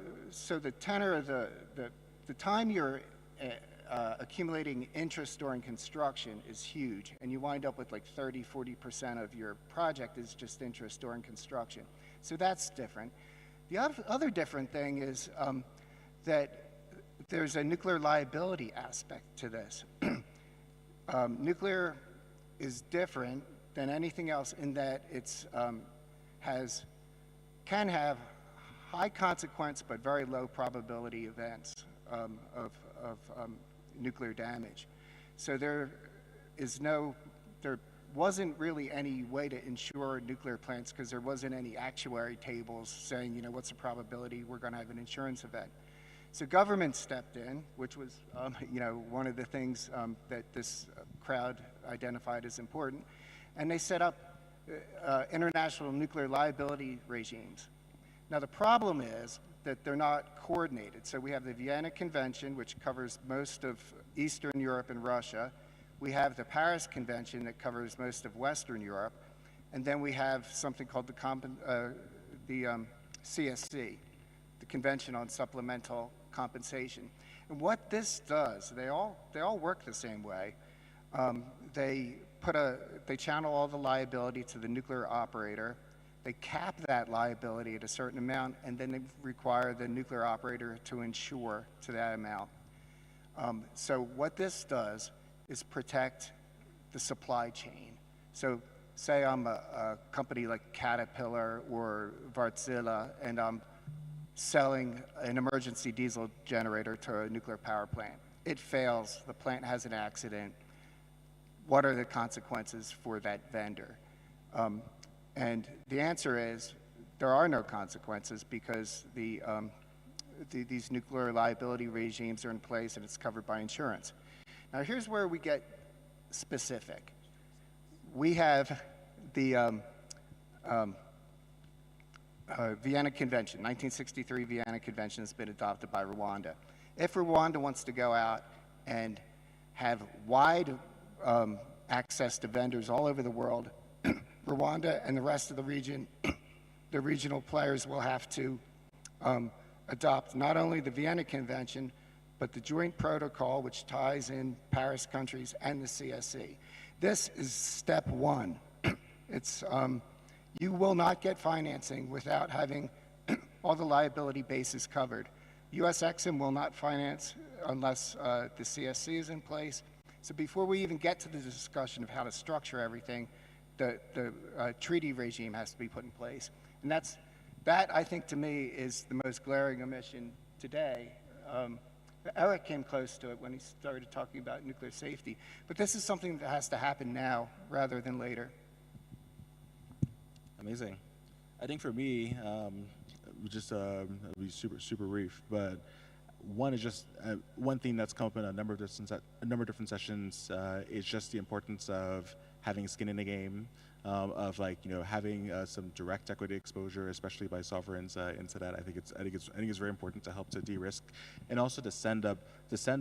the tenor of the time you're accumulating interest during construction is huge, and you wind up with like 30–40% of your project is just interest during construction. So that's different. The other different thing is that there's a nuclear liability aspect to this. Nuclear is different than anything else in that it's can have high consequence but very low probability events of nuclear damage. So there wasn't really any way to insure nuclear plants because there wasn't any actuary tables saying, what's the probability we're going to have an insurance event. So government stepped in, which was, one of the things that this crowd identified as important, and they set up international nuclear liability regimes. Now the problem is that they're not coordinated. So we have the Vienna Convention, which covers most of Eastern Europe and Russia. We have the Paris Convention that covers most of Western Europe. And then we have something called the CSC, the Convention on Supplemental Compensation. And what this does, they all work the same way. They channel all the liability to the nuclear operator. They cap that liability at a certain amount, and then they require the nuclear operator to insure to that amount. So what this does is protect the supply chain. So say I'm a company like Caterpillar or Wärtsilä, and I'm selling an emergency diesel generator to a nuclear power plant. It fails, the plant has an accident. What are the consequences for that vendor? And the answer is there are no consequences because these nuclear liability regimes are in place and it's covered by insurance. Now here's where we get specific. We have the Vienna Convention, 1963 Vienna Convention has been adopted by Rwanda. If Rwanda wants to go out and have wide access to vendors all over the world, Rwanda and the rest of the region, the regional players will have to adopt not only the Vienna Convention, but the joint protocol which ties in Paris countries and the CSC. This is step one. It's, you will not get financing without having all the liability bases covered. US Exim will not finance unless the CSC is in place. So before we even get to the discussion of how to structure everything, the treaty regime has to be put in place. And that, I think, to me, is the most glaring omission today. Eric came close to it when he started talking about nuclear safety. But this is something that has to happen now rather than later. Amazing. I think for me, just be super brief, but one is just one thing that's come up in a number of different sessions is just the importance of having skin in the game, of like having some direct equity exposure, especially by sovereigns into that. I think it's very important to help to de-risk, and also to send a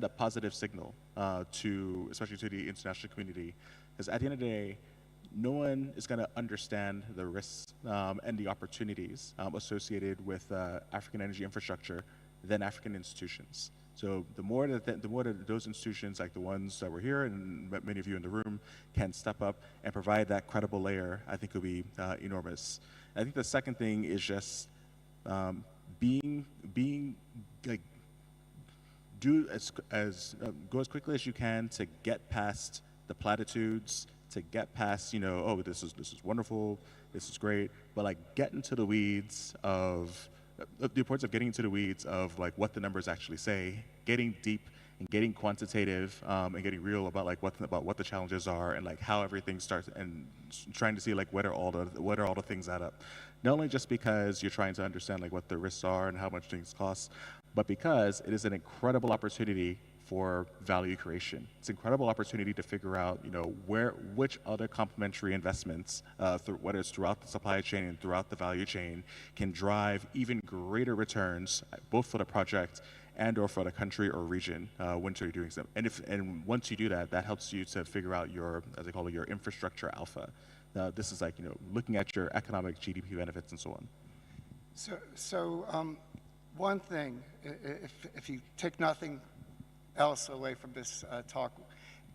positive signal especially to the international community, because at the end of the day, no one is going to understand the risks and the opportunities associated with African energy infrastructure than African institutions. So the more that those institutions, like the ones that were here and many of you in the room, can step up and provide that credible layer, I think will be enormous. I think the second thing is just go as quickly as you can to get past the platitudes, to get past, oh, this is wonderful, this is great, but like get into the weeds of the importance of getting into the weeds of like what the numbers actually say, getting deep and getting quantitative and getting real about like what the challenges are and like how everything starts, and trying to see like what are all the things add up. Not only just because you're trying to understand like what the risks are and how much things cost, but because it is an incredible opportunity for value creation. It's an incredible opportunity to figure out, which other complementary investments, whether it's throughout the supply chain and throughout the value chain, can drive even greater returns, both for the project and/or for the country or region once you're doing so. And once you do that, that helps you to figure out your, as I call it, your infrastructure alpha. This is like, looking at your economic GDP benefits and so on. So one thing, if you take nothing else away from this talk,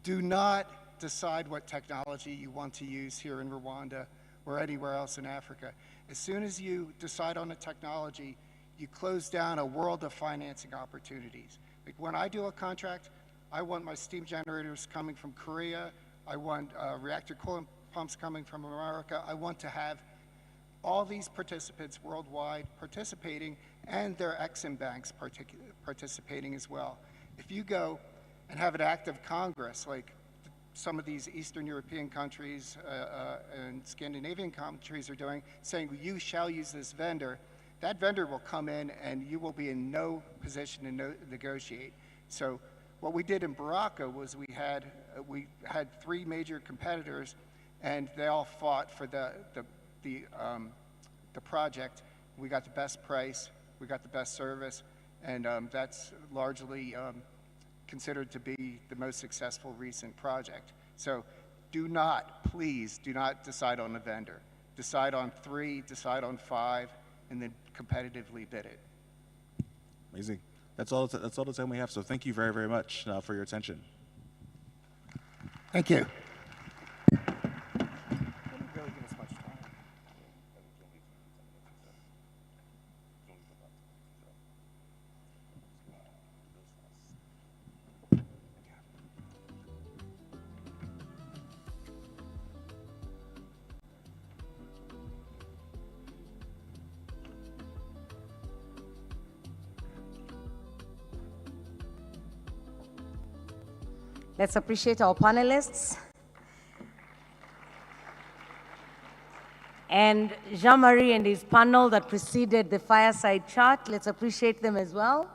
do not decide what technology you want to use here in Rwanda or anywhere else in Africa. As soon as you decide on a technology, you close down a world of financing opportunities. Like when I do a contract, I want my steam generators coming from Korea, I want reactor coolant pumps coming from America, I want to have all these participants worldwide participating, and their Exim banks participating as well. If you go and have an act of Congress, like some of these Eastern European countries and Scandinavian countries are doing, saying you shall use this vendor, that vendor will come in and you will be in no position to negotiate. So what we did in Baraka was we had 3 major competitors, and they all fought for the project. We got the best price, we got the best service, and that's largely considered to be the most successful recent project. So please do not decide on a vendor. Decide on 3, decide on 5, and then competitively bid it. Amazing. That's all the time we have, so thank you very, very much for your attention. Thank you. Let's appreciate our panelists. And Jean-Marie and his panel that preceded the fireside chat, let's appreciate them as well.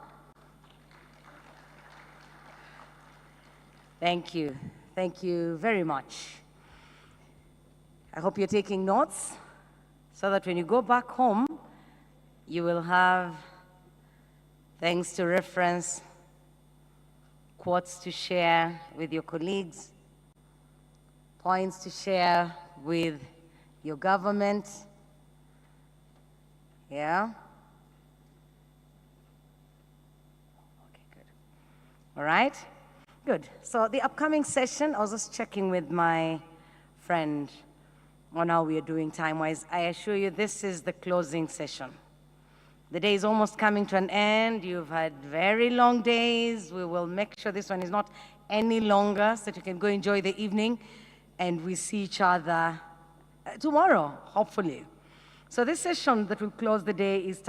Thank you. Thank you very much. I hope you're taking notes so that when you go back home, you will have things to reference, quotes to share with your colleagues, points to share with your government. Yeah? Okay, good. All right? Good. So the upcoming session, I was just checking with my friend on how we are doing time-wise. I assure you this is the closing session. The day is almost coming to an end. You've had very long days. We will make sure this one is not any longer so that you can go enjoy the evening, and we see each other tomorrow, hopefully. So this session that will close the day is